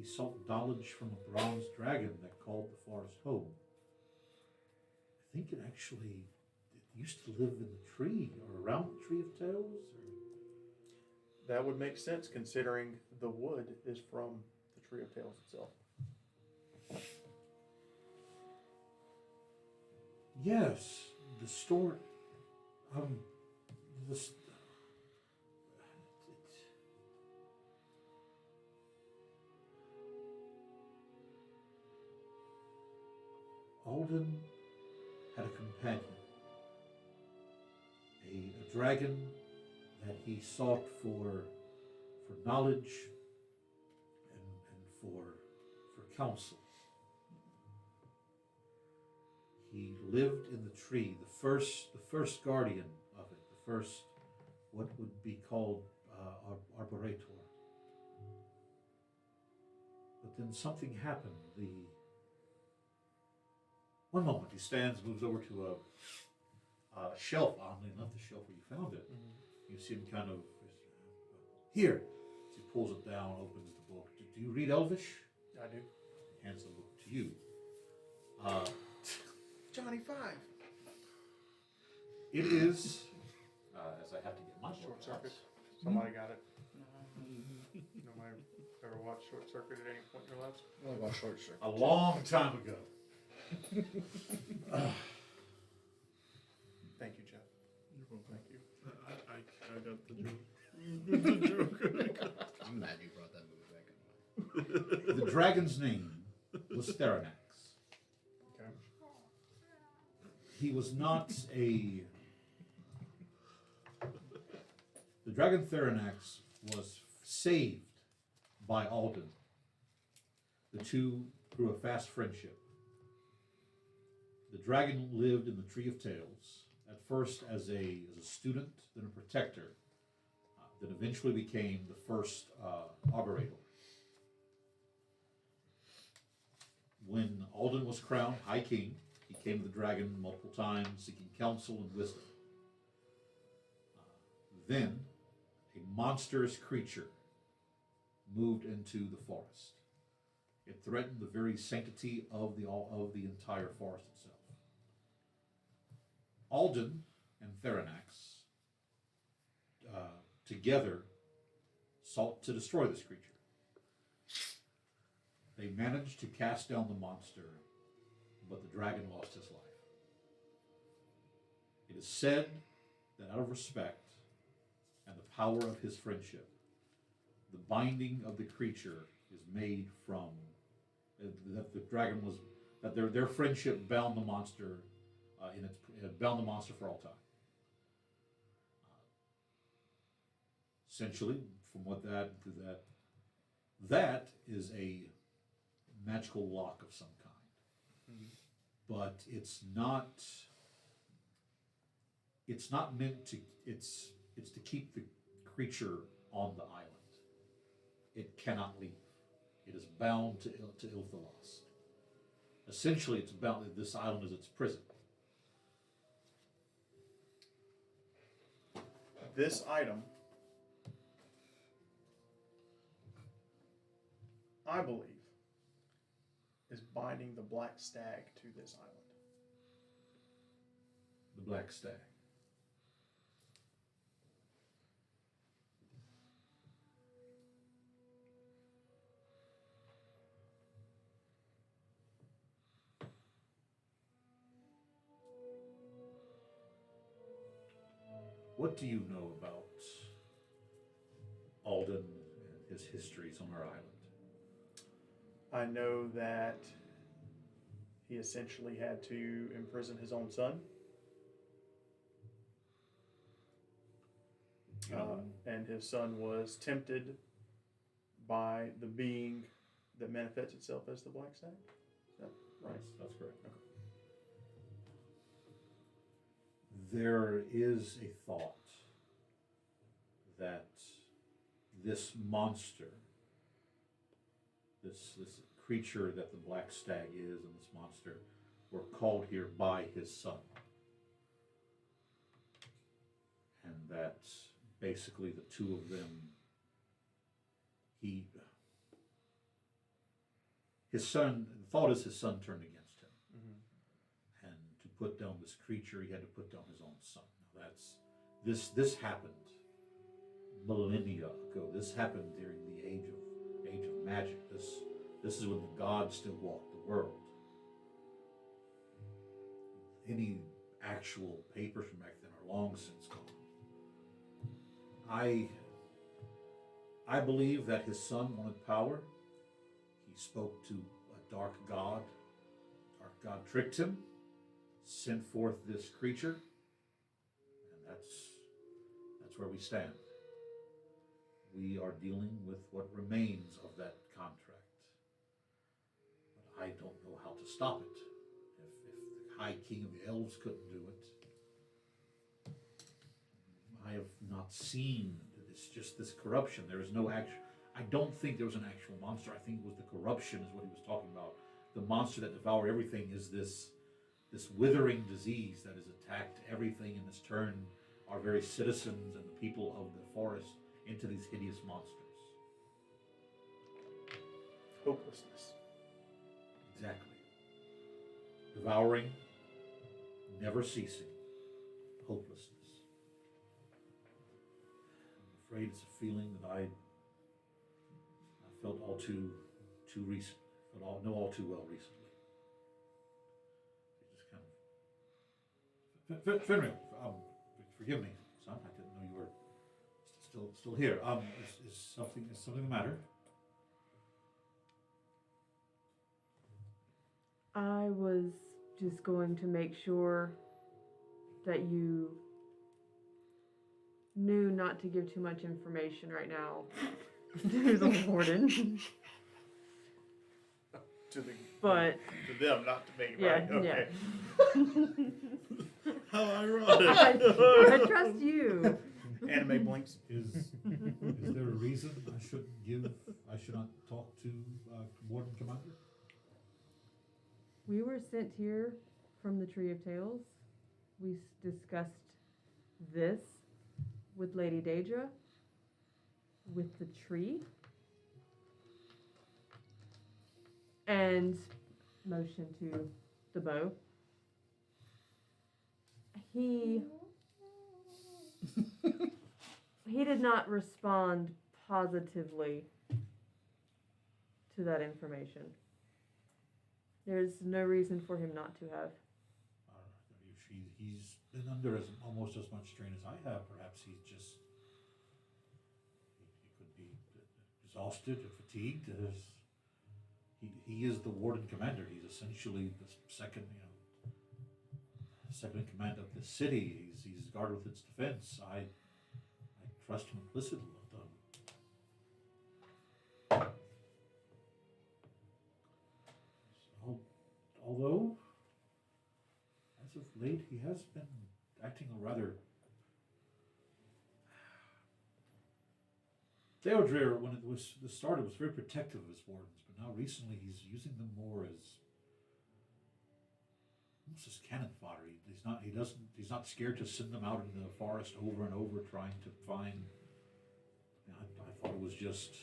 sought knowledge from a bronze dragon that called the forest home. I think it used to live in the tree or around the Tree of Tales. That would make sense considering the wood is from the Tree of Tales itself. Yes, the story. Alden had a companion, a dragon that he sought for knowledge for counsel. He lived in the tree, the first guardian of it, the first, what would be called arborator. But then something happened. One moment, he stands, moves over to a shelf, oddly enough, the shelf where you found it. You see him kind of, here. So he pulls it down, opens the book. Do you read Elvish? I do. Hands the book to you. Johnny Five. It is, as I have to get my Short book Circuit. out. Somebody got it. Nobody ever watched Short Circuit at any point in your lives? Really about short circuit. A long time ago. Thank you, Jeff. You're welcome. Thank you. I got the joke. the joke. I'm mad you brought that movie back in. The dragon's name was Theranax. Okay. He was not a... The dragon Theranax was saved by Alden. The two grew a fast friendship. The dragon lived in the Tree of Tales, at first as a student, then a protector, then eventually became the first arborator. When Alden was crowned High King, he came to the dragon multiple times, seeking counsel and wisdom. Then, a monstrous creature moved into the forest. It threatened the very sanctity of the entire forest itself. Alden and Theranax together sought to destroy this creature. They managed to cast down the monster, but the dragon lost his life. It is said that out of respect and the power of his friendship, the binding of the creature is made from that the dragon was that their friendship bound the monster bound the monster for all time. Essentially, from what that is a magical lock of some kind, but it's not meant to. It's to keep the creature on the island. It cannot leave. It is bound to Ilthalos. Essentially, it's bound. This island is its prison. This item, I believe, is binding the black stag to this island. The black stag. What do you know about Alden and his histories on our island? I know that he essentially had to imprison his own son. And his son was tempted by the being that manifests itself as the black stag. Is that right? That's correct. Okay. There is a thought that this monster, this creature that the black stag is, and this monster were called here by his son. And that basically the two of them, his son, the thought is his son turned against him. Mm-hmm. And to put down this creature, he had to put down his own son. Now this happened millennia ago. This happened during the age of magic. This is when the gods still walked the world. Any actual papers from back then are long since gone. I believe that his son wanted power. He spoke to a dark god. Dark god tricked him, sent forth this creature, and that's where we stand. We are dealing with what remains of that contract. I don't know how to stop it. If the High King of the Elves couldn't do it, I have not seen. It's just this corruption. There is no actual. I don't think there was an actual monster. I think it was the corruption, is what he was talking about. The monster that devoured everything is this withering disease that has attacked everything and has turned our very citizens and the people of the forest into these hideous monsters. Hopelessness. Exactly. Devouring, never ceasing, hopelessness. I'm afraid it's a feeling that I felt all too recent. Know all too well recently. It just kind of. Finrio, forgive me, son. I didn't know you were still here. Is something the matter? I was just going to make sure that you knew not to give too much information right now to the warden. But To them, not to me, yeah, right? Okay. yeah. How ironic. I trust you. Anime blinks. Is there a reason I should not talk to Warden Commander? We were sent here from the Tree of Tales. We discussed this with Lady Daedra, with the tree, and motion to the bow. He did not respond positively to that information. There's no reason for him not to have. He's been under almost as much strain as I have. Perhaps he could be exhausted or fatigued. He is the warden commander. He's essentially the second in command of the city. He's guarded with its defense. I trust him implicitly. Although, as of late, he has been acting a rather. Theodrir, when it was started, was very protective of his wardens, but now recently he's using them more as almost as cannon fodder. He's not scared to send them out into the forest over and over, trying to find. I thought it was just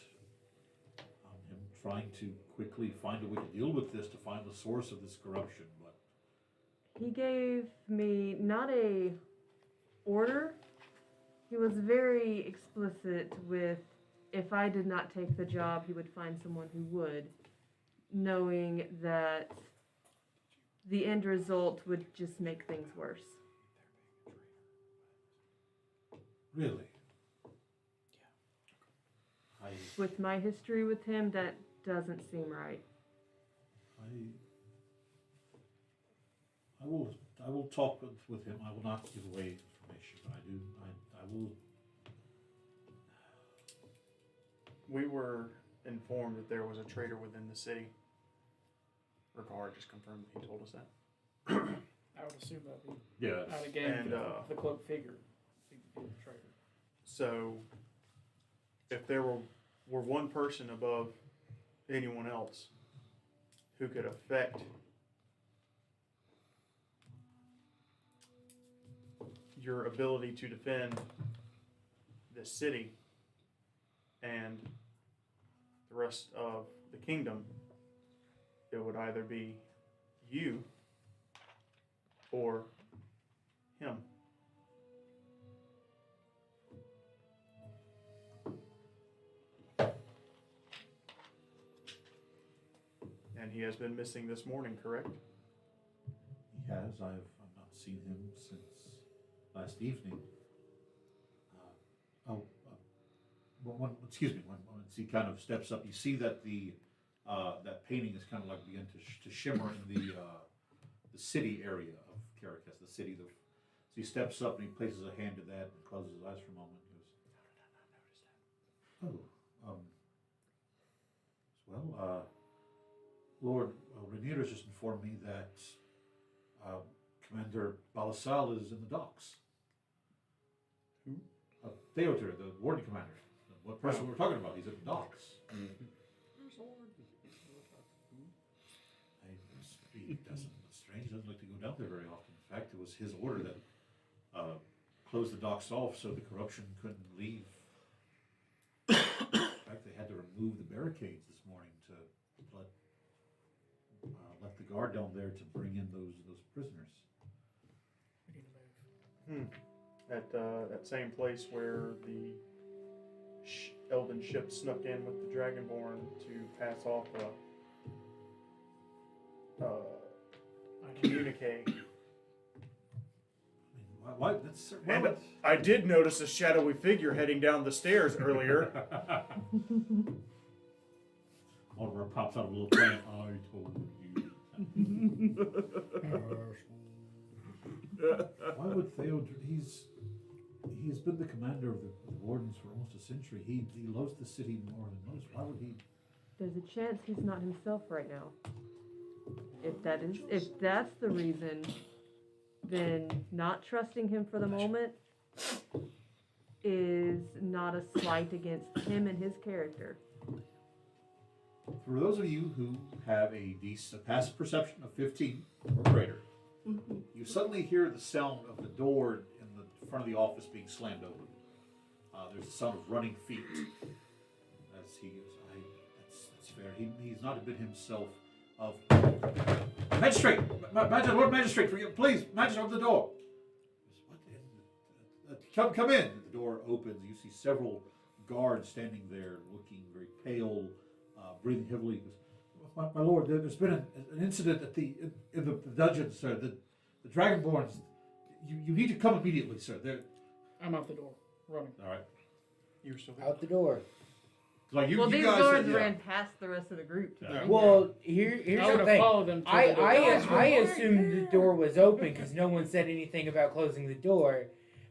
him trying to quickly find a way to deal with this, to find the source of this corruption, but. He gave me not a order. He was very explicit with, if I did not take the job, he would find someone who would, knowing that the end result would just make things worse. Really? With my history with him, that doesn't seem right. I will talk with him. I will not give away information, but I will. We were informed that there was a traitor within the city. Ricard just confirmed that he told us that. I would assume that he Yeah. out of game And, the cloak figure. He'd be the traitor. So, if there were one person above anyone else who could affect your ability to defend the city and the rest of the kingdom, it would either be you or him. And he has been missing this morning, correct? He has. I've not seen him since last evening. When he kind of steps up, you see that that painting is kind of like begin to shimmer in the city area of Caracas, the city. So he steps up and he places a hand to that and closes his eyes for a moment. He goes, "How did I not notice that?" Lord, Carbineros just informed me that Commander Balasal is in the docks. Who? Theodore, the warden commander. What person we're talking about? He's at the docks. He doesn't. Strange. He doesn't like to go down there very often. In fact, it was his order that closed the docks off so the corruption couldn't leave. In fact, they had to remove the barricades this morning to let the guard down there to bring in those prisoners. We need to move. At that same place where the elven ship snuck in with the Dragonborn to pass off a communique. Why? That's And I did notice a shadowy figure heading down the stairs earlier. Oliver pops out a little plane. I told you. Why would Theodore? He's been the commander of the wardens for almost a century. He loves the city more than most. Why would he? There's a chance he's not himself right now. If that's the reason, then not trusting him for the moment is not a slight against him and his character. For those of you who have a passive perception of 15 or greater, you suddenly hear the sound of the door in the front of the office being slammed open. There's a sound of running feet as he goes. That's fair. He's not been himself. Of magistrate, Lord Magistrate, please, magistrate, open the door. Come in. The door opens. You see several guards standing there, looking very pale, breathing heavily. My lord, there's been an incident in the dungeon, sir. The Dragonborns. You need to come immediately, sir. I'm out the door, running. All right. You're still Out the door. Like these guys guards said, ran past the rest of the group. Yeah. Well, here's I the would have thing. followed them. To the door. I assumed the door was open because no one said anything about closing the door,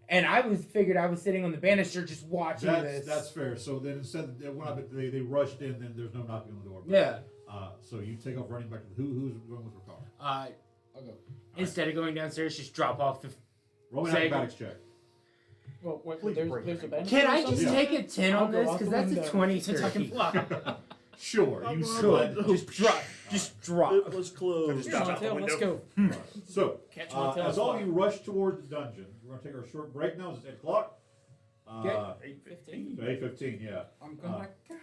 and I figured I was sitting on the banister just watching this. That's fair. So then instead they rushed in, then there's no knocking on the door. But, Yeah. So you take off running back to who's going with Ricard? I'll go. Instead of going downstairs, just drop off the. Roll an Say- acrobatics check. Well, wait, Please break there's a it. bench. Can or I just something? take a 10 I'll on go this? out Because the that's a window. 20 Since I can fly. Sure, you Good. slide. Just drop. Just drop. It was closed. Here's my tail, let's go. So, Catch my tail. as all of you rush towards the dungeon, we're going to take our short break now. It's 8 o'clock. 15. 8:15, yeah. I'm going back. The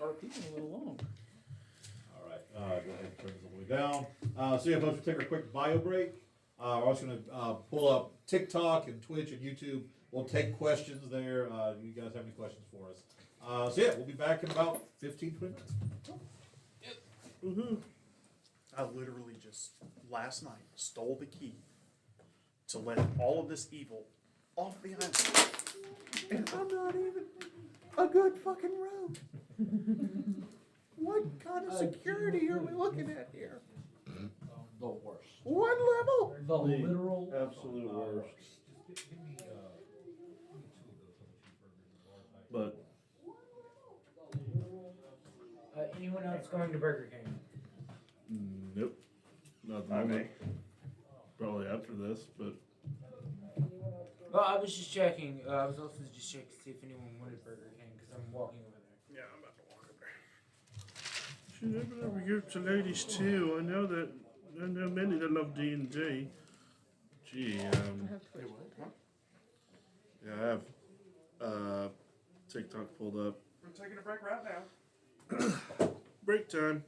RP is a little long. All right, go ahead and turn this all the way down. So yeah, folks, we'll take our quick bio break. We're also going to pull up TikTok and Twitch and YouTube. We'll take questions there. You guys have any questions for us? So yeah, we'll be back in about 15, 20 minutes. I literally just last night stole the key to let all of this evil off the island. And I'm not even a good fucking rogue. What kind of security are we looking at here? The worst. One level? The literal. Absolute worst. But Anyone else going to Burger King? nope. Not at the I moment. may. Probably after this, but Well, I was just checking. I was also just checking to see if anyone wanted Burger King because I'm walking over there. Yeah, I'm about to walk over there. should open over here to ladies too. I know many that love D&D. Gee, yeah, I have TikTok pulled up. We're taking a break right now. Break time.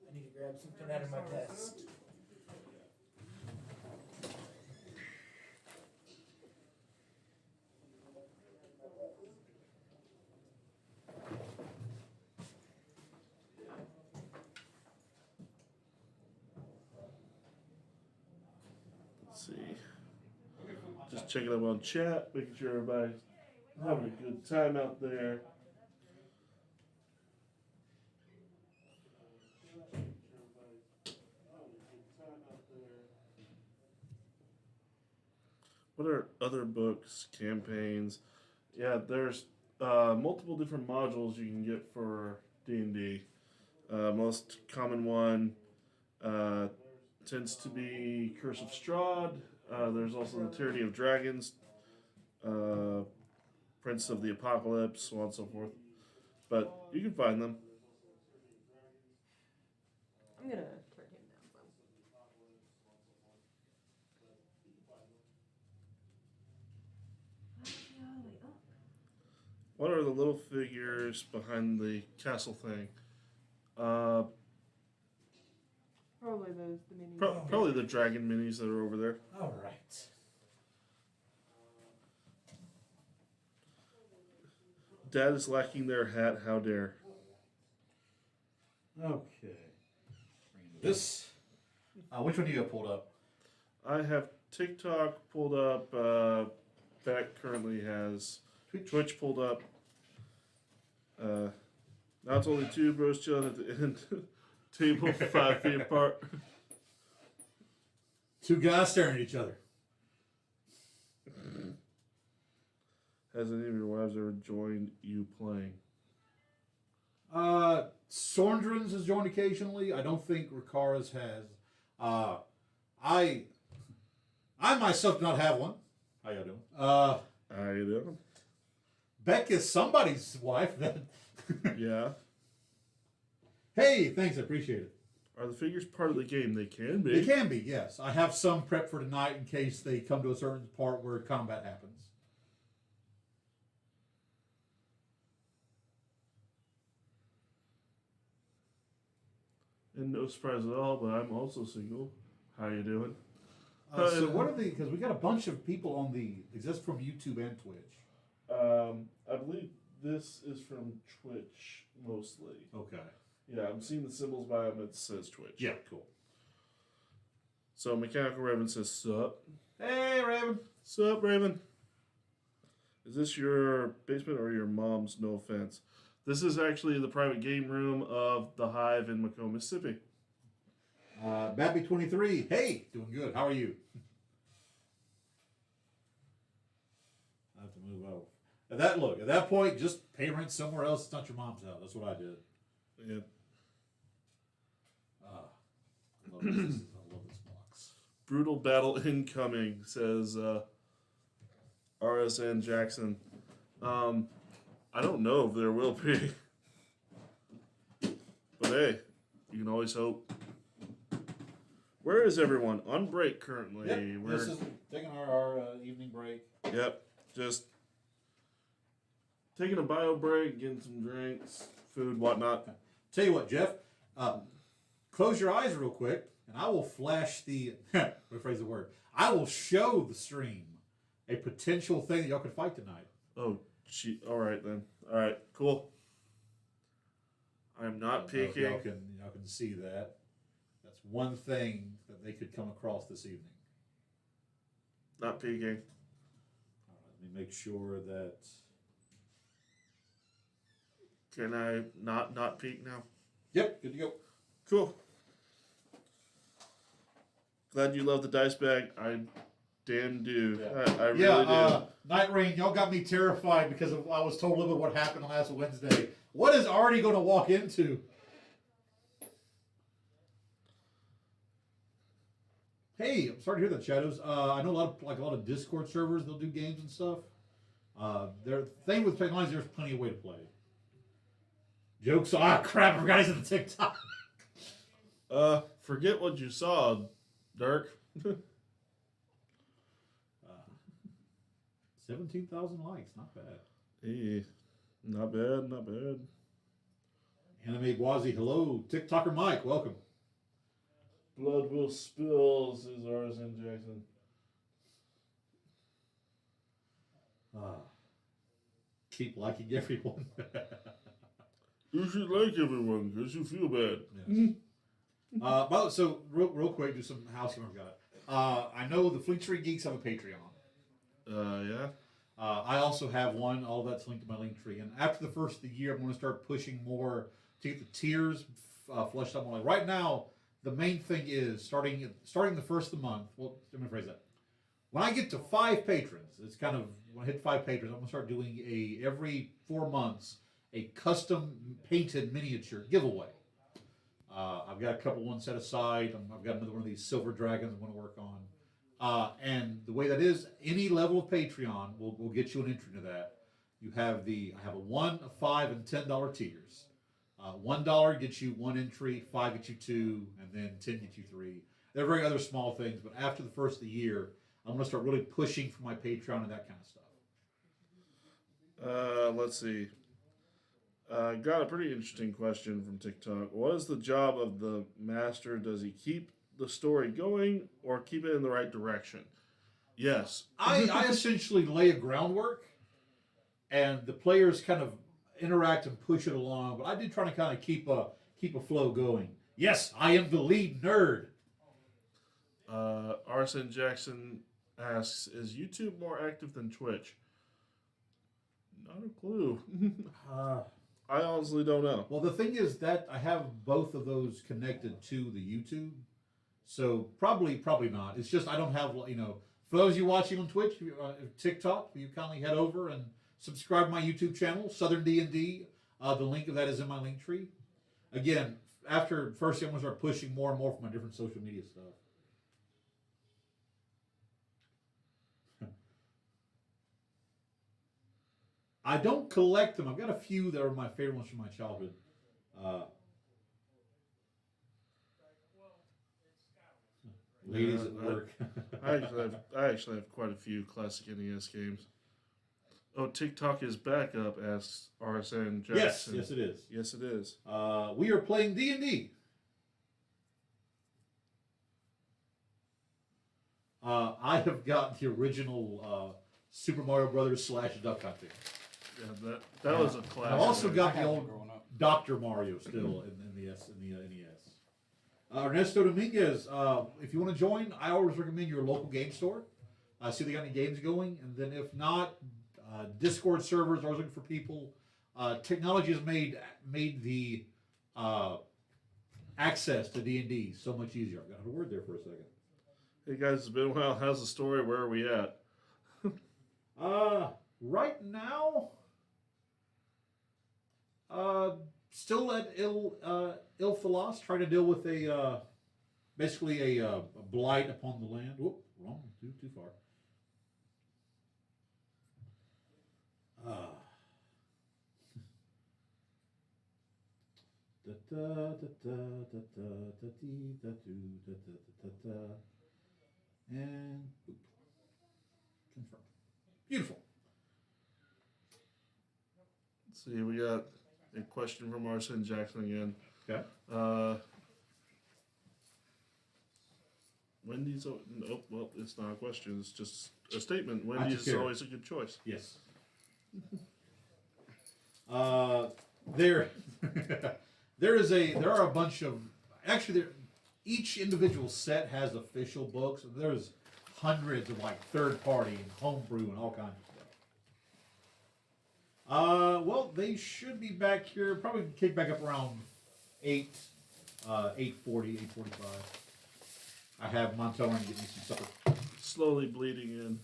I need to grab something out of my desk. Let's see. Just checking up on chat, making sure everybody's having a good time out there. What are other books, campaigns? Yeah, there's multiple different modules you can get for D&D. Most common one tends to be Curse of Strahd. There's also the Tyranny of Dragons, Prince of the Apocalypse, so on and so forth. But you can find them. I'm gonna turn him down some. What are the little figures behind the castle thing? Probably those, the minis. Probably the dragon minis that are over there. All right. Dad is lacking their hat. How dare? Okay. This. Which one do you have pulled up? I have TikTok pulled up. Beck currently has Twitch pulled up. Now it's only two bros chilling at the end table 5 feet apart. Two guys staring at each other. Has any of your wives ever joined you playing? Sorndrens has joined occasionally. I don't think Ricara's has. I myself do not have one. How y'all doing? How you doing? Beck is somebody's wife. That. Yeah. Hey, thanks. I appreciate it. Are the figures part of the game? They can be. They can be, yes. I have some prep for tonight in case they come to a certain part where combat happens. And no surprise at all, but I'm also single. How you doing? So what are the? Because we got a bunch of people on the. Is this from YouTube and Twitch? I believe this is from Twitch mostly. Okay. Yeah, I'm seeing the symbols by them. It says Twitch. Yeah, cool. So Mechanical Raven says, "Sup." Hey, Raven. Sup, Raven. Is this your basement or your mom's? No offense. This is actually the private game room of the Hive in Macomb, Mississippi. Babby23. Hey, doing good. How are you? I have to move over. At that point, just pay rent somewhere else. It's not your mom's house. That's what I did. Yeah. I love this. I love this box. Brutal battle incoming, says RSN Jackson. I don't know if there will be. But hey, you can always hope. Where is everyone? On break currently. Yep, this is taking our evening break. Yep, just taking a bio break, getting some drinks, food, whatnot. Tell you what, Jeff, close your eyes real quick, and I will flash the, rephrase the word, I will show the stream a potential thing that y'all could fight tonight. Oh, gee. All right then. All right, cool. I'm not peeking. Y'all can see that. That's one thing that they could come across this evening. Not peeking. All right, let me make sure that. Can I not peek now? Yep, good to go. Cool. Glad you love the dice bag. I damn do. Yeah. I really do. Night Rain, y'all got me terrified because I was told a little bit what happened last Wednesday. What is Artie going to walk into? Hey, I'm sorry to hear that, Shadows. I know a lot of Discord servers, they'll do games and stuff. The thing with technology, there's plenty of way to play. Jokes. Crap! I forgot he's in the TikTok. Forget what you saw, Dirk. 17,000 likes, not bad. Hey, not bad, not bad. Anime Gwazi, hello. TikToker Mike, welcome. Blood will spill, says RSN Jackson. Keep liking everyone. You should like everyone because you feel bad. Yes. So real quick, do some housekeeping. I've got. I know the Fleet Street Geeks have a Patreon. Yeah. I also have one. All of that's linked to my link tree. And after the first of the year, I'm going to start pushing more to get the tiers fleshed out more. Right now, the main thing is starting the first of the month. Well, let me phrase that. when I get to 5 patrons, it's kind of when I hit 5 patrons, I'm gonna start doing every 4 months a custom painted miniature giveaway. I've got a couple ones set aside. I've got another one of these silver dragons I want to work on. And the way that is, any level of Patreon will get you an entry to that. I have a $1, a $5, and $10 tiers. $1 gets you 1 entry, 5 gets you 2, and then 10 gets you 3. They're very other small things, but after the first of the year, I'm going to start really pushing for my Patreon and that kind of stuff. Let's see. Got a pretty interesting question from TikTok. What is the job of the master? Does he keep the story going or keep it in the right direction? Yes. I essentially lay a groundwork, and the players kind of interact and push it along. But I do try to kind of keep a flow going. Yes, I am the lead nerd. Arson Jackson asks, is YouTube more active than Twitch? Not a clue. I honestly don't know. Well, the thing is that I have both of those connected to the YouTube, so probably not. It's just I don't have, for those of you watching on Twitch, TikTok, you kindly head over and subscribe to my YouTube channel, Southern D&D. The link of that is in my link tree. Again, after first year, I'm going to start pushing more and more for my different social media stuff. I don't collect them. I've got a few that are my favorite ones from my childhood. Ladies at work. I actually have quite a few classic NES games. Oh, TikTok is back up, asks RSN Jackson. Yes, it is. Yes, it is. We are playing D&D. I have got the original Super Mario Brothers / Duck Hunting. Yeah, that was a classic. I've also got I the had old them growing up. Dr. Mario still in the NES. Ernesto Dominguez, if you want to join, I always recommend your local game store. See if they got any games going, and then if not, Discord servers are looking for people. Technology has made the access to D&D so much easier. I've got a word there for a second. Hey guys, it's been a while. How's the story? Where are we at? Right now, still at Ilthalos, trying to deal with basically a blight upon the land. Whoop, wrong, too far. And boop. Confirm. Beautiful. Let's see, we got a question from Arson Jackson again. Okay. Wendy's. Oh, well, it's not a question. It's just a statement. Wendy's is always a good choice. Yes. There are a bunch of each individual set has official books. There's hundreds of third party and homebrew and all kinds of stuff. Well, they should be back here. Probably kick back up around 8:40, 8:45. I have Montel running to get me some supper. Slowly bleeding in.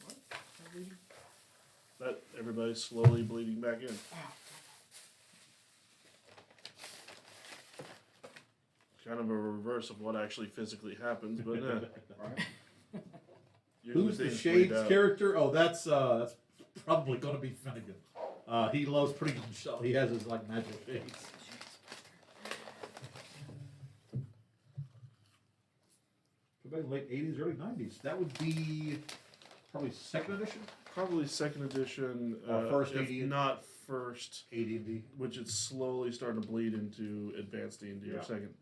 What? That everybody's slowly bleeding back in. Kind of a reverse of what actually physically happens, but Right. Who's the Shades character? Oh, that's probably going to be Finnegan. He loves pretty good. He has his magical shades. Back in the late 80s, early 90s. That would be probably second edition. Probably second edition. First if AD&D. not first. AD&D. Which it's slowly starting to bleed into advanced D&D or second.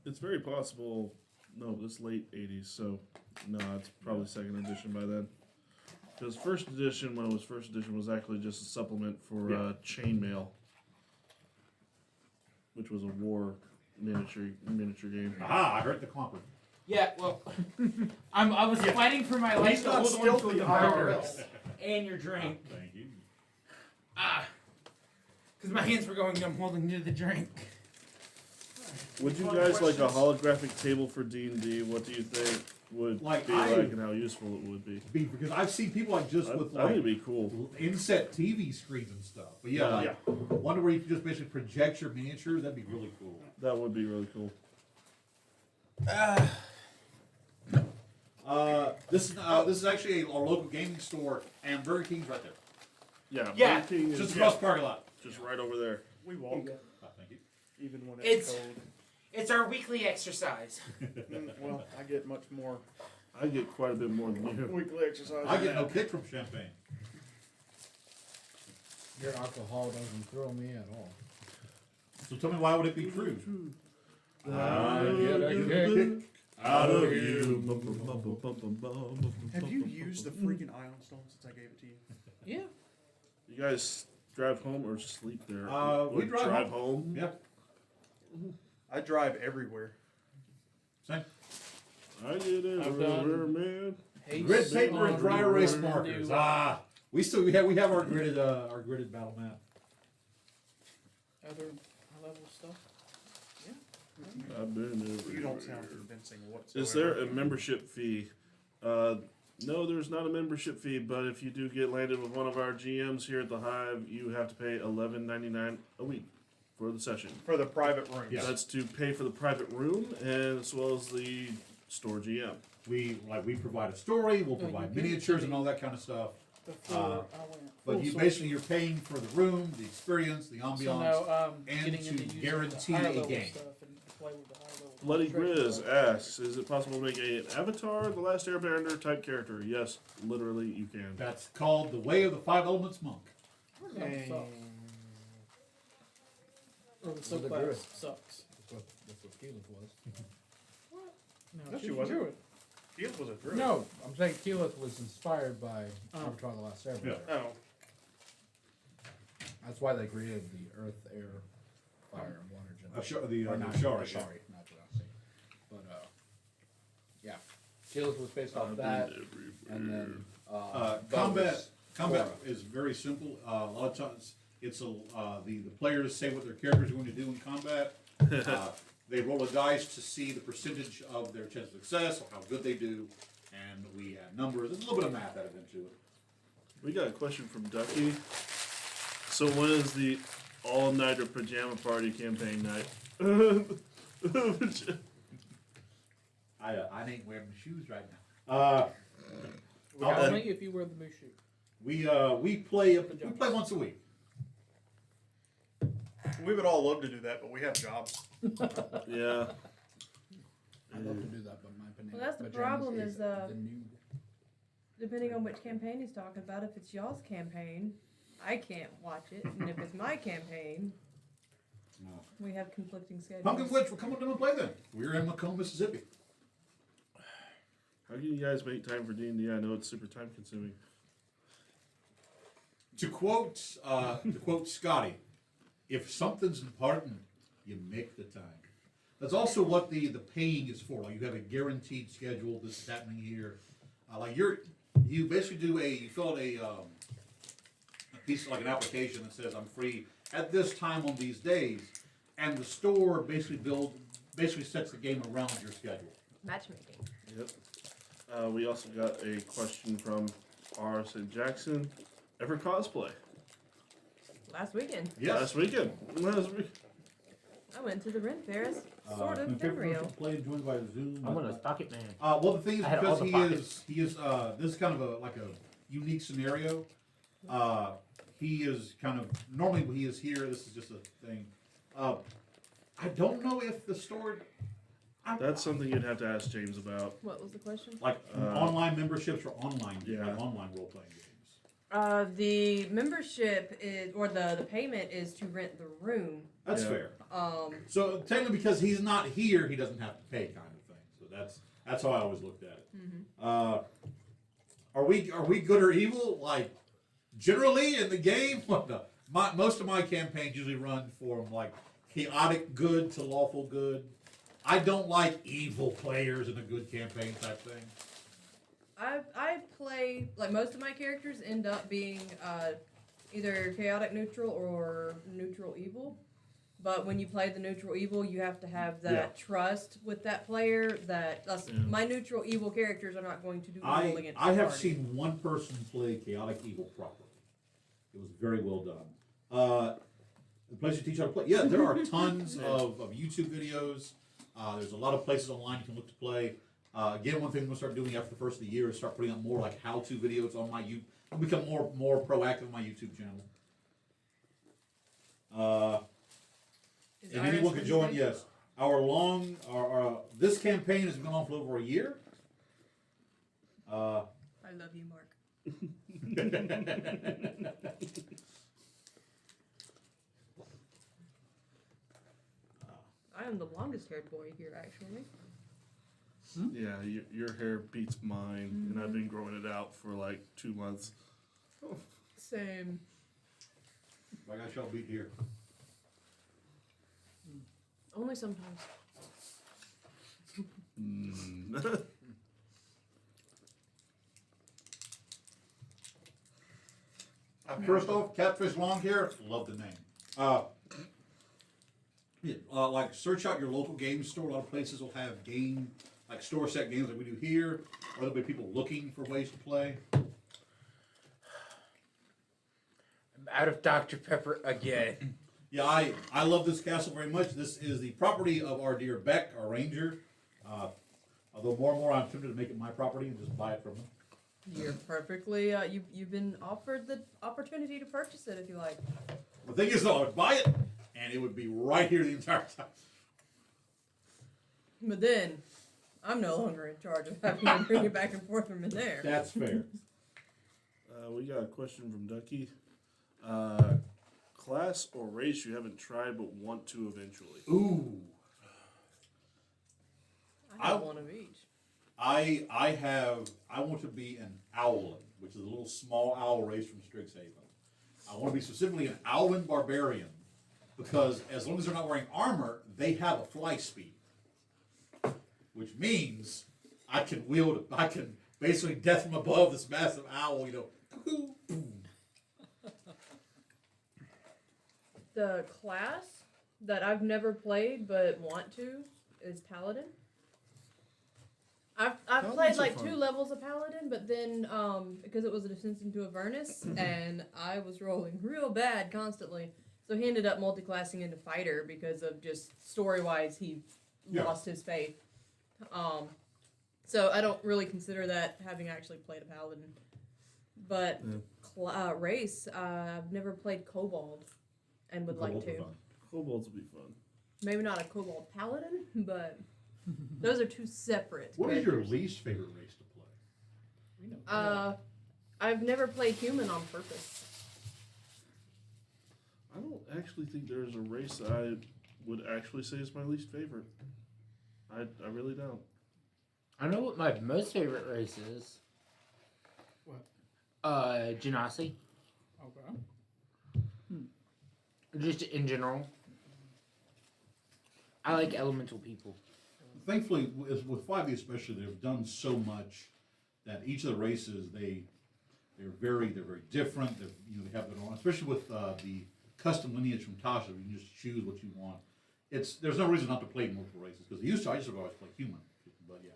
It's very possible. No, it's late 80s, so no, it's probably second edition by then. Because first edition, when it was first edition, was actually just a supplement for Chainmail, which was a war miniature game. Aha! I heard the clomper. Yeah, well, I was fighting for my life to hold on to the burger and your drink. Thank you. Because my hands were going numb holding to the drink. Would you guys like a holographic table for D&D? What do you think would Like, be like and how useful it would be? Because I've seen people like just with I think like it'd be cool. inset TV screens and stuff. But yeah, like one where you can just basically project your miniatures. That'd be really cool. That would be really cool. This is actually our local gaming store, and Burger King's right there, Yeah, Burger King just is across the parking lot. just right over there. We walk, Thank you. even when It's- it's cold. It's our weekly exercise. Well, I get much more I get quite a bit more than you. weekly exercise. I than get no that. kick from champagne. Your alcohol doesn't throw me at all. So tell me, why would it be true? I get a kick out of you. Have you used the freaking Ion Stone since I gave it to you? Yeah. You guys drive home or sleep there? We drive home. Yeah. I drive everywhere. Same. I get it I've everywhere, done- man. Hey, Grid paper and dry erase New- markers. We have our gridded battle map. Other high-level stuff. I've been everywhere. You don't sound convincing whatsoever. Is there a membership fee? No, there's not a membership fee, but if you do get landed with one of our GMs here at the Hive, you have to pay $11.99 a week for the session. for the private rooms? Yeah. That's to pay for the private room and as well as the store GM. We provide a story. We'll No, you provide give it miniatures to and me. all that kind of stuff. Before I went But full you source. basically you're paying for the room, the experience, the ambiance. So now and getting to into using guarantee the a higher-level game. stuff and play with the higher-level Bloody demonstration Grizz stuff. asks, is it possible to make an Avatar, The Last Airbender type character? Yes, literally you can. That's called the Way of the Five Elements Monk. No, it sucks. Or the the subclass druid. sucks. That's what Keyleth was. No, No, she's she a wasn't. druid. Keith was a druid. No, I'm saying Keyleth was inspired by Oh. Avatar: The Last Airbender. Yeah. Oh. That's why they created the Earth, Air, Fire, and Water generation. The Or not, Ashari. Ashari, not Jurassic. But yeah, Keyleth was based off that, and then Combat Korra. is very simple. A lot of times, it's the players say what their characters are going to do in combat. They roll a dice to see the percentage of their chance of success, or how good they do, and we add numbers. There's a little bit of math added into it. We got a question from Ducky. So when is the all-nighter pajama party campaign night? I ain't wearing my shoes right now. Only if you wear the moose shoe. We play once a week. We would all love to do that, but we have jobs. Yeah. I'd love to do that, but my Well, that's the pajamas problem is, the nude. Depending on which campaign he's talking about, if it's y'all's campaign, I can't watch it, and if it's my campaign, we have conflicting schedules. Pumpkin Witch, we're coming down and play then. We're in Macomb, Mississippi. How can you guys make time for D&D? I know it's super time consuming. To quote Scotty, if something's important, you make the time. That's also what the paying is for. Like you have a guaranteed schedule. This is happening here. You basically you fill out a piece like an application that says I'm free at this time on these days, and the store basically sets the game around your schedule. Matchmaking. Yep. We also got a question from R.S. Jackson. Ever cosplay? Last weekend, Yes. Last weekend. I went to the Ren Fair, sort of embryo. Play joined by Zoom. I'm gonna pocket man. Well, the thing is I had all because the he pockets. is this is kind of a unique scenario. He is kind of normally when he is here. This is just a thing. I don't know if the store. That's something you'd have to ask James about. What was the question? Like online memberships or online Yeah. online role playing games. The membership is, or the payment is to rent the room. That's Yeah. fair. Um, So technically, because he's not here, he doesn't have to pay, kind of thing. So that's how I always looked at it. Are we good or evil? Like generally in the game, most of my campaigns usually run from like chaotic good to lawful good. I don't like evil players in a good campaign type thing. I play, like most of my characters end up being either chaotic neutral or neutral evil. But when you play the neutral evil, you have to have that Yeah. trust with that player that my neutral evil characters are not going to do evil against I the have party. seen one person play chaotic evil properly. It was very well done. The place you teach how to play. Yeah, there are tons of YouTube videos. There's a lot of places online you can look to play. Again, one thing I'm gonna start doing after the first of the year is start putting up more like how-to videos on my YouTube. I'll become more proactive on my YouTube channel. Is And Iris anyone can join. listening? Yes, this campaign has been on for over a year. I love you, Mark. I am the longest haired boy here, actually. Yeah, your hair beats mine, and I've been growing it out for like 2 months. Same. I got y'all beat here. Only sometimes. First off, Catfish Long Hair, love the name. Like search out your local game store. A lot of places will have like store set games like we do here, or there'll be people looking for ways to play. I'm out of Dr. Pepper again. Yeah, I love this castle very much. This is the property of our dear Beck, our ranger. Although more and more I'm tempted to make it my property and just buy it from him. You're perfectly. You've been offered the opportunity to purchase it if you like. The thing is, though, I would buy it, and it would be right here the entire time. But then, I'm no longer in charge of having to bring it back and forth from in there. That's fair. We got a question from Ducky. Class or race you haven't tried but want to eventually? Ooh. I have one of each. I want to be an owlin, which is a little small owl race from Strixhaven. I want to be specifically an owlin barbarian, because as long as they're not wearing armor, they have a fly speed, which means I can basically death from above this massive owl, cuckoo, boom. The class that I've never played but want to is Paladin. I've Paladins played are like fun. 2 levels of Paladin, but then because it was a descent into Avernus and I was rolling real bad constantly, so he ended up multi-classing into Fighter because of just story-wise he lost his faith. So I don't really consider that having actually played a Paladin. But race, I've never played Kobold and would like to. Kobolds would be fun. Maybe not a Kobold Paladin, but those are 2 separate. What is your characters. least favorite race to play? I've never played human on purpose. I don't actually think there's a race that I would actually say is my least favorite. I really don't. I know what my most favorite race is. What? Genasi. Okay. Just in general. I like elemental people. Thankfully, with 5e especially, they've done so much that each of the races they're very different. They have their own, especially with the custom lineage from Tasha. You can just choose what you want. There's no reason not to play multiple races, because I used to always play human, but yeah.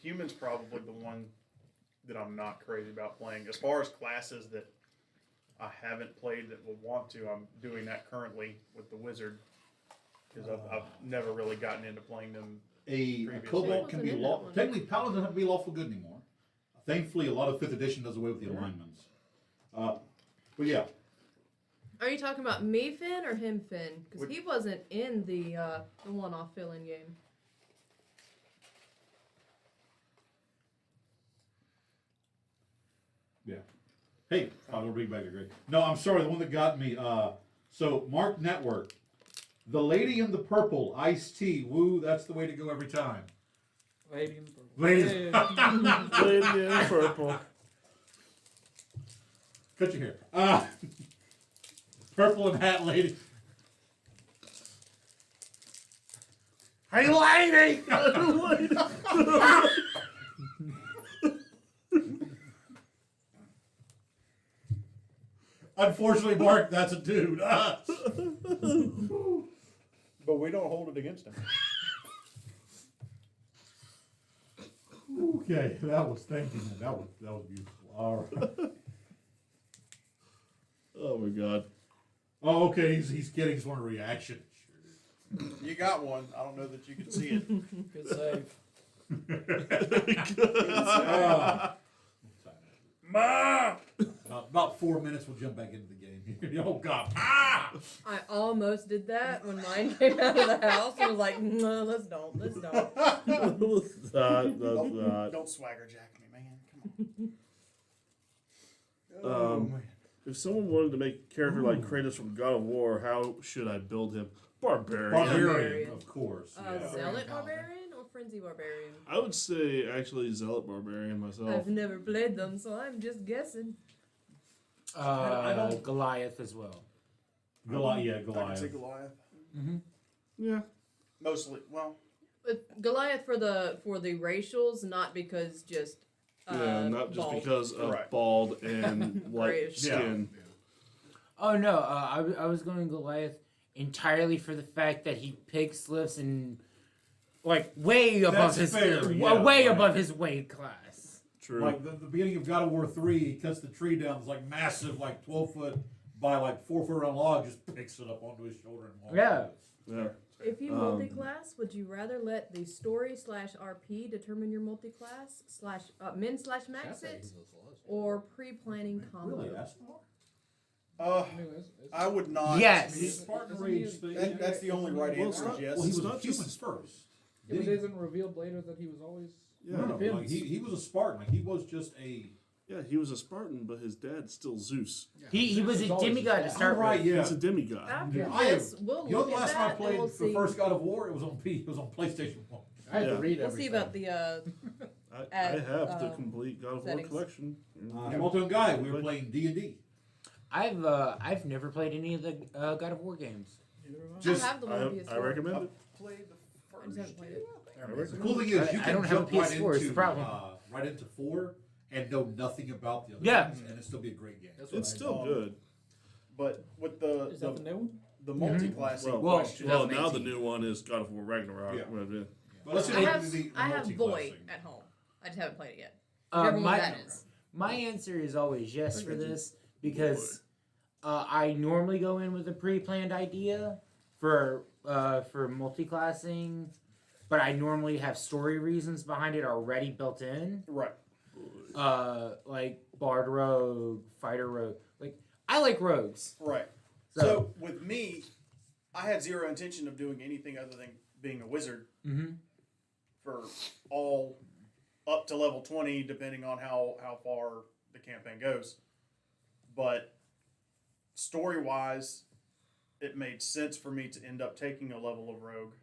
Human's probably the one that I'm not crazy about playing. As far as classes that I haven't played that will want to, I'm doing that currently with the wizard, because I've never really gotten into playing them. A Previously. kobold can be Wasn't in that lawful. one. Technically, paladin doesn't have to be lawful good anymore. Thankfully, a lot of 5th edition does away with the alignments. But yeah, Are you talking about me Finn or him Finn? Because Which- he wasn't in the one-off fill-in game. yeah. Hey, I'll read back agree. No, I'm sorry, the one that got me. So Mark Network, the lady in the purple, iced tea. Woo, that's the way to go every time. Lady in purple. Lady, Lady in purple. cut your hair. Purple and hat lady. Hey, lady! Unfortunately, Mark, that's a dude. But we don't hold it against him. Okay, thank you, man. That was beautiful. All right. Oh my god. Oh, okay, he's getting some reaction. You got one. I don't know that you can see it. Good save. Ma! About 4 minutes, we'll jump back into the game here. Oh, God. Ah! I almost did that when mine came out of the house. I was like, no, let's don't. Don't swagger jack me, man. Come on. If someone wanted to make a character like Kratos from God of War, how should I build him? Barbarian. Barbarian, of course. Yeah. Zealot barbarian or frenzy barbarian? I would say actually Zealot Barbarian myself. I've never played them, so I'm just guessing. I don't- Goliath as well. Goliath. I can see Goliath. Yeah. Mostly, well, But Goliath for the racials, not because just Yeah, not just bald. because of Right. bald and white Grayish. skin. Oh no, I was going Goliath entirely for the fact that he picks lifts and like way above That's his fair, yeah, way right. above his weight class. True. Like the beginning of God of War 3, he cuts the tree down. It's like massive, like 12 foot by like 4 foot round log, just picks it up onto his shoulder and walks. Yeah. Yeah. If you Um, multi-class, would you rather let the story/RP determine your multi-class /min/max it, or pre-planning combo? Really, that's smart. I would not. Yes. His Spartan Rage thing. That's the only right Well, it's answer. not- Is yes. Well, he was not humans just- first. Yeah, but Didn't it isn't revealed later that he was always. Yeah. No, Depends. like he was a Spartan. Like he was just a. Yeah, he was a Spartan, but his dad's still Zeus. He was a demigod to start right, with. yeah. He's a demigod. After Yeah, I have- this, we'll You know, look the at last time I that played and we'll the see. first God of War, it was on PlayStation 1. I had Yeah. to read We'll everything. see about the I Add, have the um, complete God of settings. War collection. Small Guy, we were playing D&D. I've never played any of the God of War games. Just- I have the one on PS4. I recommend it. Played the I just haven't played it. The cool thing is, you I can don't have a jump right PS4, it's the into problem. right into 4 and know nothing about the other Yeah. games, and it'd still be a great game. That's what It's I still Um, good. But with Is that the the new one? multi-classing Well, question, Well, now the 2018. new one is God of War Ragnarok. Yeah. Whatever. But let's I get have into the I have Void multi-classing. at home. I just haven't played it yet. Whichever one My that is. my answer is always yes for this because I normally go in with a pre-planned idea for multi-classing, but I normally have story reasons behind it already built in. right? Like Bard Rogue, Fighter Rogue. Like I like rogues. Right. So, So with me, I had zero intention of doing anything other than being a wizard for all up to level 20, depending on how far the campaign goes. But story wise, it made sense for me to end up taking a level of rogue.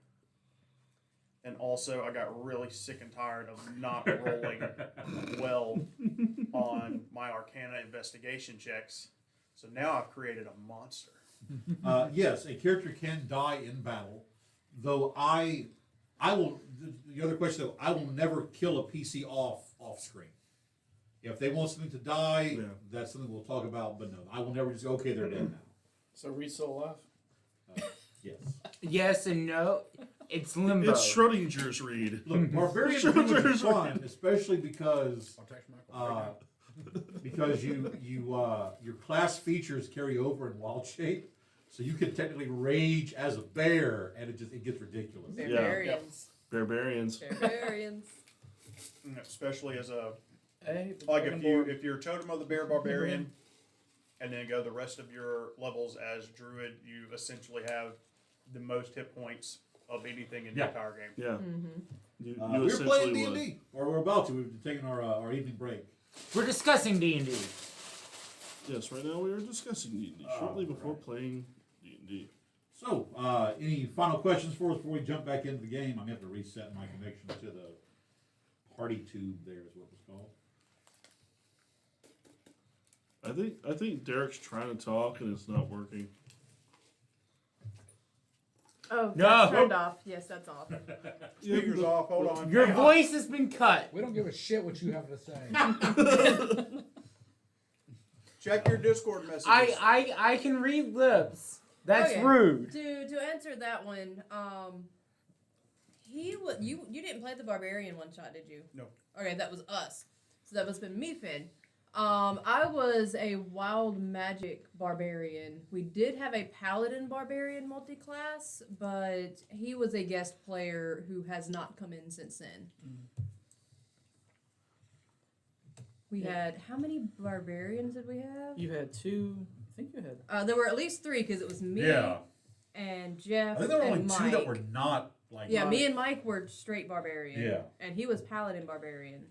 And also, I got really sick and tired of not rolling well on my Arcana investigation checks. So now I've created a monster. Yes, a character can die in battle, though I will. The other question, though, I will never kill a PC off screen. If they want something to die, Yeah. that's something we'll talk about. But no, I will never just go, okay, they're dead now. So Reed's still alive? Yes. yes and no. It's limbo. It's Schrodinger's read. Look, Barbarian Druid is fun, especially because your class features carry over in wild shape, so you can technically rage as a bear, and it gets ridiculous. Barbarians. Barbarians. Barbarians. Especially as a Hey, the like Dragonborn. if you're Totem of the Bear Barbarian, and then go the rest of your levels as Druid, you essentially have the most hit points of anything in the Yeah. entire game. Yeah. You We're essentially playing would. D&D, or we're about to. We've taken our evening break. We're discussing D&D. Yes, right now we are discussing D&D shortly before right. playing D&D. So, any final questions for us before we jump back into the game? I'm going to have to reset my connection to the party tube there is what it was called. I think Derek's trying to talk and it's not working. Oh, No. that's turned off. Yes, that's off. Speakers off. Hold on. Your Hang on. voice has been cut. We don't give a shit what you have to say. Check your Discord messages. I can read lips. That's Okay. rude. To answer that one, you didn't play the barbarian one shot, did you? No. Okay, that was us. So that must have been me, Finn. I was a wild magic barbarian. We did have a paladin barbarian multi-class, but he was a guest player who has not come in since then. We had how many barbarians did we have? You had 2. I think you had. There were at least 3 because it was me Yeah. and Jeff. I think there were and only Mike. 2 that were not like. Yeah, me and Mike were straight barbarian. Yeah. And he was paladin barbarian.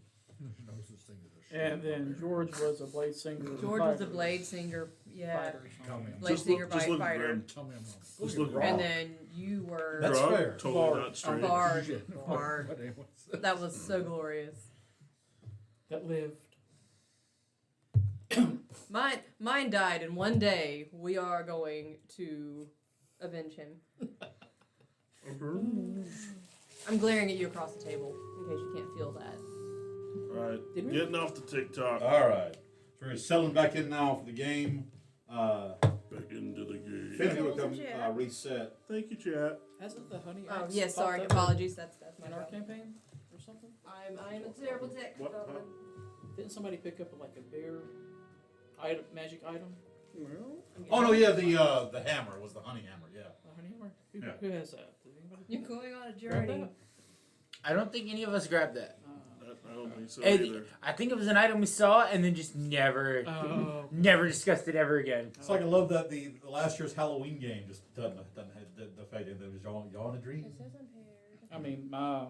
And then George was a blade singer. George was a blade singer. Yeah. Fighter or something. Blade singer by look fighter. grim. Tell me I'm wrong. Just look And then you were That's Grog, fair. Totally Bard. not straight. Bard. That was so glorious. That lived. Mine died, and one day we are going to avenge him. I'm glaring at you across the table in case you can't feel that. Alright, Did we? getting off the TikTok. All right. So we're settling back in now for the game. Back into the game. Finn's gonna come Chat. reset. Thank you, chat. Hasn't the honey? Oh axe yes, popped sorry, up apologies. That's my In our bad. campaign or something? I am a terrible tech. What? Huh? Didn't somebody pick up like a bear item, magic item? Oh no, yeah, the hammer was the honey hammer. Yeah. A honey hammer? Yeah. Who has that? Did anybody? You're going on a grab journey. that? I don't think any of us grabbed that. I don't think so It- either. I think it was an item we saw and then just never discussed it ever again. It's like I love that the last year's Halloween game just doesn't have the fact that it was y'all in a dream. It says I'm paired. I mean, my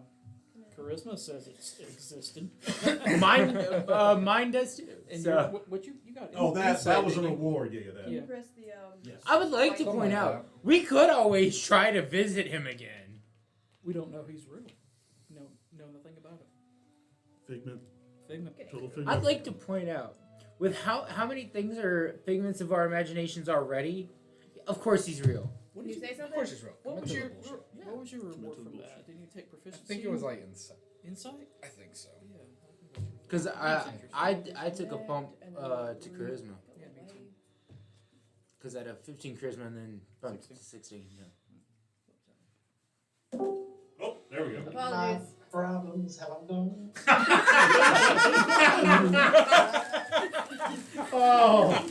charisma says it existed. Mine does too. And So. what you got? Oh, that insight, was a didn't you? reward. Yeah, that. You Yeah. press the Yes. I would like to Something point like out, we could always try to visit him again. We don't know he's real. Know nothing about it. Figment. Figment. Total figment. I'd like to point out, with how many things are figments of our imaginations already, of course he's real. What Did you say Of something? course he's real. What Commit was to your the bullshit. what was your Commit reward to the from bullshit. that? Didn't you take I proficiency? think it was like insight. insight. I think so. Yeah. I think that's Because interesting. I took a bump And to then charisma. Yeah, me too. Because I had a 15 charisma and then bumped to 16. Yeah. Oh, there we go. Apologies. Problems have I known? Oh.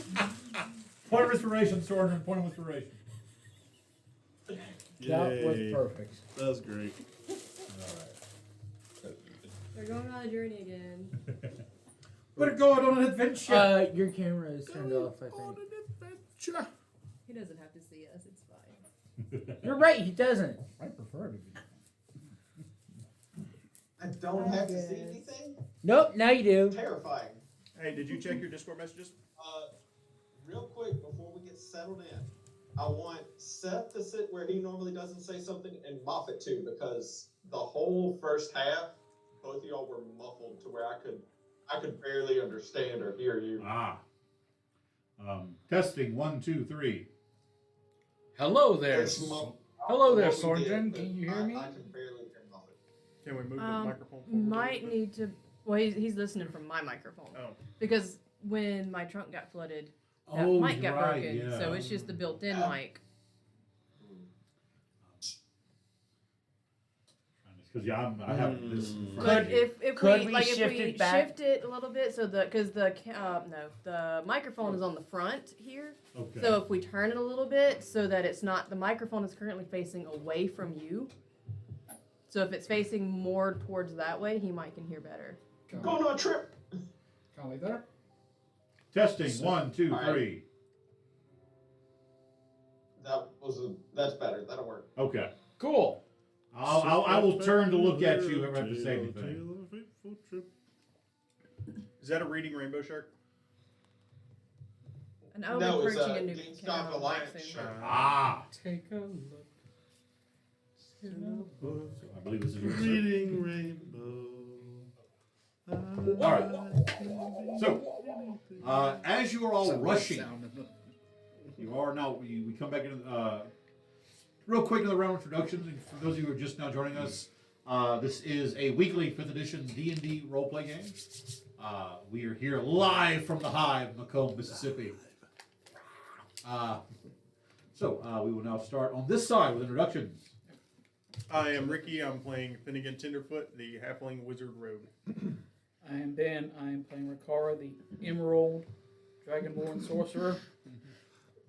Point of inspiration, Soren. Point of inspiration. That was Yay. perfect. That was great. They're going on a journey again. We're going on an adventure. Your camera is turned off, I think. He doesn't have to see us. It's fine. You're right, he doesn't. I prefer to be. I don't have to see anything? Nope, now you do. Terrifying. Hey, did you check your Discord messages? Real quick, before we get settled in, I want Seth to sit where he normally doesn't say something and Moffat too, because the whole first half, both of y'all were muffled to where I could barely understand or hear you. Testing 1, 2, 3. Hello there. It's muffled. Hello there, What we did, Soren. but Can you hear me? I can barely hear Moffat. Can we move the microphone forward? Might need to. Well, he's listening from my microphone. Oh. Because when my trunk got flooded, that Oh, mic you're got right, broken. yeah. So it's just the built-in mic. Because I have this. in front Could- of me. If could we we like shift if we it back? shift it a little bit so the microphone is on the front here. Okay. So if we turn it a little bit so that it's not, the microphone is currently facing away from you. So if it's facing more towards that way, he might can hear better. Going on a trip. Conley there. Testing 1, 2, All right. 3. That's better. That'll work. Okay. Cool. I will turn to look at you if I have to say anything. Is that a reading rainbow shark? And I'll No, be it's purchasing a a new GameStop camera mic Alliance soon. shirt. Ah. Take a look. I believe this is your Reading rainbow. All right. So, as you are all rushing, you are now. We come back into real quick into the round of introductions. And for those of you who are just now joining us, this is a weekly 5th edition D&D roleplay game. We are here live from the Hive, Macomb, Mississippi. So we will now start on this side with introductions. I am Ricky. I'm playing Finnegan Tenderfoot, the Halfling Wizard Rogue. I am Ben. I am playing Rikara, the Emerald Dragonborn Sorcerer.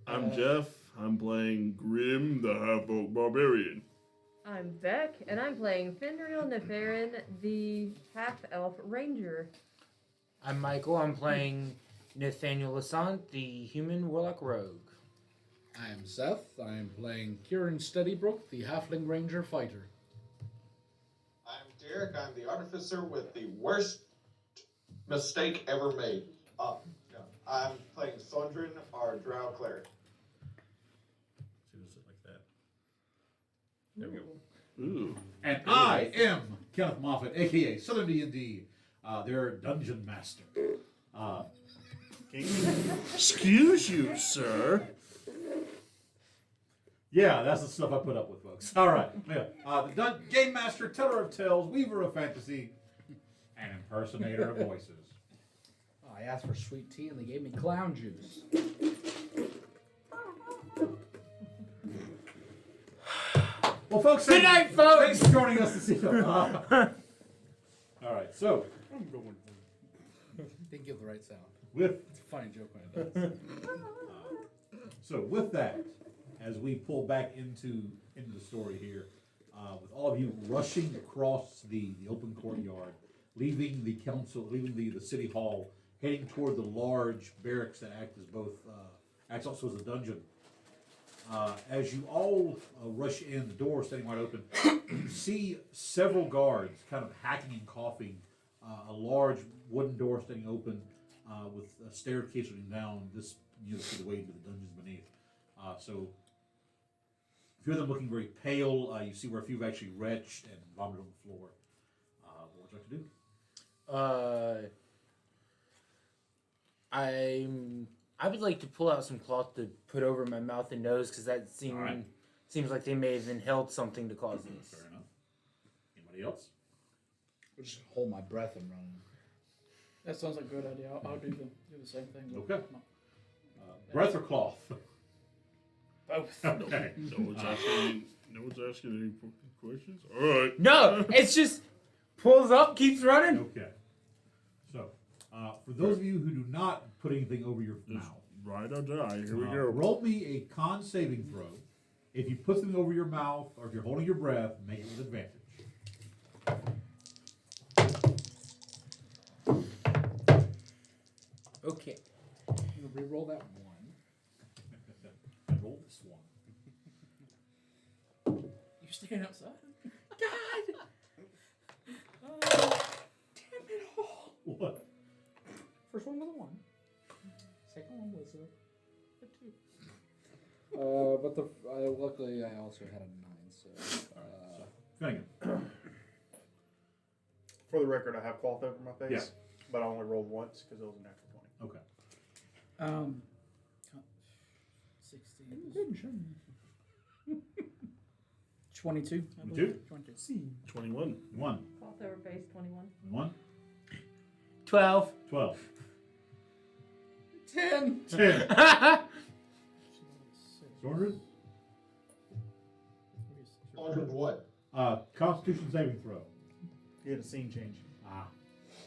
I'm Jeff. I'm playing Grim, the Half-Orc Barbarian. I'm Beck, and I'm playing Fenrir Neferin, the half-elf ranger. I'm Michael. I'm playing Nathaniel Lassant, the human warlock rogue. I am Seth. I am playing Kieran Steadybrook, the Halfling Ranger Fighter. I'm Derek. I'm the artificer with the worst mistake ever made. I'm playing Sondrin, our drow cleric. So just sit like that. There we go. Ooh. And I am Kenneth Moffat, aka Southern D&D, their dungeon master. Excuse you, sir. Yeah, that's the stuff I put up with, folks. All right. Yeah. The game master, teller of tales, weaver of fantasy, and impersonator of voices. I asked for sweet tea and they gave me clown juice. Well, folks, Good night, folks. Thanks for joining us this evening. All right, so I'm going. Didn't give the right sound. with It's a funny joke when it does. with that, as we pull back into the story here, with all of you rushing across the open courtyard, leaving the council, leaving the city hall, heading toward the large barracks that act as both acts also as a dungeon. As you all rush in, the door standing wide open, you see several guards kind of hacking and coughing. A large wooden door standing open with a staircase leading down. This you see the way into the dungeons beneath. So a few of them looking very pale. You see where a few have actually retched and vomited on the floor. What would you like to do? I would like to pull out some cloth to put over my mouth and nose because that seems like they may have inhaled something to cause this. Fair enough. Anybody else? I'll just hold my breath and run. That sounds like a good idea. I'll do the same thing. Okay. Breath or cloth? Both. Okay. No one's asking any questions? All right. No, it's just pulls up, keeps running. Okay. So, for those of you who do not put anything over your Just mouth, ride or die. Here we go. roll me a con saving throw. If you put something over your mouth, or if you're holding your breath, make it with advantage. Okay. I'm gonna re-roll that one. And roll this one. You staying outside? God! Damn it all! What? First one was a 1. Second one was a 2. But luckily I also had a 9, so. Finnegan. For the record, I have cloth over my face, Yeah. but I only rolled once because it was a natural 20. Okay. 16. 22. I 22? believe. 22. 21. 1. Cloth over face, 21. 1. 12. 12. 10! 10. Sorted? Sondrin what? Constitution saving throw. You had a scene change. Ah.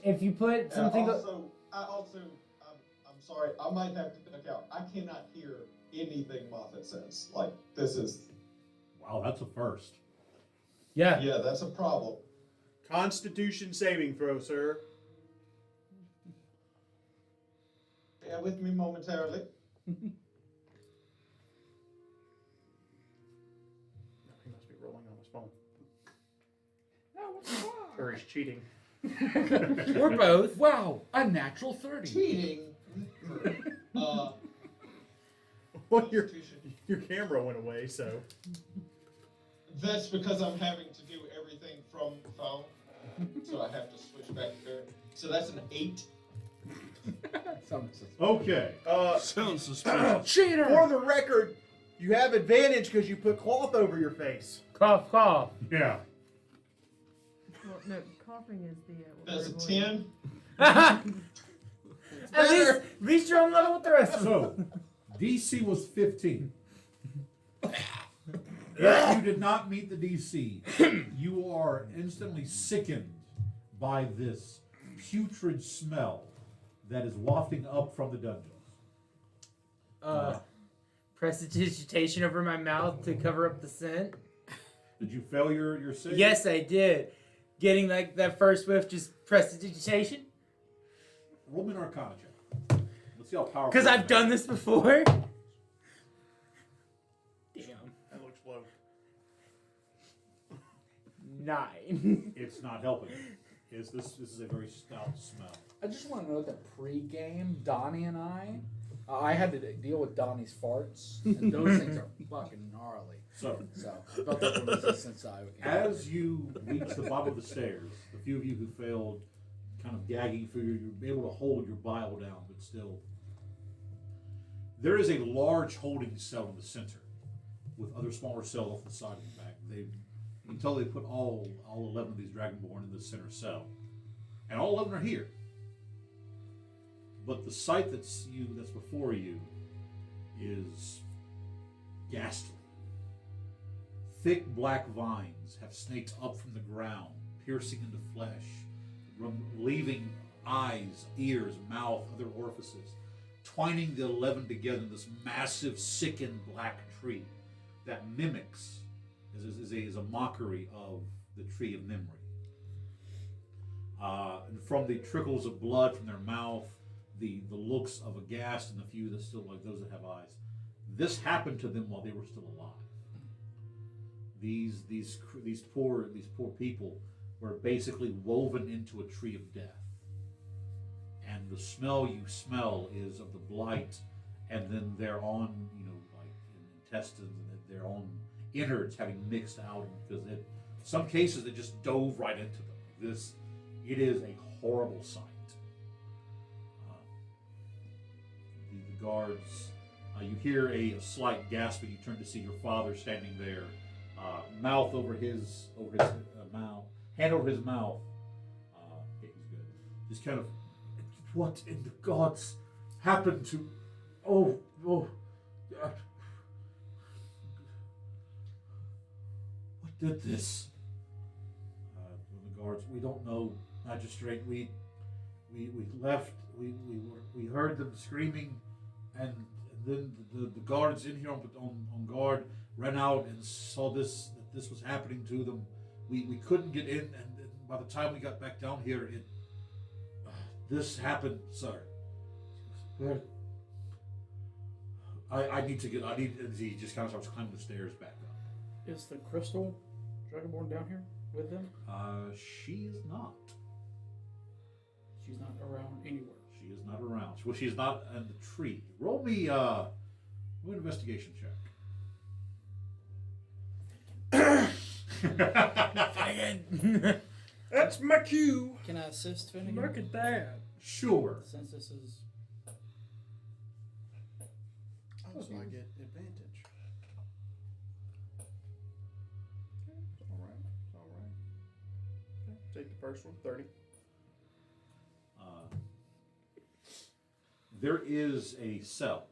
If you put something. I'm sorry, I might have to duck out. I cannot hear anything Moffat says. Like, this is. Wow, that's a first. Yeah. Yeah, that's a problem. Constitution saving throw, sir. Bear with me momentarily. No, he must be rolling on his phone. Or he's cheating. Or both. Wow, a natural 30. Cheating. Well, your camera went away, so. That's because I'm having to do everything from the phone. So I have to switch back there. So that's an 8. Okay. Sounds suspicious. Cheater! For the record, you have advantage because you put cloth over your face. Cough, cough. Yeah. Well, no, coughing is the. That's a we're 10. At least you're on level with the rest of them. So, DC was 15. If you did not meet the DC, you are instantly sickened by this putrid smell that is wafting up from the dungeons. Prestidigitation over my mouth to cover up the scent. Did you fail your save? Yes, I did. Getting like that first whiff, just prestidigitation. Roll me an Arcana check. Let's see how powerful. Because I've done this before. Damn. That looks low. 9. It's not helping. This is a very stout smell. I just want to note that pre-game, Donnie and I had to deal with Donnie's farts, and those things are fucking gnarly. So I felt that from resistance side. as you reach the bottom of the stairs, the few of you who failed, kind of gagging through, you're able to hold your bile down, but still. There is a large holding cell in the center, with other smaller cells off the side and back. You can tell they put all 11 of these Dragonborn in the center cell, and all 11 are here. But the sight that's before you is ghastly. Thick black vines have snaked up from the ground, piercing into flesh, leaving eyes, ears, mouth, other orifices, twining the 11 together in this massive, sickened black tree that mimics, is a mockery of the tree of memory. And from the trickles of blood from their mouth, the looks of aghast, and the few that still, like those that have eyes, this happened to them while they were still alive. These poor people were basically woven into a tree of death, and the smell you smell is of the blight, and then their own, like intestines and their own innards having mixed out, because in some cases it just dove right into them. It is a horrible sight. The guards, you hear a slight gasp, and you turn to see your father standing there, mouth over his mouth, hand over his mouth. He's good. Just kind of, what in the gods happened to? Oh. What did this? The guards, we don't know, Magistrate. We left. We heard them screaming, and then the guards in here on guard ran out and saw that this was happening to them. We couldn't get in, and by the time we got back down here, this happened, sir. He just kind of starts climbing the stairs back up. Is the crystal Dragonborn down here with them? She is not. She's not around anywhere. She is not around. Well, she's not in the tree. Roll me an investigation check. That's my cue. Can I assist Finnegan? Look at that. Sure. Since this is... Oh, so I get advantage. It's alright. Okay, take the first one, 30. There is a cell.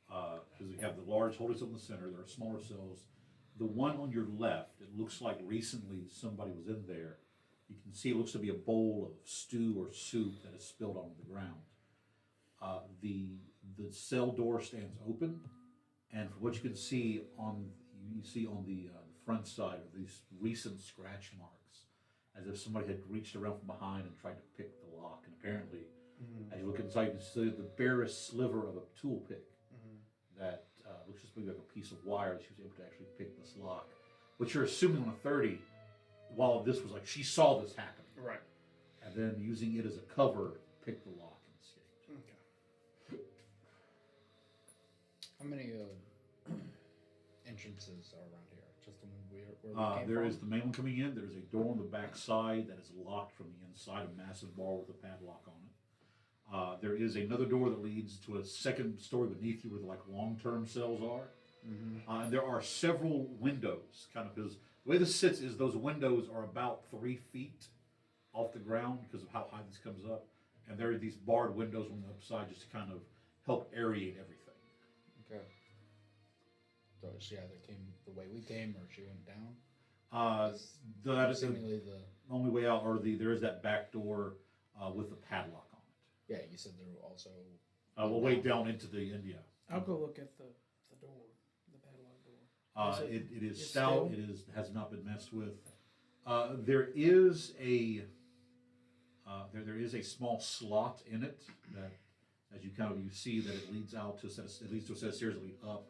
Because we have the large holdings in the center. There are smaller cells. The one on your left, it looks like recently somebody was in there. You can see it looks to be a bowl of stew or soup that is spilled onto the ground. The cell door stands open, and from what you can see on the front side of these recent scratch marks, as if somebody had reached around from behind and tried to pick the lock. And apparently, as you look inside, you can see the barest sliver of a tool pick that looks just maybe like a piece of wire that she was able to actually pick this lock. But you're assuming on a 30, while this was like, she saw this happen. Right. And then using it as a cover, picked the lock and escaped. Okay. How many entrances are around here? Just the one where we came There from? is the main one coming in. There's a door on the back side that is locked from the inside, a massive bar with a padlock on it. There is another door that leads to a second story beneath you where the long-term cells are. And there are several windows, kind of, because the way this sits is those windows are about 3 feet off the ground because of how high this comes up, and there are these barred windows on the upside just to kind of help aerate everything. Okay. So she either came the way we came, or she went down. That is Seemingly the only way out, or there is that back door with the padlock on it. Yeah, you said there were also. We'll wait down into the India. I'll go look at the door, the padlock door. It is stout. It has not been messed with. There is a there is a small slot in it that, as you see that it leads out to a set of stairs that lead up.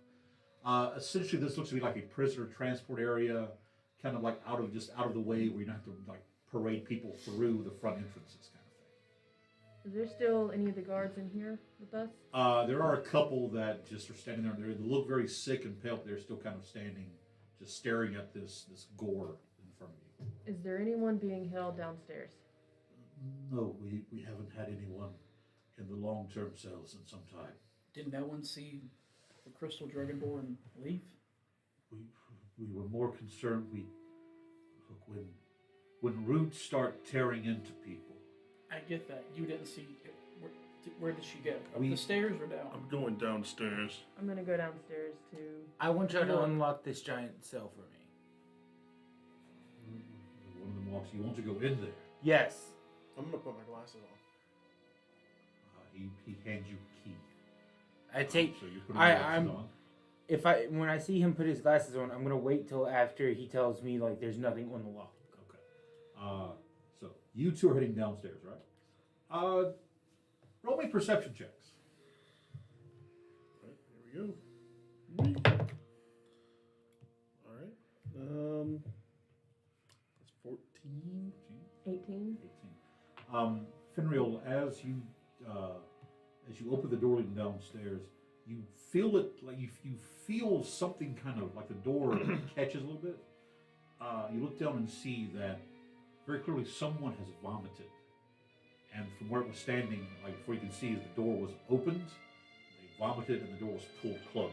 Essentially, this looks to be like a prisoner transport area, kind of like out of the way where you don't have to like parade people through the front entrances, kind of thing. Is there still any of the guards in here with us? There are a couple that just are standing there. They look very sick and pale, but they're still kind of standing, just staring at this gore in front of you. Is there anyone being held downstairs? No, we haven't had anyone in the long-term cells in some time. Did no one see the Crystal Dragonborn leave? We were more concerned. When roots start tearing into people. I get that. You didn't see. Where did she go? Up We- the stairs or down? I'm going downstairs. I'm gonna go downstairs to. I want you to unlock this giant cell for me. One of them walks. You want to go in there? Yes. I'm gonna put my glasses on. He hands you a key. I take. So you're putting your glasses on. When I see him put his glasses on, I'm gonna wait till after he tells me like there's nothing on the lock. Okay. So you two are heading downstairs, right? Roll me perception checks. All right, here we go. All right. That's 14. 18. Finreal, as you open the door leading downstairs, you feel it like you feel something kind of like the door catches a little bit. You look down and see that very clearly someone has vomited, and from where it was standing, like before you can see, the door was opened. They vomited, and the door was pulled close.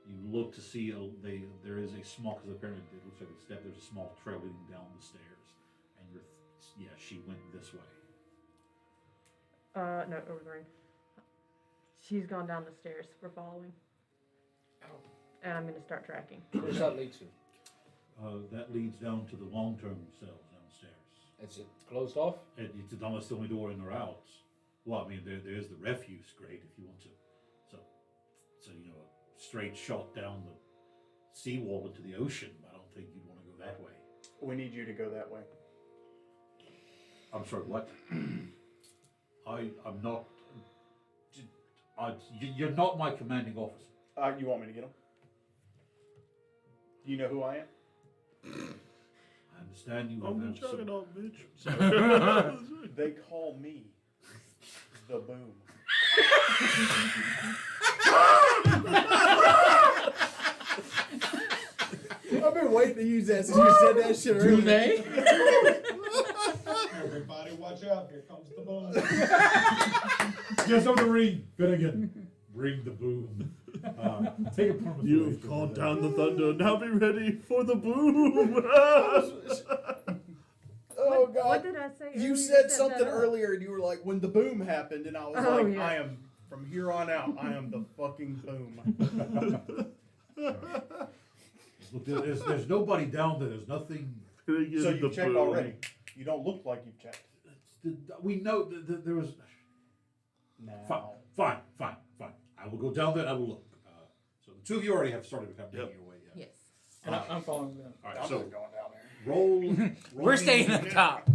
You look to see there is a small, because apparently it looks like a step. There's a small trail leading down the stairs, and she went this way. No, over the ring. She's gone down the stairs. We're following. Oh. And I'm gonna start tracking. Where does that lead to? That leads down to the long-term cells downstairs. It's closed off? It's almost the only door in or out. Well, I mean, there is the refuse grate if you want to. So a straight shot down the seawall into the ocean. I don't think you'd want to go that way. We need you to go that way. I'm sorry, what? I'm not. You're not my commanding officer. You want me to get him? Do you know who I am? I understand you. I'm the have some- juggernaut, bitch. They call me the Boom. I've been waiting to use that since you said that shit earlier. Do they? Everybody watch out, here comes the boom. Yes, on the ring, Finnegan. Bring the boom. Take a performance. You've called down the thunder. Now be ready for the boom. Oh God! What did I say? You earlier? said Set something that up. earlier, and you were like, "When the boom happened," and I was Oh, like, yeah. I am, from here on out, I am the fucking Boom. Look, there's nobody down there. There's nothing. So you've checked already. You don't look like you've checked. We know that there was. Now. Fine. I will go down there and I will look. So the two of you already have started making your way. Yeah. Yes. And I'm following them. All right, I'm so not going down there. roll We're me- staying up top.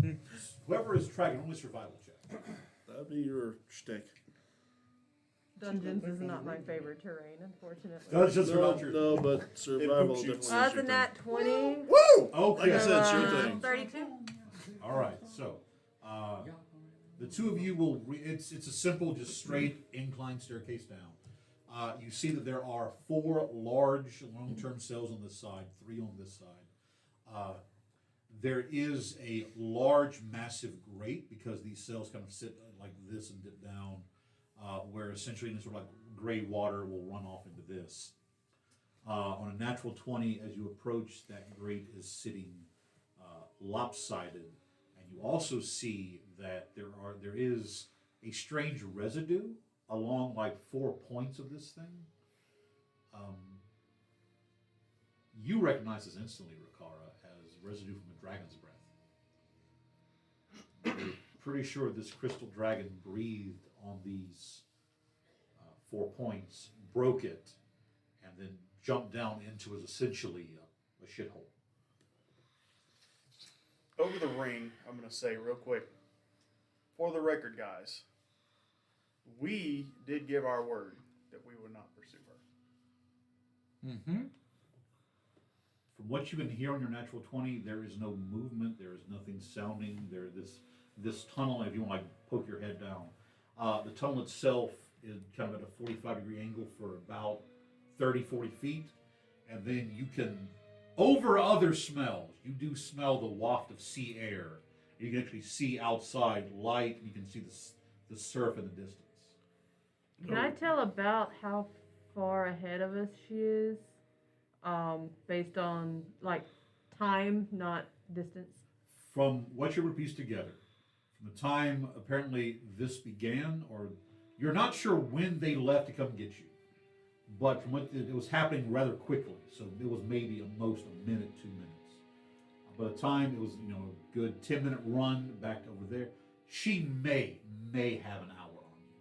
Whoever is tracking, only survival check. That'd be your shtick. Dungeons is not my favorite terrain, unfortunately. Dungeons are No, not your. no, but survival books you. definitely is That's a your nat 20. Woo! Okay. Like I said, it's your thing. 32. All right. So, the two of you will. It's a simple, just straight incline staircase down. You see that there are 4 large long-term cells on this side, 3 on this side. There is a large, massive grate because these cells kind of sit like this and dip down, where essentially sort of like gray water will run off into this. On a natural 20, as you approach, that grate is sitting lopsided, and you also see that there is a strange residue along like 4 points of this thing. You recognize this instantly, Rikara, as residue from a dragon's breath. You're pretty sure this crystal dragon breathed on these 4 points, broke it, and then jumped down into is essentially a shithole. Over the ring, I'm going to say real quick, for the record, guys, we did give our word that we would not pursue her. Mm-hmm. From what you can hear on your natural 20, there is no movement. There is nothing sounding. This tunnel, if you want to poke your head down, the tunnel itself is kind of at a 45-degree angle for about 30, 40 feet. And then you can, over other smells, you do smell the waft of sea air. You can actually see outside light. You can see the surf in the distance. Can I tell about how far ahead of us she is? Based on like time, not distance. From what you were pieced together, from the time apparently this began, or you're not sure when they left to come get you, but from what it was happening rather quickly, so it was maybe at most a minute, 2 minutes. By the time it was, a good 10-minute run back over there, she may have an hour on you,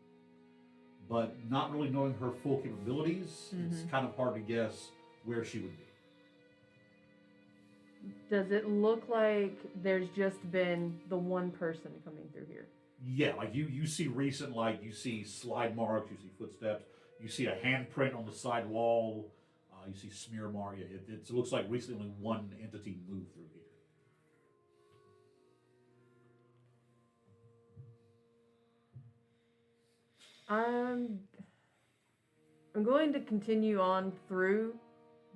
but not really knowing her full capabilities, it's kind of hard to guess where she would be. Does it look like there's just been the one person coming through here? Yeah, like you see recent, like you see slide marks, you see footsteps, you see a handprint on the side wall, you see smear mark. Yeah, it looks like recently only one entity moved through here. I'm going to continue on through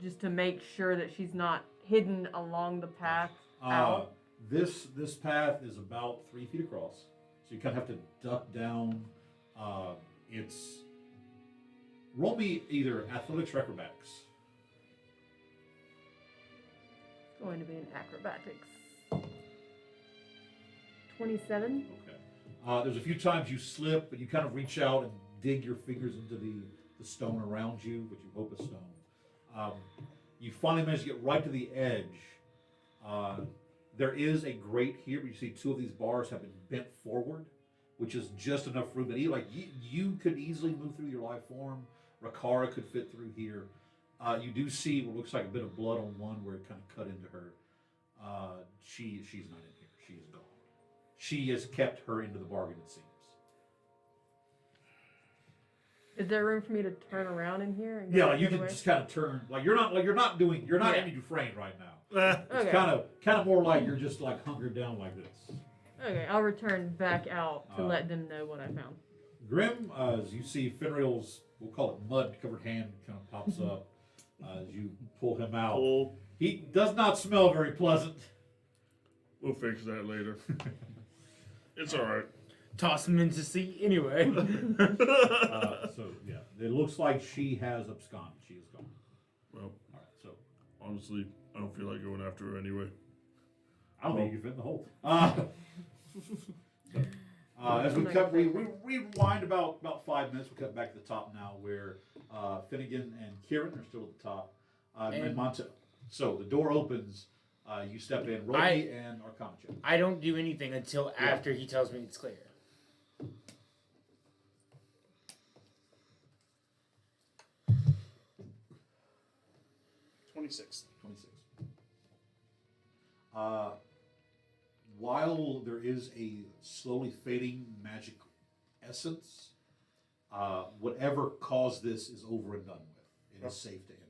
just to make sure that she's not hidden along the path out. This path is about 3 feet across, so you kind of have to duck down. It's roll me either athletics or acrobatics. It's going to be an acrobatics. 27. Okay. There's a few times you slip, but you kind of reach out and dig your fingers into the stone around you, which you hope is stone. You finally manage to get right to the edge. There is a grate here, but you see 2 of these bars have been bent forward, which is just enough room that you could easily move through your life form. Rikara could fit through here. You do see what looks like a bit of blood on one where it kind of cut into her. She's not in here. She is gone. She has kept her into the bargain, it seems. Is there room for me to turn around in here? And Yeah, go like you the can other way? just kind of turn. You're not Andy Dufresne right now. It's Okay. kind of more like you're just like hunkered down like this. Okay, I'll return back out to let them know what I found. Grim, as you see Fenrir's, we'll call it mud-covered hand kind of pops up as you pull him out. He does not smell very pleasant. We'll fix that later. It's all right. Toss him into sea anyway. So yeah, it looks like she has absconded. She is gone. Well, all right. So honestly, I don't feel like going after her anyway. I don't think you fit in the hole. As we rewind about 5 minutes, we cut back to the top now, where Finnegan and Kieran are still at the top, and Monte. So the door opens. You step in. Roll me and Arcana check. I don't do anything until after he tells me it's clear. 26. While there is a slowly fading magic essence, whatever caused this is over and done with. It is safe to enter.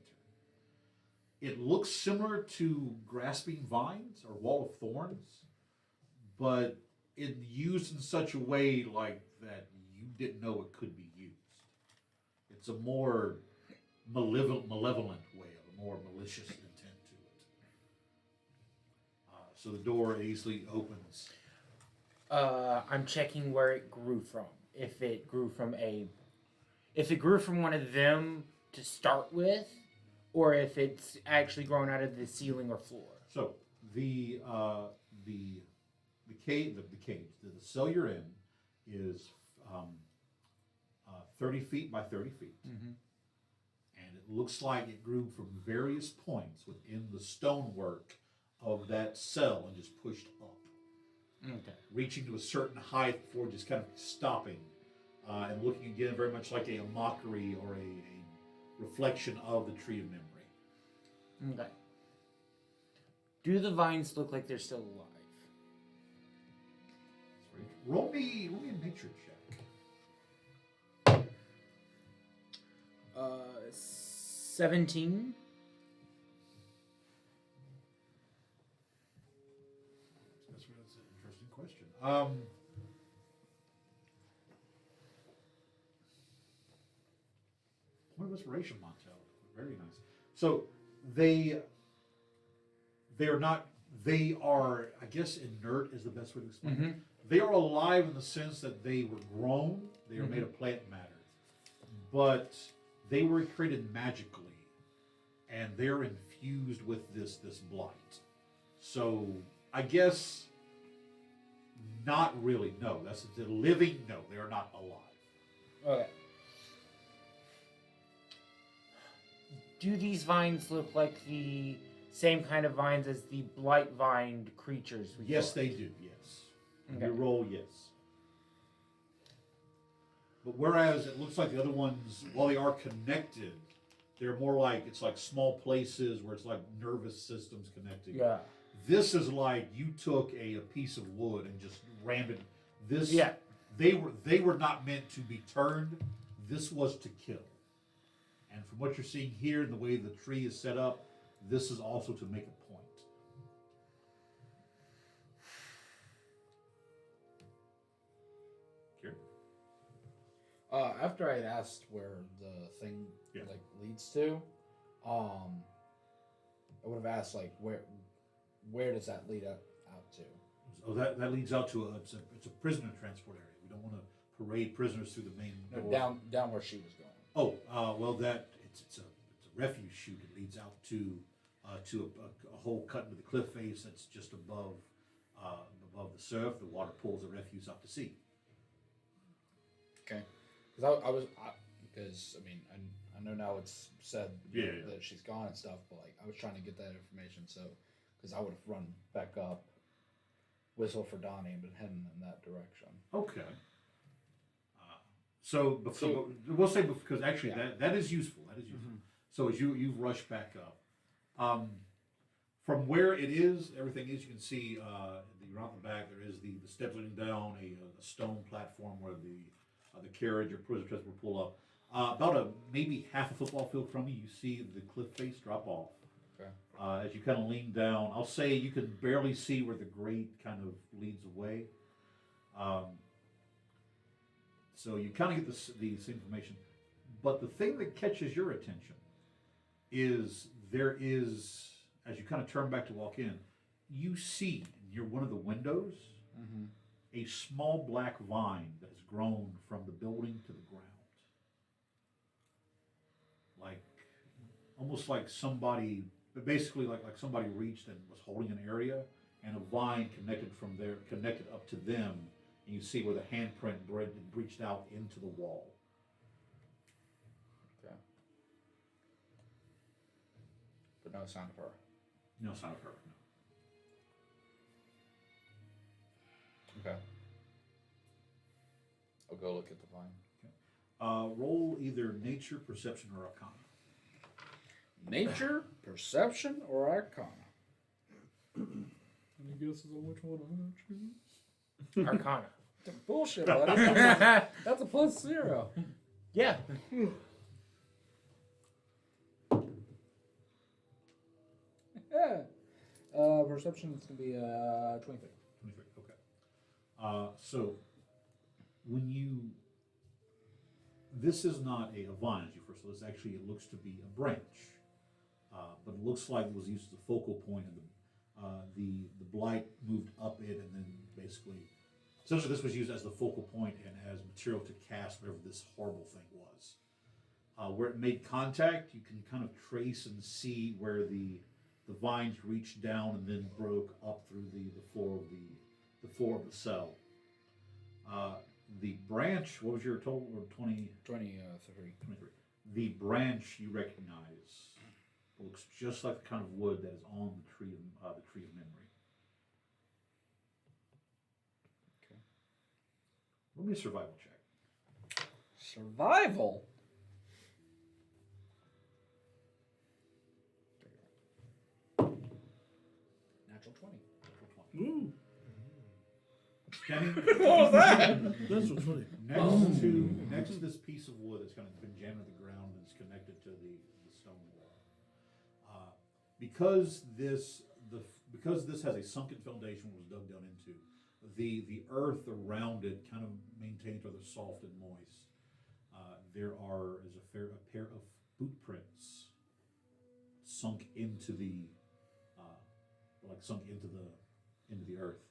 It looks similar to grasping vines or wall of thorns, but it used in such a way like that you didn't know it could be used. It's a more malevolent way, a more malicious intent to it. So the door easily opens. I'm checking where it grew from. If it grew from one of them to start with, or if it's actually grown out of the ceiling or floor. So the the cell you're in is 30 feet by 30 feet. Mm-hmm. And it looks like it grew from various points within the stonework of that cell and just pushed up. Okay. Reaching to a certain height before just kind of stopping and looking again very much like a mockery or a reflection of the tree of memory. Okay. Do the vines look like they're still alive? Roll me a nature check. 17. That's an interesting question. Point of inspiration, Montel. Very nice. So they are, I guess, inert is the best way to explain it. They are alive in the sense that they were grown. They are made of plant matter, but they were created magically, and they're infused with this blight. So I guess not really. No, that's the living. No, they are not alive. Okay. Do these vines look like the same kind of vines as the blight-vined creatures? Yes, they do. Yes. Okay. You roll yes. But whereas it looks like the other ones, while they are connected, they're more like, it's like small places where it's like nervous systems connecting. Yeah. This is like you took a piece of wood and just rammed it. This, Yeah. They were not meant to be turned. This was to kill. And from what you're seeing here and the way the tree is set up, this is also to make a point. After I had asked where the thing like leads to, I would have asked like where does that lead out to? Oh, that leads out to it's a prisoner transport area. We don't want to parade prisoners through the main door. Down where she was going. Oh, well, it's a refuge chute. It leads out to a hole cut into the cliff face that's just above the surf. The water pulls the refuse out to sea. Okay. Because I know now it's said that she's gone and stuff, but like I was trying to get that information, so because I would have run back up, whistle for Donnie, and been heading in that direction. Okay. So we'll say because actually that is useful. That is useful. Mm-hmm. So as you've rushed back up, from where it is, everything is you can see around the back there is the steps leading down a stone platform where the carriage or prisoner transport will pull up. About maybe half a football field from you, you see the cliff face drop off. Okay. As you kind of lean down, I'll say you can barely see where the grate kind of leads away. So you kind of get this information. But the thing that catches your attention is there is, as you kind of turn back to walk in, you see near one of the windows a small black vine that has grown from the building to the ground. Like, almost like somebody, but basically like somebody reached and was holding an area, and a vine connected up to them, and you see where the handprint breached out into the wall. Okay. But no sign of her. No sign of her, no. Okay. I'll go look at the vine. Roll either nature, perception, or arcana. Nature, perception, or arcana? Any guesses on which one I'm going to choose? Arcana. Bullshit, buddy. That's a +0. Yeah. Yeah. Perception is going to be 23. 23, okay. So, this is not a vine as you first saw. This actually, it looks to be a branch. But it looks like it was used as a focal point, and the blight moved up it, and then basically, essentially this was used as the focal point and as material to cast whatever this horrible thing was. Where it made contact, you can kind of trace and see where the the vines reached down and then broke up through the floor of the floor of the cell. The branch, what was your total? Or 20? 23. The branch you recognize looks just like the kind of wood that is on the tree of memory. Okay. Roll me a survival check. Survival? Natural 20. Ooh. Standing What was that? That's what's funny. next to this piece of wood that's kind of been jammed to the ground and is connected to the stone wall. Because this has a sunken foundation was dug down into, the earth around it kind of maintains rather soft and moist. There is a pair of boot prints sunk into the earth.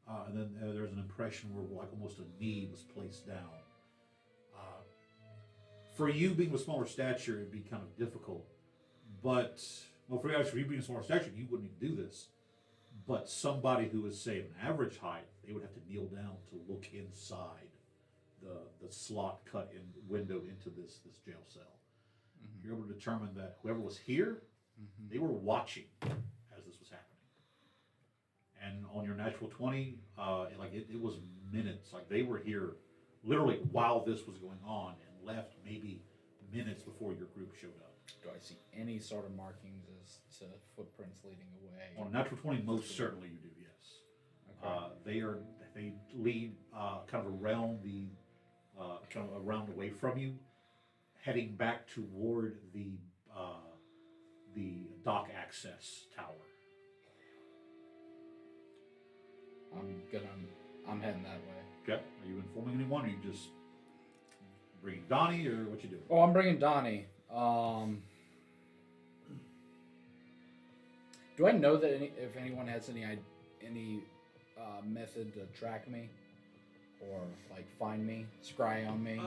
And then there's an impression where like almost a knee was placed down. For you being of smaller stature, it'd be kind of difficult. But, well, for you being of smaller stature, you wouldn't even do this. But somebody who is, say, of an average height, they would have to kneel down to look inside the slot cut in window into this jail cell. Mm-hmm. You're able to determine that whoever was here, they were watching as this was happening. And on your natural 20, it was minutes. Like they were here literally while this was going on and left maybe minutes before your group showed up. Do I see any sort of markings as to footprints leading away? On a natural 20, most certainly you do, yes. Okay. They lead kind of around around away from you, heading back toward the dock access tower. I'm heading that way. Okay. Are you informing anyone, or are you just bringing Donnie, or what you doing? Oh, I'm bringing Donnie. Do I know that if anyone has any method to track me, or like find me, scry on me?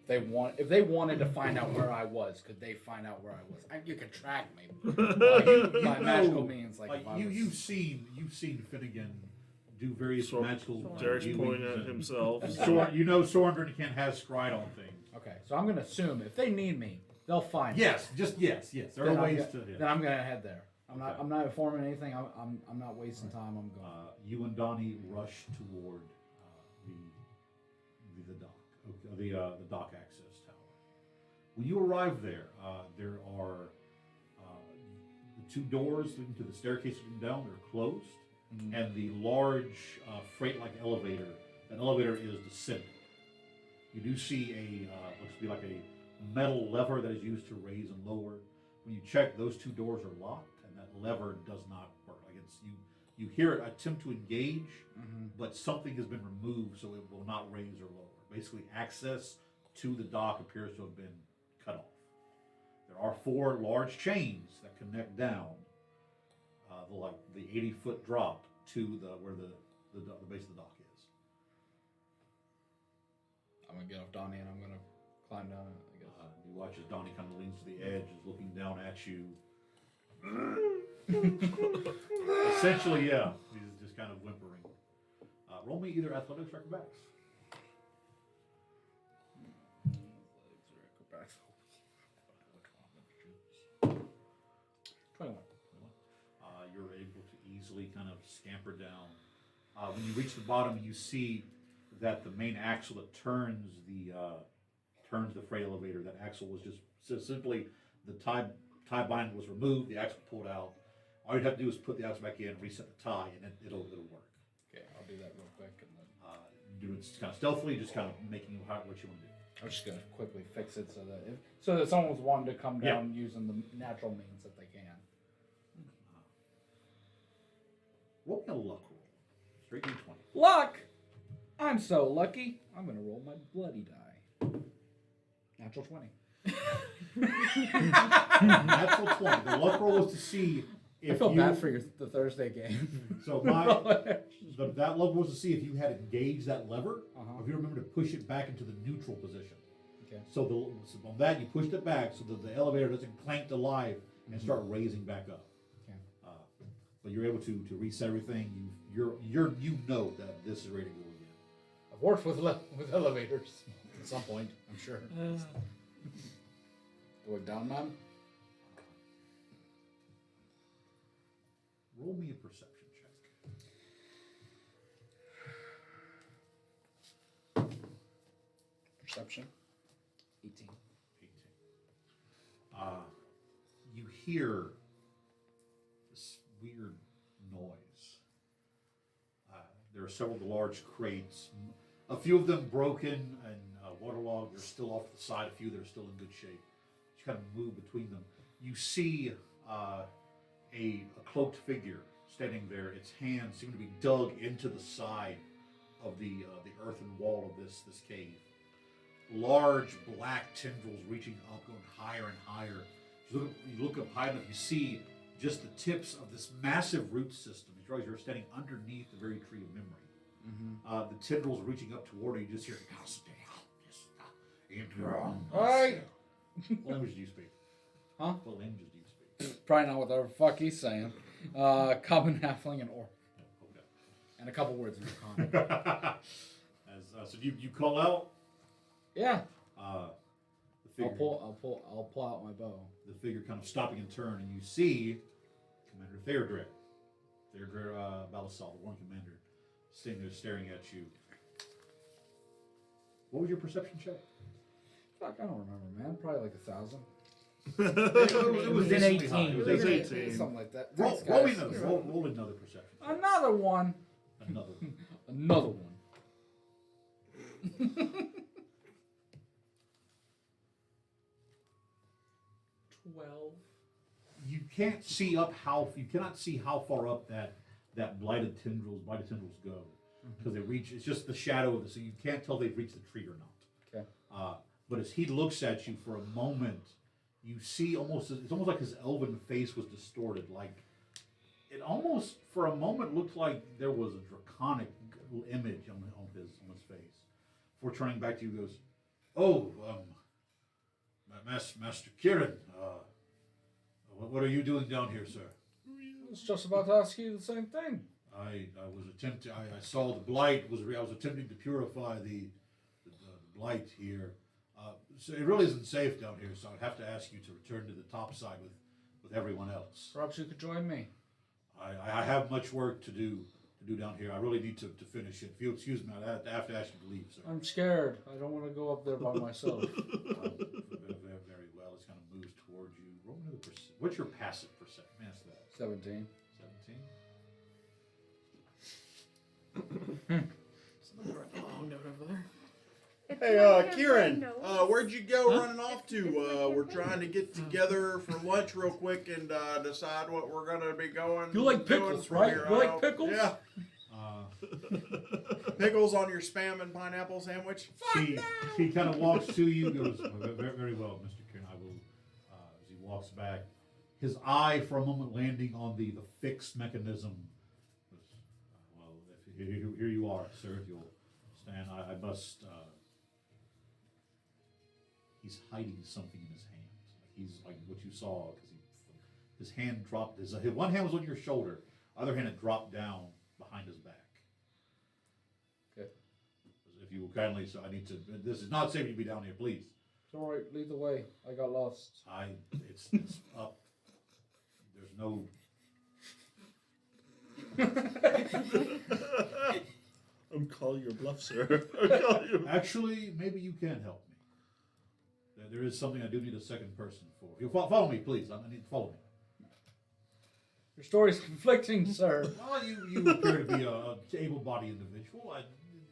If they wanted to find out where I was, could they find out where I was? You could track me. By magical means, you've seen Finnegan do various magical. Derek's pointing at himself. Sorendran has scryed on things. Okay, so I'm gonna assume if they need me, they'll find me. Yes. There are ways to. Then I'm gonna head there. I'm not informing anything. I'm not wasting time. I'm going. You and Donnie rush toward the dock, the dock access tower. When you arrive there, there are the two doors leading to the staircase leading down. They're closed, and the large freight-like elevator. That elevator is descending. You do see looks to be like a metal lever that is used to raise and lower. When you check, those two doors are locked, and that lever does not work. Like you hear it attempt to engage, but something has been removed, so it will not raise or lower. Basically, access to the dock appears to have been cut off. There are 4 large chains that connect down, the 80-foot drop to where the base of the dock is. I'm gonna get off Donnie and I'm gonna climb down it, I guess. You watch as Donnie kind of leans to the edge, is looking down at you. Essentially, yeah. He's just kind of whimpering. Roll me either athletics or acrobatics. Athletics or acrobatics. 21. You're able to easily kind of scamper down. When you reach the bottom, you see that the main axle that turns the freight elevator, that axle was just simply the tie bind was removed, the axle pulled out. All you'd have to do is put the axle back in, reset the tie, and it'll work. Okay, I'll do that real quick, and then do it kind of stealthily, just kind of making what you want to do. I'm just gonna quickly fix it so that someone's wanting to come down using the natural means that they can. Roll me a luck roll. Straight D20. Luck! I'm so lucky. I'm gonna roll my bloody die. Natural 20. Natural 20. The luck roll was to see if I feel bad for the Thursday game. So that luck was to see if you had engaged that lever, or if you remember to push it back into the neutral position. Okay. So on that you pushed it back so that the elevator doesn't clank to life and start raising back up. but you're able to reset everything. You know that this is ready to go again. I've worked with elevators at some point, I'm sure. Going down, man. Roll me a perception check. Perception. 18. 18. You hear this weird noise. There are several large crates, a few of them broken and waterlogged. They're still off to the side. A few that are still in good shape. You kind of move between them. You see a cloaked figure standing there. Its hands seem to be dug into the side of the earthen wall of this cave. Large black tendrils reaching up, going higher and higher. You look up high enough, you see just the tips of this massive root system. You realize you're standing underneath the very tree of memory. Mm-hmm. The tendrils reaching up toward you, you just hear, Hey! What language do you speak? Huh? What languages do you speak? Probably not what the fuck he's saying. Common, halfling, and orc. Okay. And a couple words in common. So you call out? Yeah. The figure, I'll pull out my bow. The figure kind of stopping in turn, and you see Commander Theodred. Theodred Balasal, the one commander, sitting there staring at you. What was your perception check? Fuck, I don't remember, man. Probably like 1,000. It was an decently 18. high. It was 18. Something like that. Roll, Thanks, roll, guys. roll another perception. Another one. Another one. Another one. 12. You can't see you cannot see how far up that blighted tendrils go. Because they reach, it's just the shadow of the, so you can't tell if they've reached the tree or not. Okay. But as he looks at you for a moment, you see it's almost like his elven face was distorted. Like, it almost, for a moment, looked like there was a draconic image on his face. Before turning back to you, he goes, "Oh, Master Kieran, what are you doing down here, sir?" I was just about to ask you the same thing. I was attempting. I saw the blight. I was attempting to purify the blight here. So it really isn't safe down here. So I'd have to ask you to return to the top side with everyone else. Perhaps you could join me. I have much work to do down here. I really need to finish it. If you'll excuse me, I have to ask you to leave, sir. I'm scared. I don't want to go up there by myself. Very well. It kind of moves towards you. Roll another What's your passive perception? Ask that. 17. 17. Somebody write a long note over there. Hey, Kieran, where'd you go running off to? We're trying to get together for lunch real quick and decide what we're gonna be going. You like doing pickles, from right? here You like out. pickles? Yeah. Pickles on your spam and pineapple sandwich. He kind of walks to you, goes, very, very well, Mr. Kieran. I will, as he walks back, his eye for a moment landing on the fixed mechanism. Goes, well, here you are, sir. If you'll stand, I must. He's hiding something in his hand. He's like what you saw, because his hand dropped. His one hand was on your shoulder, other hand had dropped down behind his back. Okay. If you will kindly, so I need to. This is not safe to be down here, please. It's all right. Lead the way. I got lost. It's up. There's no. I'm calling your bluff, sir. I'm calling you. Actually, maybe you can help me. There is something I do need a second person for. If you'll follow me, please. I need to follow me. Your story's conflicting, sir. Well, you appear to be a able-bodied individual.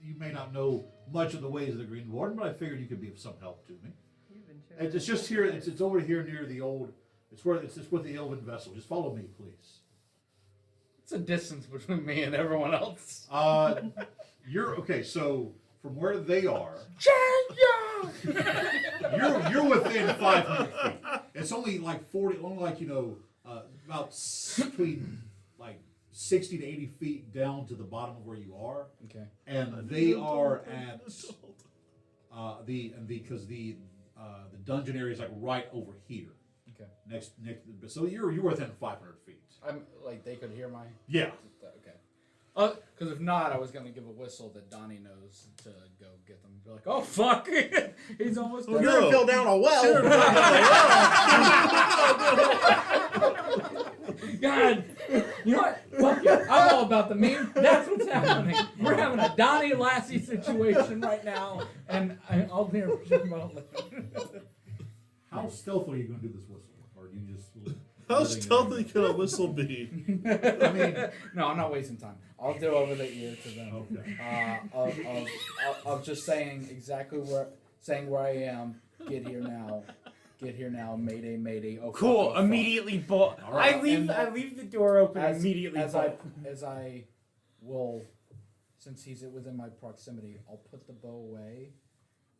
You may not know much of the ways of the Green Warden, but I figured you could be of some help to me. It's just here. It's over here near the old. It's with the Elven vessel. Just follow me, please. It's a distance between me and everyone else. You're okay. So from where they are, you're within 500 feet. It's only like 40. Only like about between like 60 to 80 feet down to the bottom of where you are. Okay. And they are at because the dungeon area is like right over here. Okay. Next, so you're within 500 feet. I'm like they could hear my. Yeah. Okay. Because if not, I was gonna give a whistle that Donnie knows to go get them. Be like, oh fuck, he's almost. You're gonna fill down a well. God, you know what? Fuck it. I'm all about the meme. That's what's happening. We're having a Donnie Lassie situation right now, and I'll hear about it. How stealthily are you going to do this whistle? Or do you just... How stealthy can a whistle be? I mean... No, I'm not wasting time. I'll do over the ear to them. Okay. Of just saying exactly where I am. Get here now. Mayday, mayday. Oh, Cool. fuck, fuck. Immediately bolt. Right. I leave the door open immediately. As I will, since he's within my proximity, I'll put the bow away,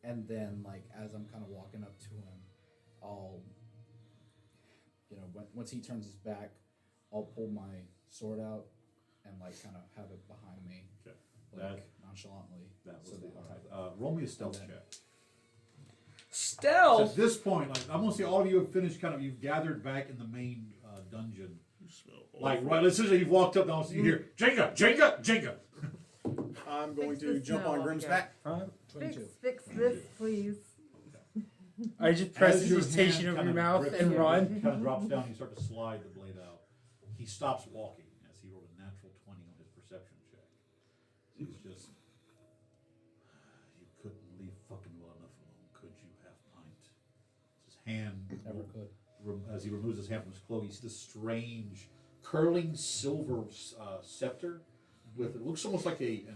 and then like as I'm kind of walking up to him, I'll, once he turns his back, I'll pull my sword out and like kind of have it behind me, Okay. like nonchalantly. That was all right. Roll me a stealth check. Stealth. So at this point, like I'm gonna say, all of you have finished. You've gathered back in the main dungeon. You smell Like awful. right, as soon as you've walked up, now you hear Jenga, Jenga, Jenga. I'm going Fix to this jump now, on I'll Grim's go. back. Fix this, please. I just press As your hesitation hand over your kind of mouth grips and it, run. Kind of drops down. You start to slide the blade out. He stops walking as he rolled a natural 20 on his perception check. He's just, you couldn't leave fucking well enough alone, could you, half pint? His hand, Never could. as he removes his hand from his cloak, you see this strange curling silver scepter with, it looks almost like an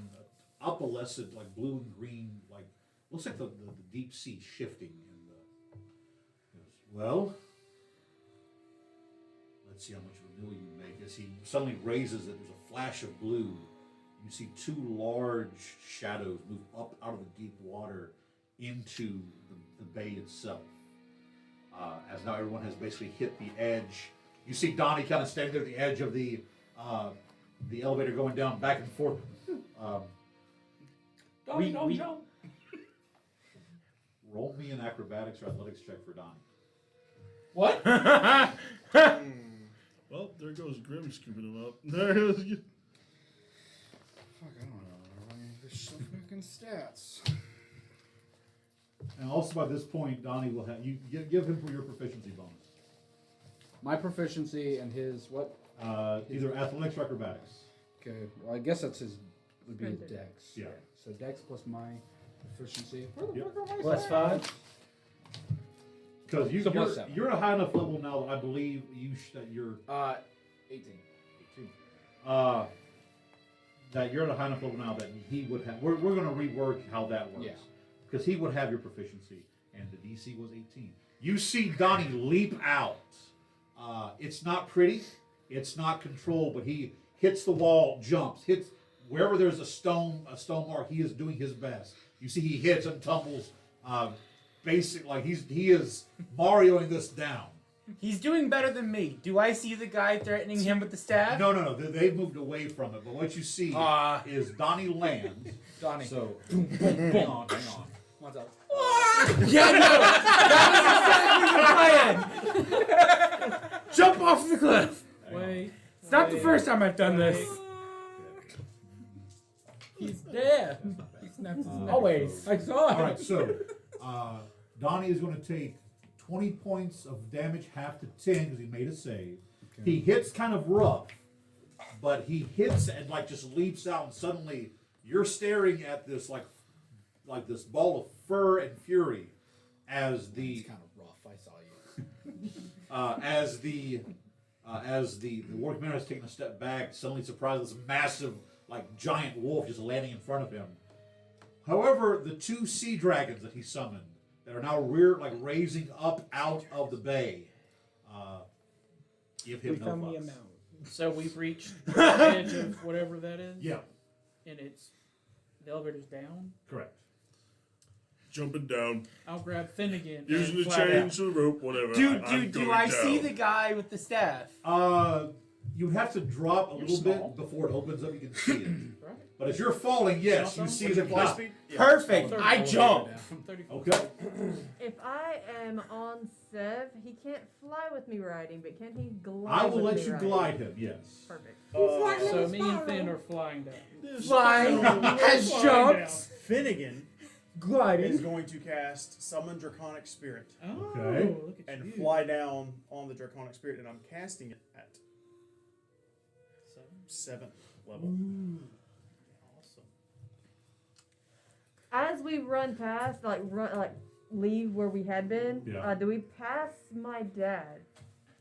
opalescent, like blue and green, like looks like the deep sea shifting. And well, let's see how much renewal you make. As he suddenly raises it, there's a flash of blue. You see two large shadows move up out of the deep water into the bay itself. As now everyone has basically hit the edge. You see Donnie kind of standing there at the edge of the elevator going down back and forth. Donnie, don't jump. Roll me an acrobatics or athletics check for Donnie. What? Well, there goes Grim scooping him up. There goes. Fuck, I don't know. There's some fucking stats. And also by this point, Donnie will have you give him for your proficiency bonus. My proficiency and his what? Either athletics or acrobatics. Okay, well I guess that's his would be his Printed. dex. Yeah. So dex plus my proficiency. Yep. Plus 5. Because So plus 7. you're at a high enough level now that I believe that you're 18. That you're at a high enough level now that he would have. We're going to rework how that works. Yeah. Because he would have your proficiency, and the DC was 18. You see Donnie leap out. It's not pretty, it's not controlled, but he hits the wall, jumps, hits wherever there's a stone mark. He is doing his best. You see, he hits and tumbles. Like he is Marioing this down. He's doing better than me. Do I see the guy threatening him with the staff? No. They've moved away from it. But what you see is Donnie land. Donnie. So, hang on. What's up? Yeah, no! That was exactly the plan! Jump off the cliff! Wait. It's not the first time I've done this. He's dead. He snaps his neck. Always. I saw it. All right, so Donnie is going to take 20 points of damage, half to 10 because he made a save. Okay. He hits kind of rough, but he hits and like just leaps out, and suddenly you're staring at this like this ball of fur and fury as the kind of rough. I saw you. as the war commander has taken a step back, suddenly surprised this massive like giant wolf just landing in front of him. However, the two sea dragons that he summoned that are now raising up out of the bay give him no fucks. So we've reached the edge of whatever that is? Yeah. And the elevator's down? Correct. Jumping down. I'll grab Finnegan. Using the and fly chain down. to the rope, whatever. Do I'm I going see down. the guy with the staff? You have to drop a You're little small. bit before it opens up. You can see it. Right. But as you're falling, yes, Small you see zone? the What's fly your speed. Perfect. Third I floor jump. down. From 34. Okay. If I am on Sev, he can't fly with me riding, but can he glide? I will with let me you riding? glide him. Yes. Perfect. So me and Finn are flying down. Flying has Flying jumps. Finnegan is Gliding. going to cast Summon Draconic Spirit Oh, Okay. look at and you. fly down on the Draconic Spirit, and I'm casting it at 7th level. Awesome. As we run past, leave where we had been, Yeah. do we pass my dad?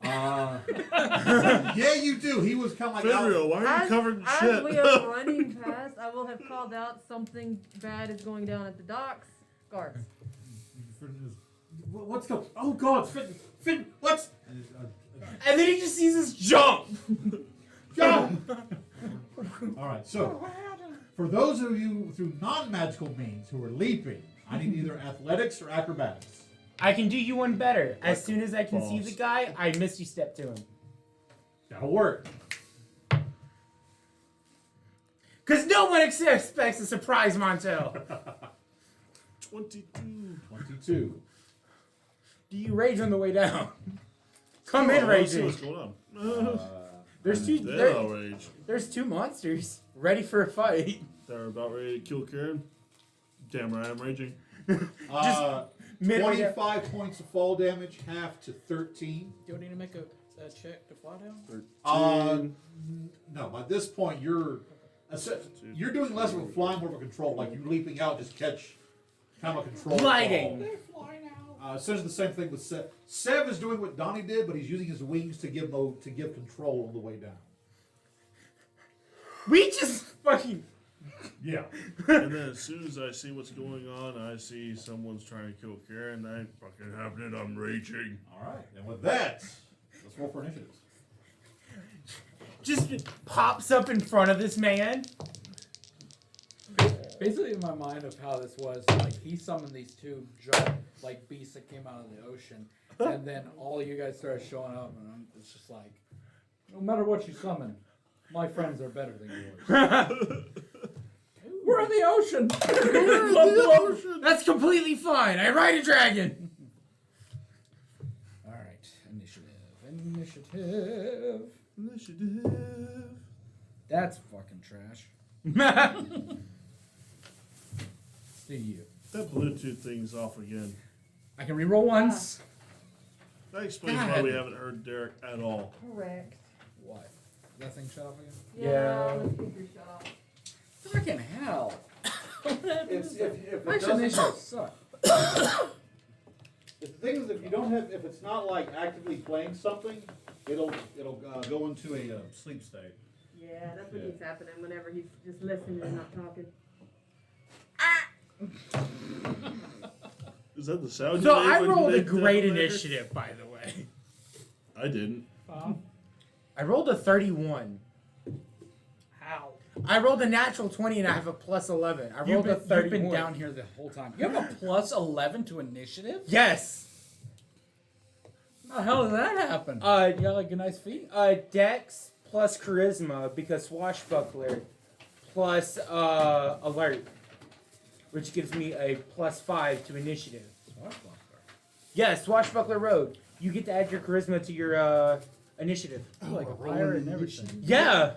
Yeah, you do. He was kind of like Fenrir, why are you covered in shit? As we are running past, I will have called out something bad is going down at the docks. Guards. What's going? Oh God, Finn, what's? And then he just sees us jump. Jump! All right, so for those of you through non-magical means who are leaping, I need either athletics or acrobatics. I can do you one better. As soon as I can see Balls. the guy, I misty step to him. That'll work. Because no one expects a surprise Montel. 22. 22. Do you rage on the way down? Come in, Oh, let's see raging. what's going on. There's two. Then I'll rage. There's two monsters ready for a fight. They're about ready to kill Karen. Damn right, I'm raging. Midway 25 points of fall damage, half to 13. Do you need to make a check to fly down? No, by this point you're doing less of a flying, more of a control. Like you leaping out, just catch kind of a control. gliding. They're flying out. Essentially the same thing with Sev. Sev is doing what Donnie did, but he's using his wings to give control on the way down. We just fucking. Yeah. And then as soon as I see what's going on, I see someone's trying to kill Karen. That ain't fucking happening. I'm raging. All right. And with that, let's roll for initiatives. Just pops up in front of this man. Basically, in my mind of how this was, like he summoned these two giant like beasts that came out of the ocean, and then all of you guys started showing up, and it's just like, no matter what you summon, my friends are better than yours. We're in the ocean. We're in the ocean. That's completely fine. I ride a dragon. All right, initiative. That's fucking trash. Do you? That Bluetooth thing's off again. I can reroll once. That explains why God. we haven't heard Derek at all. Correct. What? That thing shut off again? Yeah. The speaker shut off. Fucking hell. If My it doesn't, initiatives suck. the thing is, if you don't have, if it's not like actively playing something, it'll go into a sleep state. Yeah, that's what keeps happening whenever he's just listening and not talking. Is that the sound So you made I when you rolled a made great that later? initiative, by the way. I didn't. I rolled a 31. How? I rolled a natural 20 and I have a plus 11. I You've rolled a been, 31. you've been down here the whole time. You have a plus 11 to initiative? Yes. How the hell did that happen? You got like a nice feat? Dex plus charisma because swashbuckler plus alert, which gives me a plus 5 to initiative. Swashbuckler. Yeah, swashbuckler rogue. You get to add your charisma to your initiative. Oh, like a pirate and everything. Yeah.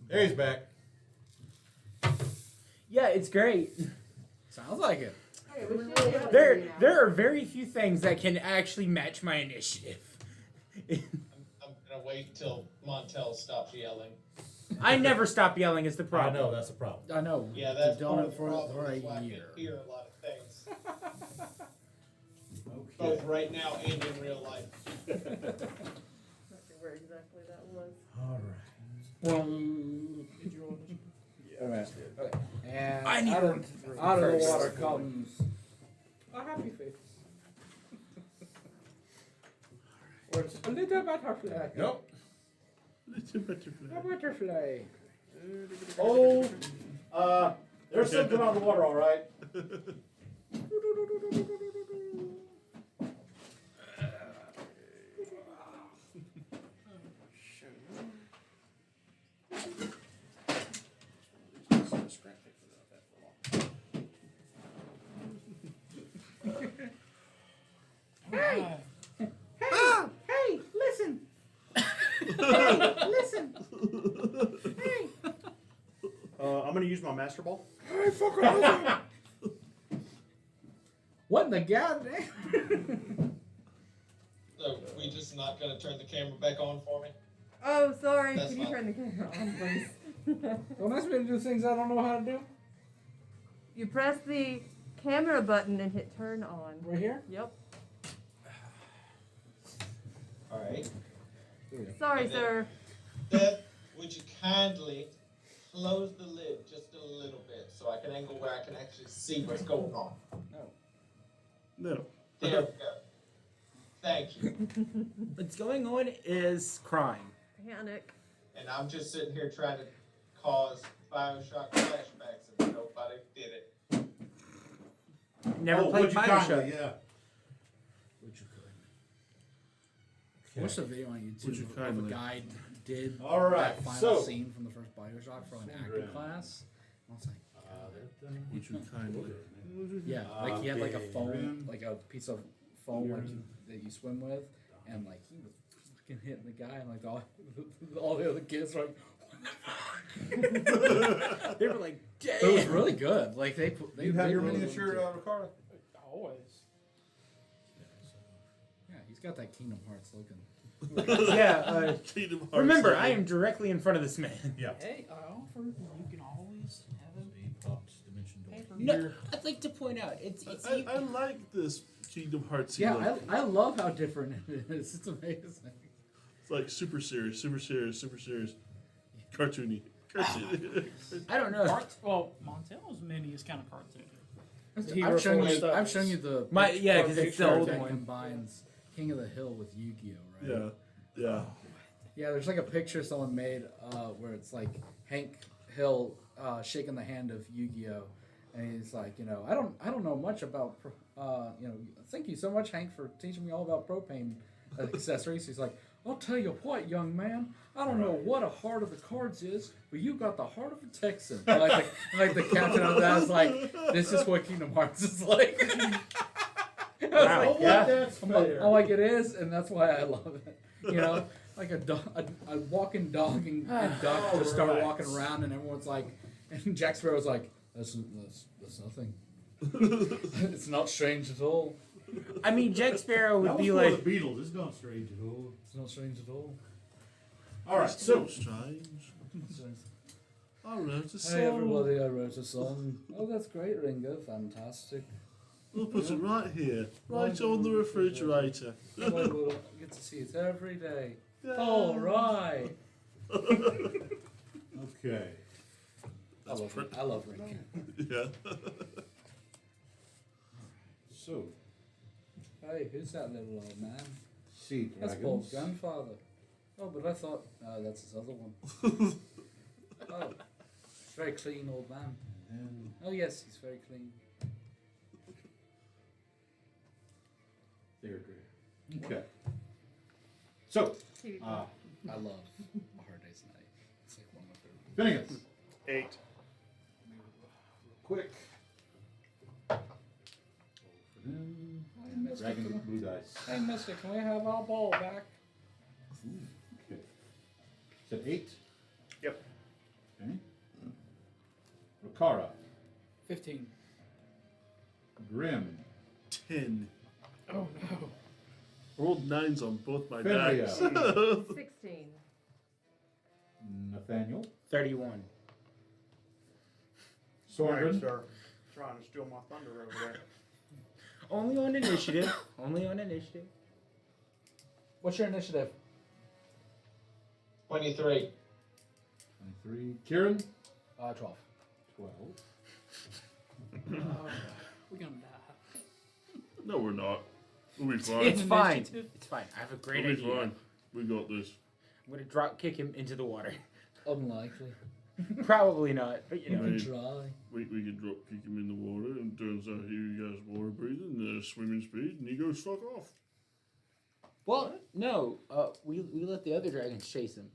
There he's back. Yeah, it's great. Sounds like it. Hey, we should be able to hear There, you now. there are very few things that can actually match my initiative. I'm gonna wait till Montel stops yelling. I never stop yelling is the I problem. know that's a problem. I know. Yeah, that's You've part done of it the problem. for is why I a can't year. hear a lot of things, Okay. both right now and in real life. Not sure where exactly that was. All right. Did you roll initiative? Okay. And I need out, one out of the first. water comes A happy face. Where's a little butterfly? Nope. Little butterfly. a butterfly. Oh, there's something on the water, all right. Listen. I'm gonna use my master ball. Hey, fucker! What in the goddamn? So we just not gonna turn the camera back on for me? Oh, sorry. That's Can you fine. turn the camera on, please? Don't ask me to do things I don't know how to do. You press the camera button and hit turn on. Right here? Yep. All right. Sorry, And then- sir. Deb, would you kindly close the lid just a little bit so I can angle where I can actually see what's going on? No. There we go. Thank you. What's going on is crime. Panic. And I'm just sitting here trying to cause Bioshock flashbacks and nobody did it. Never Oh, played would you Bioshock. kindly, yeah. Watched a video on YouTube Would you of a kindly? guy did All right, that final so- scene from the first Bioshock for an acting class. And I was like, Would you kindly? yeah, like he had like a Okay. foam, like a piece of foam like that you swim with, and like he was fucking hitting the guy, and like all the other kids were like, They were like, it was damn. really good. Like they You have your really miniature, went into it. Ricardo? Always. Yeah, he's got that Kingdom Hearts looking. Yeah, Kingdom Hearts remember, looking. I am directly in front of this man. Yeah. Hey, I offer you can always have a paper. No, I'd like to point out, it's I like this Kingdom Hearts. Yeah, look. I love how different it is. It's amazing. It's like super serious, super serious, super serious. Cartoony. Cartoony. I don't know. Well, Montello's mini is kind of cartoony. I've shown you the Yeah, because it's the picture old that one. combines King of the Hill with Yu-Gi-Oh, right? Yeah, yeah. Yeah, there's like a picture someone made where it's like Hank Hill shaking the hand of Yu-Gi-Oh, and he's like, I don't know much about, thank you so much, Hank, for teaching me all about propane accessories. He's like, I'll tell you what, young man, I don't know what a heart of the cards is, but you got the heart of a Texan. Like the captain of that is like, this is what Kingdom Hearts is like. I was Wow, like, yeah. That's I'm like, fair. oh, like it is, and that's why I love it. Like a walking dog and duck just start Alright. walking around, and everyone's like, and Jack Sparrow's like, that's nothing. It's not strange at all. I mean, Jack Sparrow would That be was for like, the Beatles. It's not strange at all. It's not strange at all. All right, so strange. I wrote a song. Hey everybody, I wrote a song. Oh, that's great, Ringo. Fantastic. We'll put it right here, right on the refrigerator. I will get to see it every day. Yeah. All right. okay. I love Ringo. Yeah. So Hey, who's that little old man? sea That's dragons. Paul's grandfather. Oh, but I thought that's his other one. Oh, very clean old man. And Oh yes, he's very clean. they're great. Okay. So, Cute. I love A Hard Day's Night. It's like one of my favorite. Finnegan, 8. quick. Hey, mister, Dragon can blue dice. we- hey, mister, can we have our ball back? Okay. Said 8. Yep. Okay. Rokara, 15. Grim, 10. Oh no. Rolled 9s on both my Fenrir. dice. 16. Nathaniel, 31. Soren, Sir. Trying to steal my thunder over there. Only on initiative. Only on initiative. What's your initiative? 23. 23. Kieran, 12. 12. We're gonna die. No, we're not. We'll be fine. It's fine. Initiative. It's fine. I have a great We'll be idea. fine. We got this. I'm gonna drop kick him into the water. Unlikely. Probably not, but you You know. can Right. try. We can drop kick him in the water, and turns out he has water breathing, swimming speed, and he goes fuck off. Well, no. We let the other dragons chase him.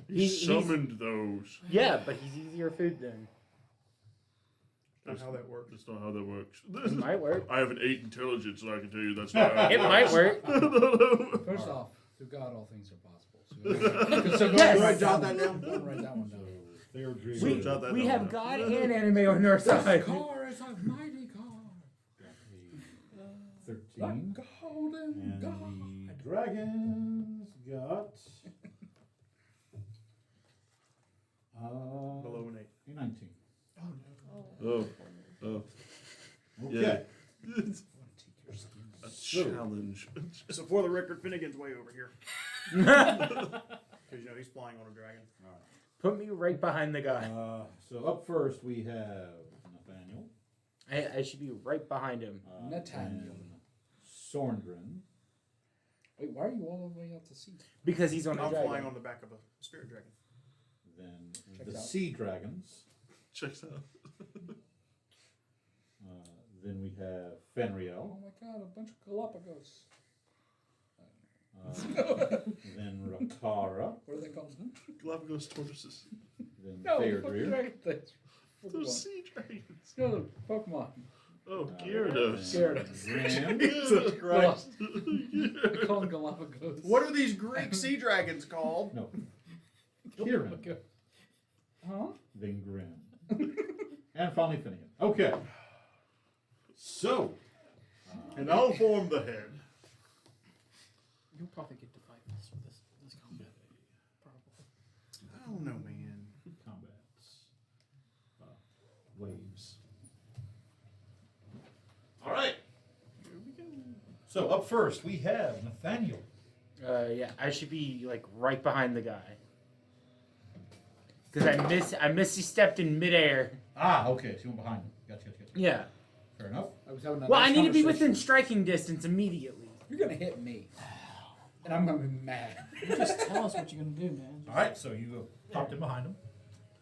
He He's- summoned those. Yeah, but he's easier food than. That's how that works. That's not how that works. It might work. I have an 8 intelligence, and I can tell you that's not how It might work. First off, through God all things are possible. So So go Yes. ahead and write Jot that that down. down. Go and write that one down. Theodry. We, Jot that we down. have God and anime on our side. Car is a mighty car. 13. Golden And God. the dragons got Below an 8. a 19. Oh. Oh. Okay. A challenge. So for the record, Finnegan's way over here. Because you know he's flying on a dragon. Put me right behind the guy. So up first we have Nathaniel. I should be right behind him. Nathaniel. Sorndrin. Wait, why are you all the way out to sea? Because he's on a I'm dragon. flying on the back of a spirit dragon. Then Check the it out. sea dragons. Checks out. Then we have Oh Fenriel. my god, a bunch of Galapagos. Then Rakara. What are they called? Galapagos tortoises. Then No, the fucking Theodry. dragon things. Those Pokemon. sea dragons. No, the Pokemon. Oh, Gyarados. Gyarados. Graham. Jesus Christ. I call them Galapagos. What are these Greek sea dragons called? No. Kieran. Galapagos. Huh? Then Grim. And finally Finnegan. Okay. So. And I'll form the head. You'll probably get to fight this combat. Probably. I don't know, man. Combats. Waves. All right. So up first we have Nathaniel. Yeah, I should be like right behind the guy. Because I missy stepped in midair. Ah, okay. So you went behind him. Gotcha. Yeah. Fair enough. I was having a Well, nice I need to be conversation. within striking distance immediately. You're gonna hit me, and I'm gonna be mad. You just tell us what you're gonna do, man. All right. So you popped in behind him.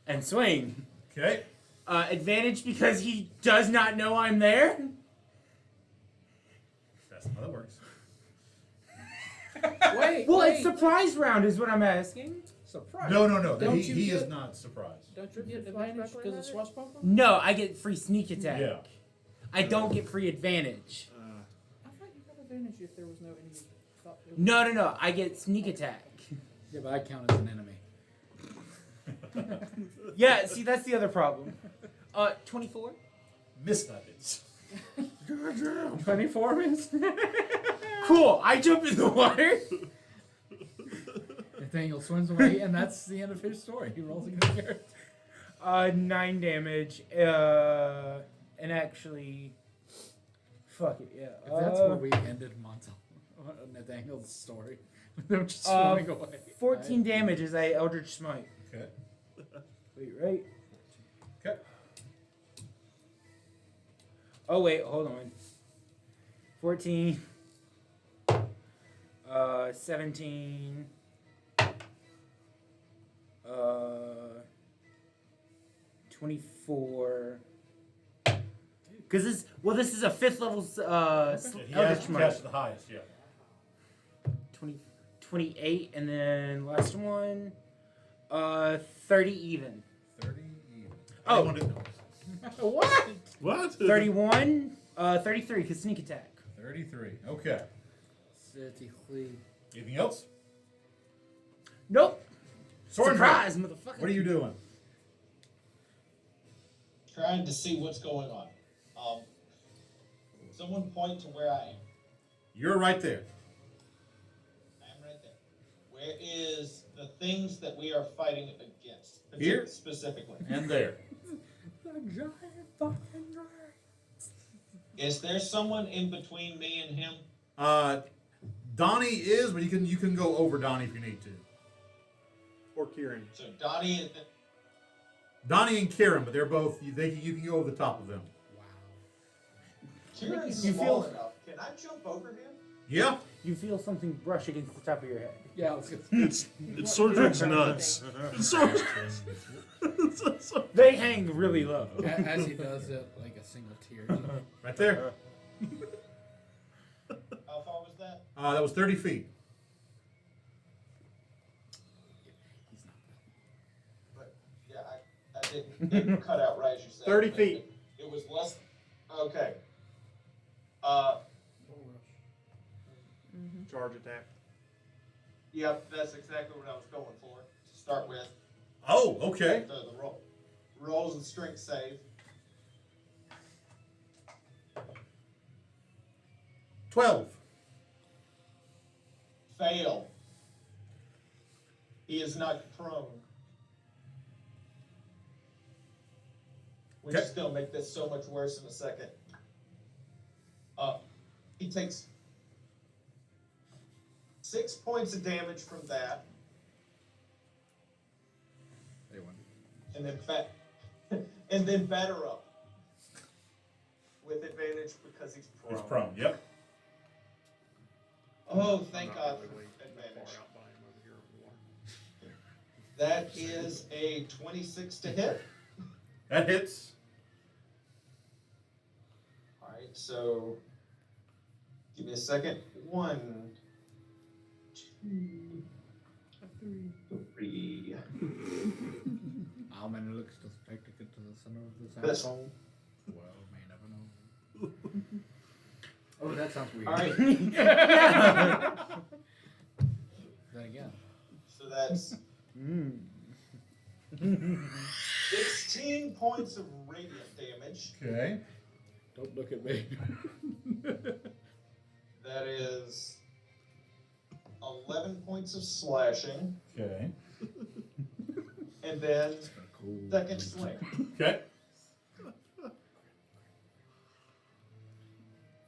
And swing. Okay. Advantage because he does not know I'm there. That's how that works. Wait, Well, wait. it's surprise round is what I'm asking. Surprise! No. Don't He, you he is get- not surprised. Don't you get advantage because of swashbuckler? No, I get free sneak attack. Yeah. I don't get free advantage. I thought you got advantage if there was no enemy. No. I get sneak attack. Yeah, but I count as an enemy. Yeah, see, that's the other problem. 24? Missed that is. 24 is. Cool, I jump in the water. Nathaniel swims away, and that's the end of his story. He rolls against the character. 9 damage. And actually, fuck it, yeah. If that's where we ended Nathaniel's story, them just swimming away. 14 damage as I Eldritch Smite. Okay. Wait, right? Okay. Oh, wait, hold on. 14. 17. 24. Because this is a 5th level He Eldritch has Smite. cast the highest, yeah. 28, and then last one, 30 even. 30 even. Oh. Anyone didn't notice. What? What? 31, 33, because sneak attack. 33. Okay. 33. Anything else? Nope. Sorndrin, Surprise, motherfucker. what are you doing? Trying to see what's going on. Someone point to where I am. You're right there. I am right there. Where is the things that we are fighting against? Here? Specifically. And there. The giant fucking dragon. Is there someone in between me and him? Donnie is, but you can go over Donnie if you need to. Or Kieran. So Donnie is. Donnie and Kieran, but they're both. You can go over the top of them. Kieran's You small feel- enough. Can I jump over him? Yeah. You feel something brush against the top of your head. Yeah, let's get. It's Swordrick's nuts. It's Swordrick's. They hang really low. As he does it, like a single tear. Right there. How far was that? That was 30 feet. But yeah, I didn't cut out right as you said. 30 feet. It was less. Okay. Charge attack. Yep, that's exactly what I was going for to start with. Oh, okay. The roll. Rolls and strength save. 12. Fail. He is knocked prone. We're Okay. just gonna make this so much worse in a second. He takes 6 points of damage from that, and then batter up with advantage because he's prone. He's prone. Yep. Oh, thank God for advantage. That is a 26 to hit. That hits. All right, so give me a second. 1, 2, 3. How many looks does it take to get to the center of this This- asshole? Well, may never know. Oh, that sounds weird. All right. Then again. So that's 16 points of radiant damage. Okay. Don't look at me. That is 11 points of slashing. Okay. And then second swing. Okay. If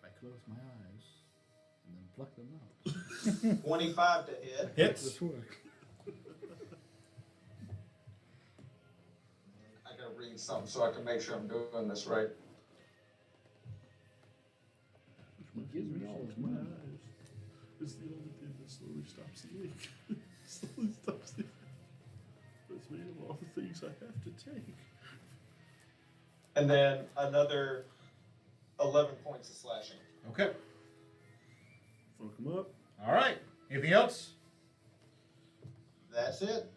I close my eyes and then pluck them out. 25 to hit. Hits. I gotta read something so I can make sure I'm doing this right. Gives me all his money. It's the only thing that slowly stops the ache. Slowly stops the ache. It's made of all the things I have to take. And then another 11 points of slashing. Okay. Fuck him up. All right. Anything else? That's it.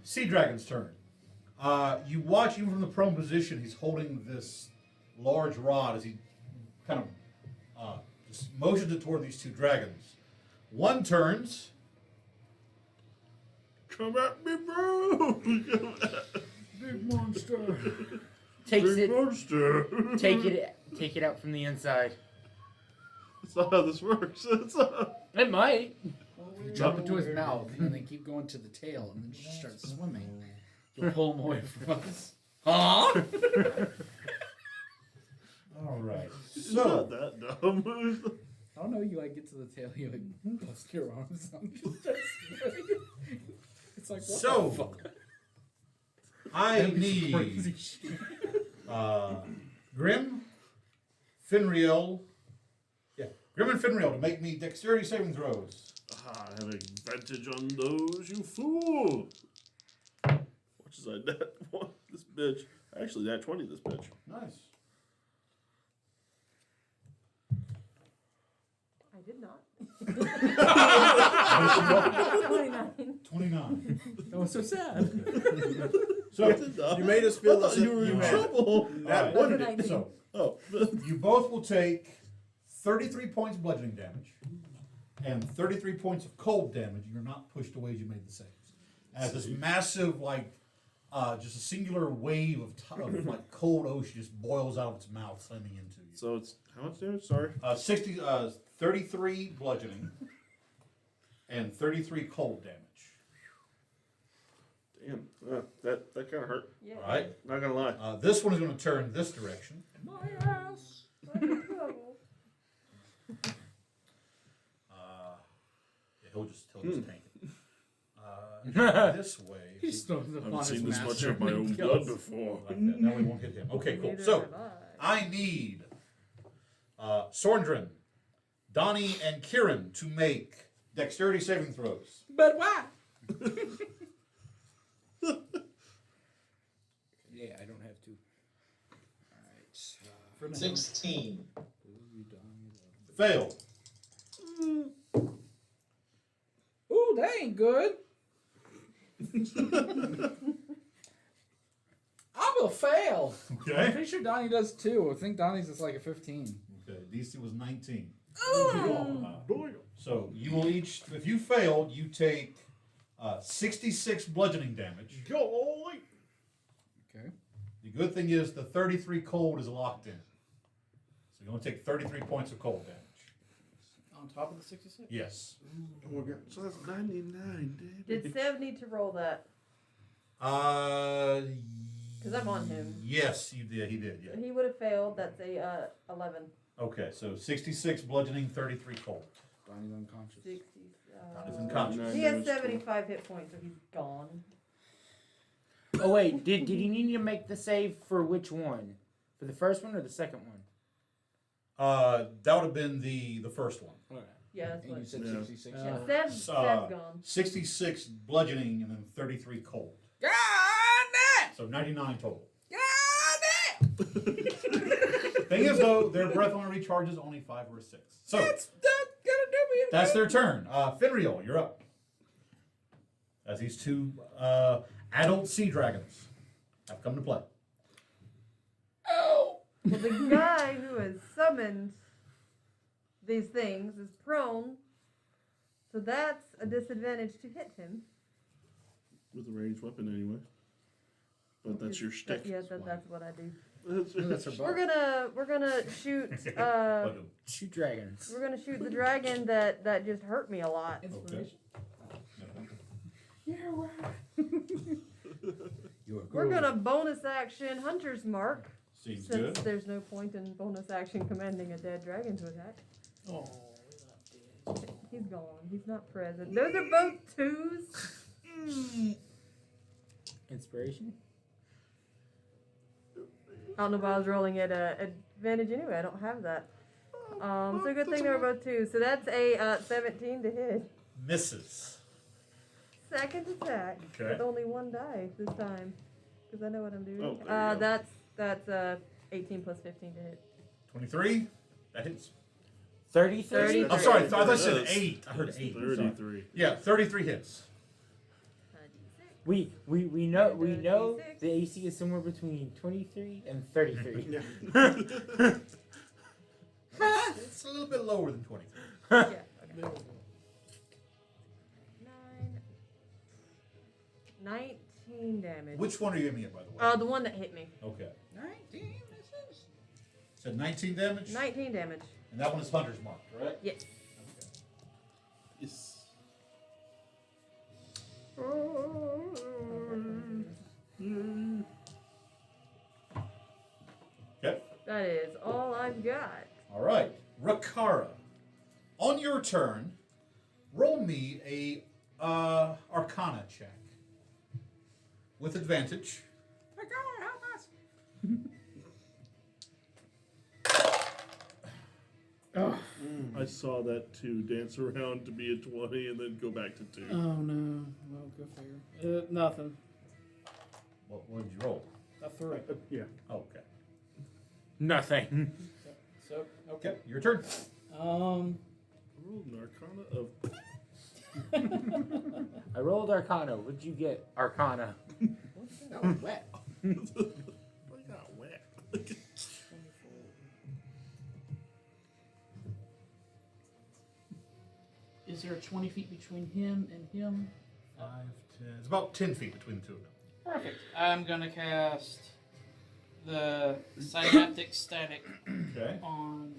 Sea Dragon's turn. You watch, even from the prone position, he's holding this large rod as he kind of just motions it toward these two dragons. One turns. Come at me, bro! Big monster. Takes Big it. monster. Take it out from the inside. That's not how this works. It's not. It might. You jump into his mouth and then keep going to the tail and then just start swimming. You'll pull him away from us. Huh? All right. It's So, not that dumb. I don't know, you like get to the tail, you like bust your arms out. It's like, what So, the fuck? I That'd be some need crazy shit. Grim, Finriel. Yeah, Grim and Finriel to make me dexterity saving throws. I have advantage on those, you fool! Watch as I net one. This bitch. Actually, that 20, this bitch. Nice. I did not. 29. 29. That was so sad. So, You made us feel as if you were in had trouble. that Alright. one. Nineteen. So, Oh. you both will take 33 points bludgeoning damage and 33 points of cold damage. You're not pushed away as you made the saves. As this massive, just a singular wave of like cold ocean just boils out of its mouth, slamming into you. So it's how much damage? Sorry. 33 bludgeoning and 33 cold damage. Damn. That kind of hurt. Yeah. All right. Not gonna lie. This one is going to turn this direction. My ass. Yeah, he'll just tank it. This way. He just throws it I upon haven't his seen this much master of my and own he blood kills. before. Like that. Now we won't hit him. Okay, cool. Neither So have I. I need Sorndrin, Donnie, and Kieran to make dexterity saving throws. But why? Yeah, I don't have to. Alright. For now. 16. Fail. Ooh, that ain't good. I will fail. I'm Okay. pretty sure Donnie does too. I think Donnie's is like a 15. Okay. DC was 19. Ooh. So you will each, if you failed, you take 66 bludgeoning damage. Golly. Okay. The good thing is the 33 cold is locked in. So you only take 33 points of cold damage. On top of the 66? Yes. Oh my god. So that's 99 damage. Did Sev need to roll that? Because I'm on him. Yes, you did. He did, yeah. He would have failed. That's a 11. Okay, so 66 bludgeoning, 33 cold. Donnie's unconscious. 60. Donnie's unconscious. He has 75 hit points, so he's gone. Oh wait, did he need to make the save for which one? For the first one or the second one? That would have been the first one. Yeah, that's And what. you said Yeah. 66. Yeah, Sev's gone. 66 bludgeoning and then 33 cold. God So 99 total. damn! Thing is, though, their breath only recharges only 5 or 6. So That's gonna do me. that's their turn. Finriel, you're up. As these two adult sea dragons have come to play. Oh! Well, the guy who has summoned these things is prone, so that's a disadvantage to hit him. With a ranged weapon, anyway. But that's your shtick. Yeah, that's what I do. That's her We're gonna shoot. Shoot dragons. We're gonna shoot the dragon that just hurt me a lot. Inspiration. Yeah, right. You're a We're girl. gonna bonus action Hunter's Mark. Seems Since good. there's no point in bonus action commanding a dead dragon to attack. Oh, He's gone. He's not present. Those are both 2s. Inspiration? I don't know why I was rolling at advantage anyway. I don't have that. So good thing they were both 2s. So that's a 17 to hit. Misses. Second attack. Okay. With only 1 die this time. Because I know what I'm doing. Oh, there you go. That's 18 plus 15 to hit. 23. That hits. 33? I'm sorry. I Yes. thought I said 8. I heard 8. Sorry. 33. Yeah, 33 hits. We know the AC is somewhere between 23 and 33. Yeah. It's a little bit lower than 23. Yeah. Okay. 19 damage. Which one are you aiming at, by the way? The one that hit me. Okay. 19 misses. Said 19 damage? 19 damage. And that one is Hunter's Mark, right? Yes. Yes. Okay. That is all I've got. All right. Rakara. On your turn, roll me a Arcana check. With advantage. Oh. I saw that too. Dance around to be a 20 and then go back to 2. Oh no. Well, good for you. Nothing. What did you roll? A 3. Yeah. Okay. Nothing. So, Okay, your turn. I rolled an Arcana of. I rolled Arcana. What'd you get, Arcana? That was wet. I got wet. Is there 20 feet between him and him? 5, 10. It's about 10 feet between the two of them. Perfect. I'm gonna cast the synaptic static Okay. on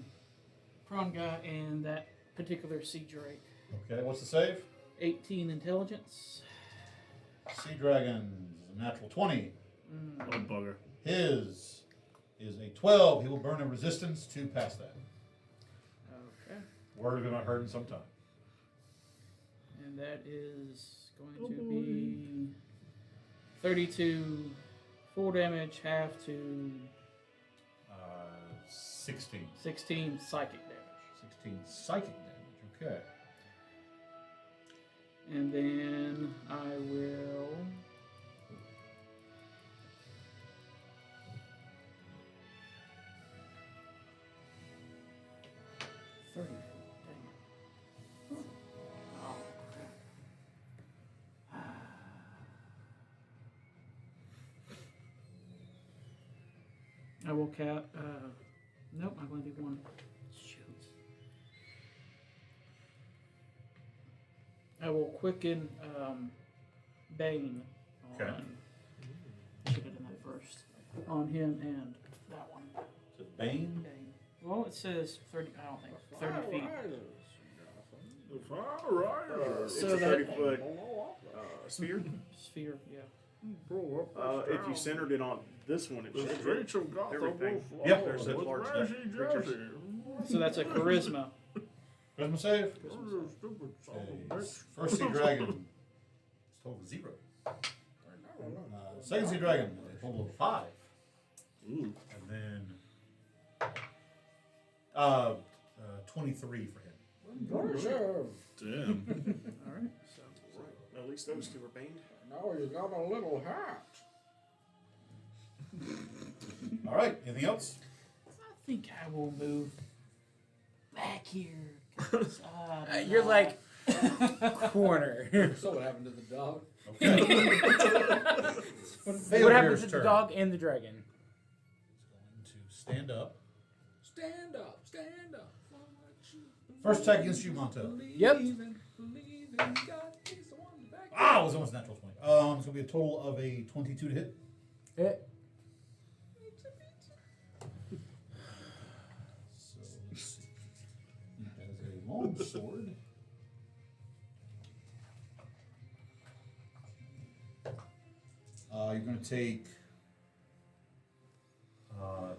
Prawn Guy and that particular sea drake. Okay, what's the save? 18 intelligence. Sea Dragon's a natural 20. Oh, bugger. His is a 12. He will burn a resistance to pass that. Okay. We're going to hurt him sometime. And that is going to be 32 full damage, half to 16. 16 psychic damage. 16 psychic damage. Okay. And then I will. Dang it. Oh, crap. I will cap. Nope, I'm going to do one. Shoot. I will quicken Bane on. Okay. Should have done that first. On him and that one. Is it Bane? Bane. Well, it says 30. I don't think 30 feet. The Fire Rider. It's So a that- 30-foot sphere. Sphere. Yeah. If you centered it on this one, it should hit Rachel got everything. the Yep, there's that large creatures. So that's a charisma. Charisma save. Okay. First sea dragon. It's total 0. Second sea dragon. A total of 5. Ooh. And then 23 for him. Damn. Alright. So. At least those two are baned. Now you got a little hat. All right. Anything else? I think I will move back here. 'Cause, You're like corner. So what happened to the dog? Okay. What happened to the dog and the dragon? He's going to stand up. Stand up, stand up. First attack against you, Monto. Yep. Ah, it was almost natural 20. It's going to be a total of a 22 to hit. Hit. So let's see. That is a long sword. You're going to take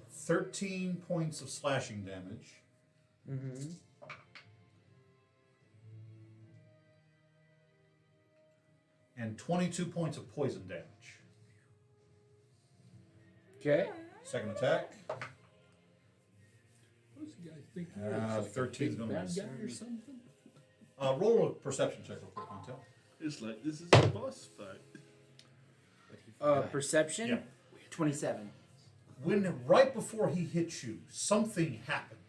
13 points of slashing damage. Mm-hmm. And 22 points of poison damage. Okay. Second attack. What's the guy think? 13 is going to bad miss. guy or something? Roll a perception check real quick, Montel. It's like this is a boss fight. Perception. Yeah. 27. When right before he hit you, something happened.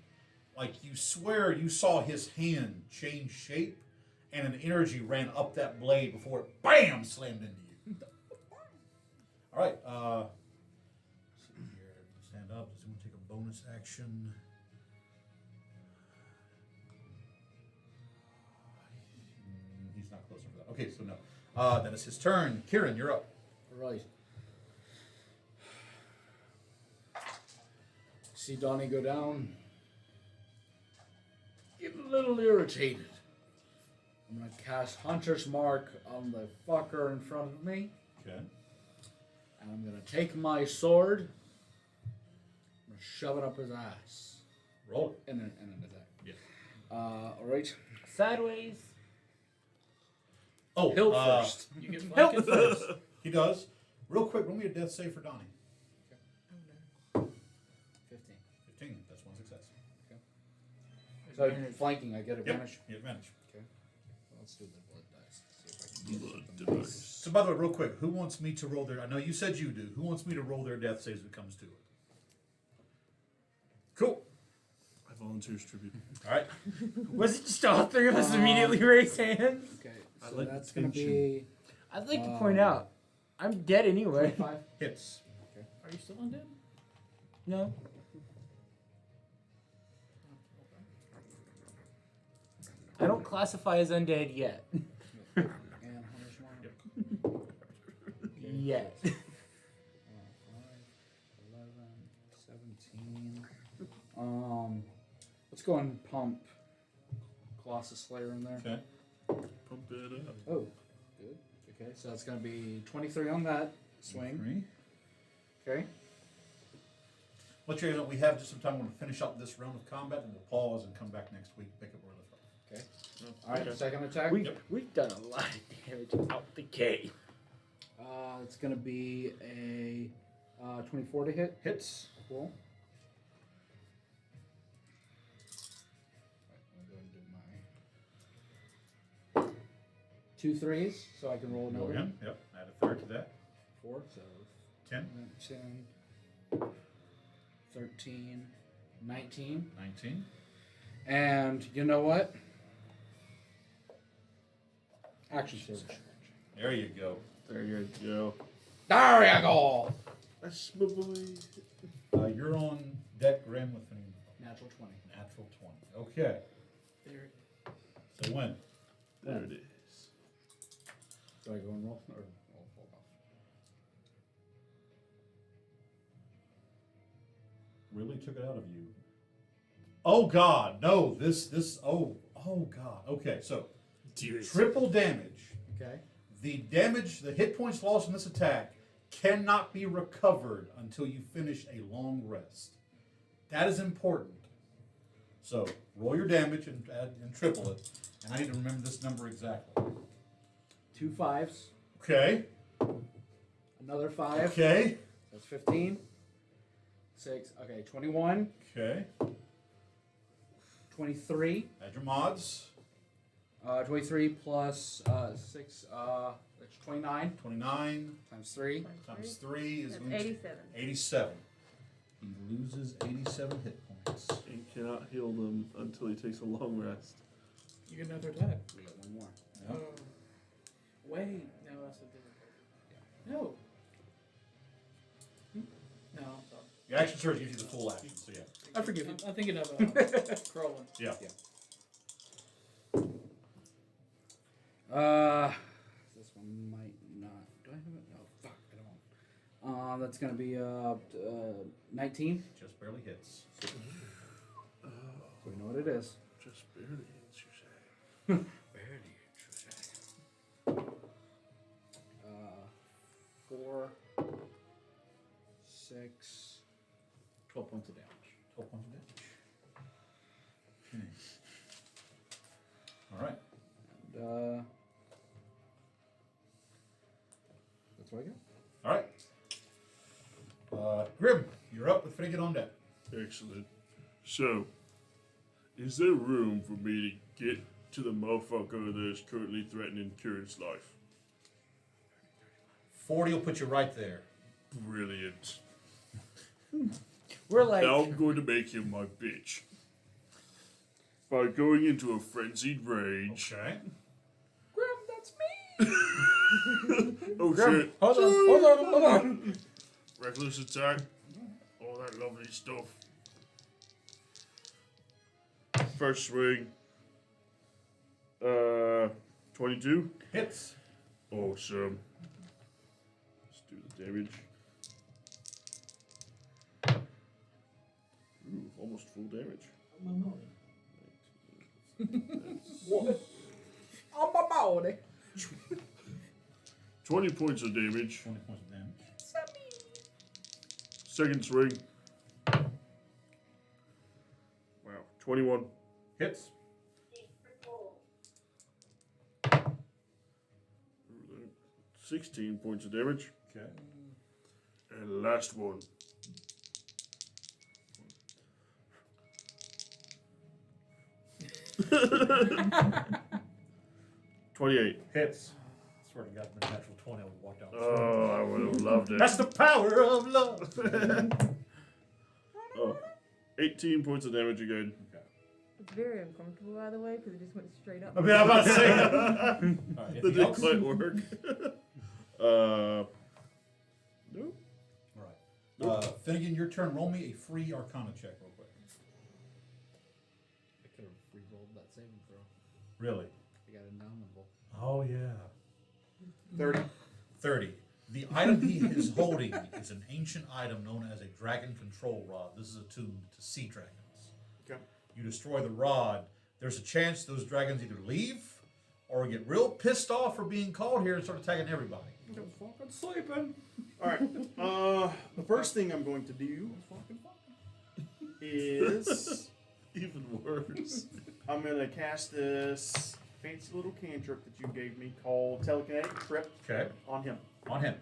Like you swear you saw his hand change shape, and an energy ran up that blade before it BAM slammed into you. All right. Let's see here. Stand up. Does anyone take a bonus action? He's not close enough for that. Okay, so no. Then it's his turn. Kieran, you're up. Right. See Donnie go down. Getting a little irritated. I'm gonna cast Hunter's Mark on the fucker in front of me. Okay. And I'm gonna take my sword. I'm gonna shove it up his ass. Roll it. And an attack. Yeah. Alright. Sideways. Oh, Hilt first. You get Help flanking first. He does. Real quick, roll me a death save for Donnie. 15. 15. That's one success. So flanking, I get advantage. You advantage. Okay. Let's do the blood dice. See if I can get Blood something dice. So, by the way, real quick, who wants me to roll their? I know you said you do. Who wants me to roll their death saves when it comes to it? Cool. I volunteers tribute. All right. Was it just all three of us immediately raise hands? Okay, I so like that's gonna tension. be I'd like to point out, I'm dead anyway. 25. Hits. Are you still undead? No. I don't classify as undead yet. And Hunter's Mark. Yet. 5, 11, 17. Let's go and pump Colossus Slayer in there. Okay. Pump it up. Oh, good. Okay, so it's gonna be 23 on that swing. 3. Okay. Let you know we have just some time. We're going to finish up this round of combat, and we'll pause and come back next week, pick up where we left off. Okay. Oh, All right. okay. Second attack. We've done a lot of damage out the gate. It's gonna be a 24 to hit. Hits. Cool. I'm going to do my 2 3s, so I can roll Go another. again. Yep. Add a third to that. 4, so 10. 10, 13, 19. 19. And you know what? Action surge. There you go. There you go. There you go. That's my boy. You're on deck, Grim, with an Natural 20. natural 20. Okay. There. So when? There it is. Do I go and roll? Or hold on. Really took it out of you. Oh God, no! Oh God. Okay, so triple damage. Okay. The hit points lost in this attack cannot be recovered until you finish a long rest. That is important. So roll your damage and triple it. And I need to remember this number exactly. 2 5s. Okay. Another 5. Okay. That's 15. 6. Okay, 21. Okay. 23. Add your mods. 23 plus 6. That's 29. 29 times 3. times 3 is That's going to 87. 87. He loses 87 hit points. And cannot heal them until he takes a long rest. You get another attack. We got one more. Yep. Wait, no, that's a different character. No. No, I'm sorry. Your action surge gives you the full action, so yeah. I forgive you. I'm thinking of Crowley. Yeah. This one might not. Do I have it? No, fuck, I don't. That's gonna be 19. Just barely hits. So we know what it is. Just barely hits, you say. Barely, you say. 4, 6, 12 points of damage. 12 points of damage. Okay. All right. And that's what I got. All right. Grim, you're up with Finnegan on deck. Excellent. So, is there room for me to get to the motherfucker that is currently threatening Kieran's life? 40 will put you right there. Brilliant. We're like, Now I'm going to make him my bitch. By going into a frenzied rage. Okay. Grim, that's me! Oh Grim, shit. hold on. Reckless attack. All that lovely stuff. First swing. 22. Hits. Awesome. Let's do the damage. Ooh, almost full damage. What? On my body. 20 points of damage. 20 points of damage. Second swing. Wow. 21. Hits. 16 points of damage. Okay. And last one. $28. Hits. Swear to God, the natural 20 I would walk down the street. Oh, I would have loved it. That's the power of love. 18 points of damage again. It's very uncomfortable, by the way, because it just went straight up. I mean, I'm about to say that. Right, That anything didn't else? quite work. Nope. All right. Finnegan, your turn. Roll me a free Arcana check real quick. I could have re-rolled that saving throw. Really? I got indomitable. Oh, yeah. 30. 30. The item he is holding is an ancient item known as a dragon control rod. This is attuned to sea dragons. Okay. You destroy the rod, there's a chance those dragons either leave or get real pissed off for being called here and start attacking everybody. I was fucking sleeping. Alright. The first thing I'm going to do is Even worse. I'm going to cast this fancy little cantrip that you gave me called Telekinetic Trip Okay. on him. On him.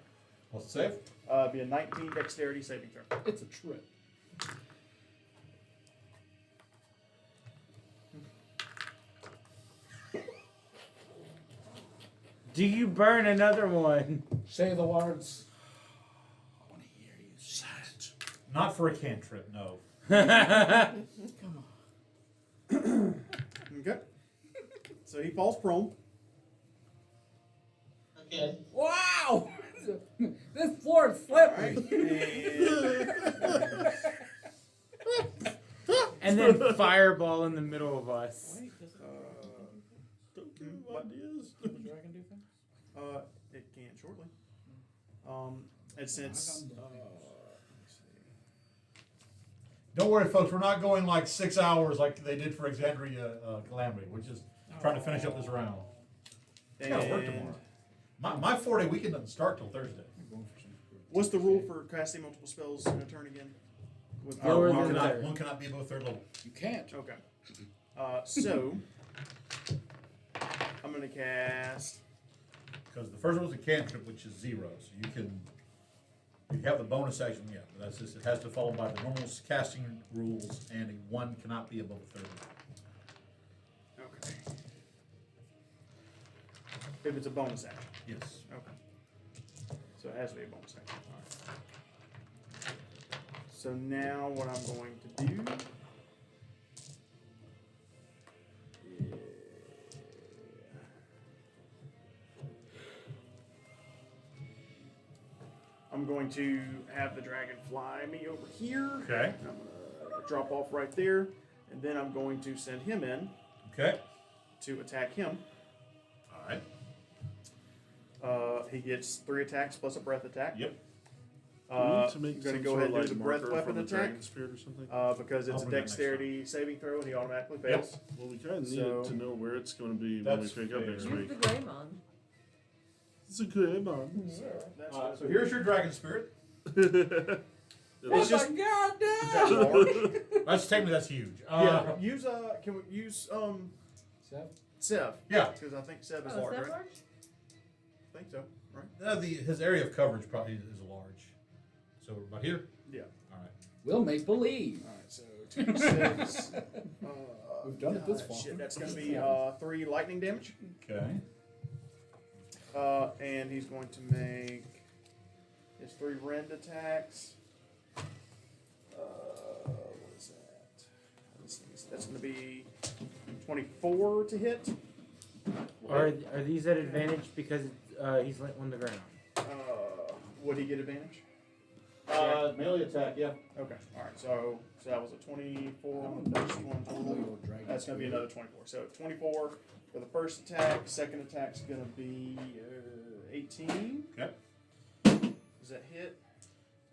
What's the save? Be a 19 dexterity saving throw. It's a trip. Do you burn another one? Say the words. I want to hear you say it. Not for a cantrip, no. Okay. So he falls prone. Okay. Wow! This floor is slippery. And then fireball in the middle of us. Wait, does Don't give him ideas. the dragon do things? shortly. And since let me see. Don't worry, folks. We're not going like 6 hours like they did for Exandria Calamity. We're just trying to finish up this round. I gotta work tomorrow. My 4-day weekend doesn't start till Thursday. What's the rule for casting multiple spells in a turn again? With one cannot be above third level. You can't. Okay. So I'm gonna cast. Because the first one's a cantrip, which is 0, so you can. You have the bonus action, yeah, but that's just, it has to follow by the normal casting rules, and a 1 cannot be above a third level. Okay. If it's a bonus action. Yes. Okay. So it has to be a bonus action. All right. So now what I'm going to do. I'm going to have the dragon fly me over here. Okay. I'm going to drop off right there, and then I'm going to send him in. Okay. To attack him. All right. He gets 3 attacks plus a breath attack. Yep. To make I'm going to some go sort ahead of and do the breath marker weapon from the attack. dragon spirit or something? Because it's a dexterity saving throw, and he automatically fails. Yep. Well, we kind of need to know where it's going to be when we That's pick up next Use week. the Greymon. It's a good one. So here's your dragon spirit. It's just goddamn! That's technically that's huge. Yeah. Use can we use Sev? Yeah. Because I think Sev is Oh, large, is that right? large? I think so, right? His area of coverage probably is large. So about here. Yeah. All right. We'll make believe. All right. So 2 6. We've done it this far. Shit, that's going to be 3 lightning damage. Okay. And he's going to make his 3 rend attacks. What is that? That's going to be 24 to hit. Are these at advantage because he's on the ground? Would he get advantage? Melee attack, yeah. Okay. All right. So that was a 24 on the first one total. That's going to be another 24. So 24 for the first attack. Second attack's going to be 18. Okay. Does that hit?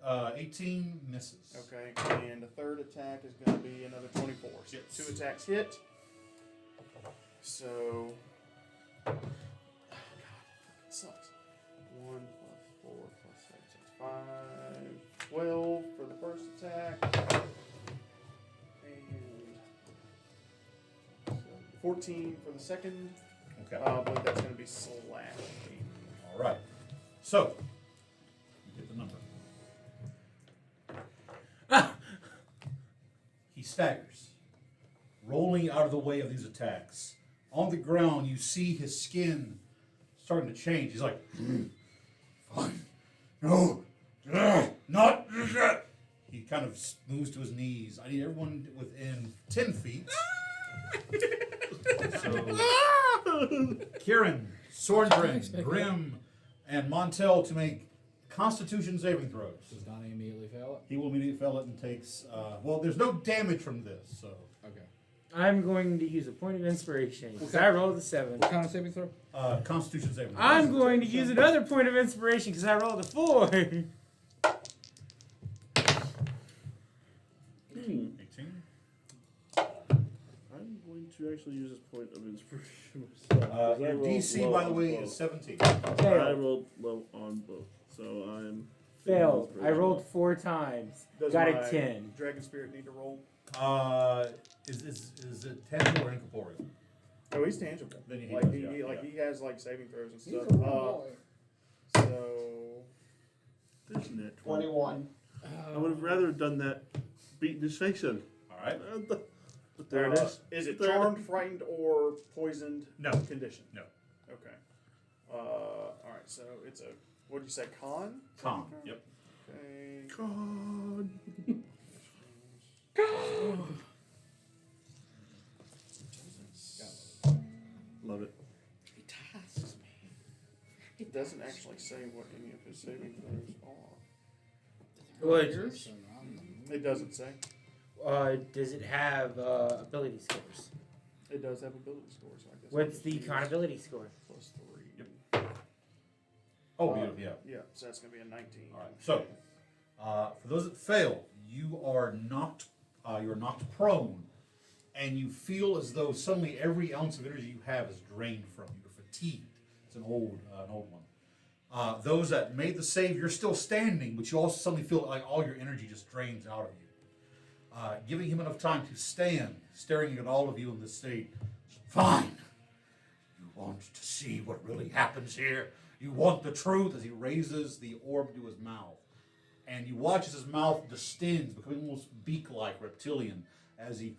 18 misses. Okay. And the third attack is going to be another 24. So 2 attacks hit. So. Oh, God. It sucks. 1 plus 4 plus 6. That's 5. 12 for the first attack. And 14 for the second. Okay. I believe that's going to be slashing. All right. So, you get the number. He staggers, rolling out of the way of these attacks. On the ground, you see his skin starting to change. He's like, fine. No. Not yet. He kind of moves to his knees. I need everyone within 10 feet. So, Kieran, Sorndrin, Grim, and Montel to make Constitution saving throws. Does Donnie immediately fail it? He will immediately fail it and takes. Well, there's no damage from this, so. Okay. I'm going to use a point of inspiration because I rolled a 7. What kind of saving throw? Constitution saving throw. I'm going to use another point of inspiration because I rolled a 4. 18. I'm going to actually use this point of inspiration myself. 'cause I Your rolled DC, low by the on way, both. is 17. I rolled low on both, so I'm Failed. I rolled 4 times. Does Got my a 10. Dragon Spirit need to roll? Is it tangible or incorporeal? Oh, he's tangible. Then he Like does, he, yeah, he has like saving throws and He's a stuff. real boy. So There's net 21. I would have rather done that beating his face in. All right. But there it is. Is it There. charmed, frightened, or poisoned? No. Condition. No. Okay. All right. So it's a. What did you say? Con. Con. Yep. Okay. God. Love it. He tasks me. It doesn't actually say what any of his saving throws are. Well, It doesn't say. does it have ability scores? It does have ability scores. I guess. What's the con ability score? +3. Yep. Oh, beautiful, yeah. Yeah, so that's gonna be a 19. All right. So, for those that fail, you are knocked. You're knocked prone, and you feel as though suddenly every ounce of energy you have is drained from you. You're fatigued. It's an old one. Those that made the save, you're still standing, but you also suddenly feel like all your energy just drains out of you. Giving him enough time to stand, staring at all of you in this state. Fine. You want to see what really happens here? You want the truth? As he raises the orb to his mouth. And you watch as his mouth distends, becoming almost beak-like, reptilian, as he...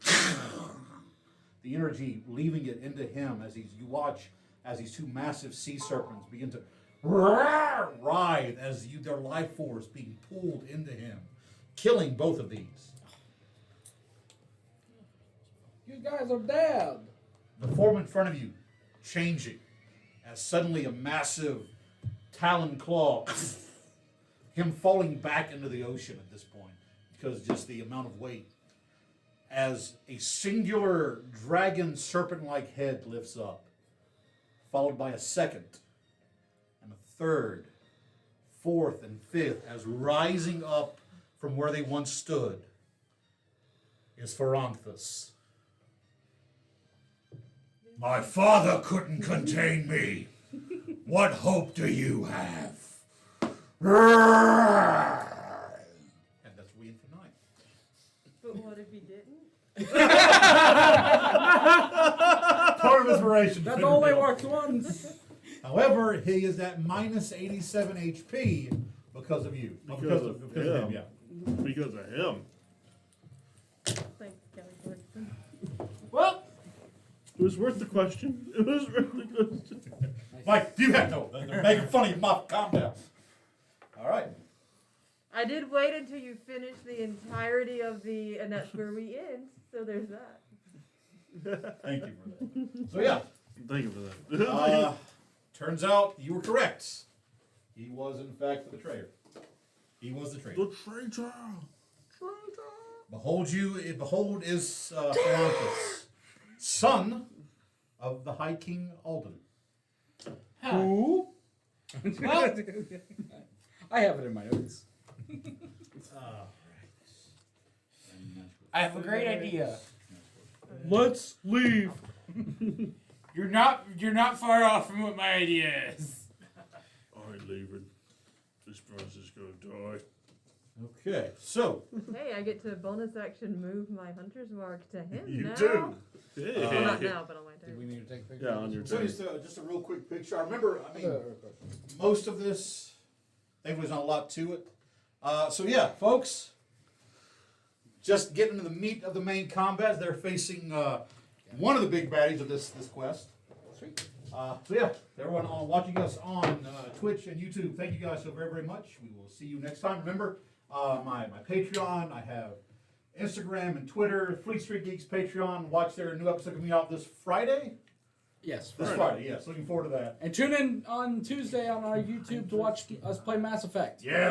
the energy leaving it into him as you watch as these two massive sea serpents begin to writhe as their life force being pulled into him, killing both of these. You guys are dead. The form in front of you changing as suddenly a massive talon claw, him falling back into the ocean at this point because just the amount of weight, as a singular dragon serpent-like head lifts up, followed by a second and a third, fourth and fifth, as rising up from where they once stood is Pharonthus. My father couldn't contain me. What hope do you have? And that's we in for night. But what if he didn't? Part of inspiration. That only works once. However, he is at minus 87 HP because of you. Because of him. Yeah. Because of him. Thanks, Kelly Clarkson. Well, It was worth the question. It was worth the question. Mike, you have no. They're making fun of you, Mop. Calm down. All right. I did wait until you finished the entirety of the, and that's where we end. So there's that. Thank you for that. So yeah. Thank you for that. Turns out you were correct. He was in fact the betrayer. He was the traitor. The traitor. Behold is Pharonthus, son of the High King Alden. Who? Well, I have it in my notes. I have a great idea. Let's leave. You're not far off from what my idea is. I leave it. This person's gonna die. Okay, so Hey, I get to bonus action move my hunter's mark to him You now. do. Well, not now, but on my Do turn. we need to take a picture? Yeah, on your so turn. just a real quick picture. I remember, most of this, thankfully, there's not a lot to it. So yeah, folks, just getting into the meat of the main combat. They're facing one of the big baddies of this quest. Sweet. So yeah, everyone watching us on Twitch and YouTube, thank you guys so very, very much. We will see you next time. Remember, my Patreon, I have Instagram and Twitter, Fleet Street Geeks Patreon. Watch their new episode coming out this Friday. Yes. This Friday, yes. Looking forward to that. And tune in on Tuesday on our YouTube to watch us play Mass Effect. Yeah.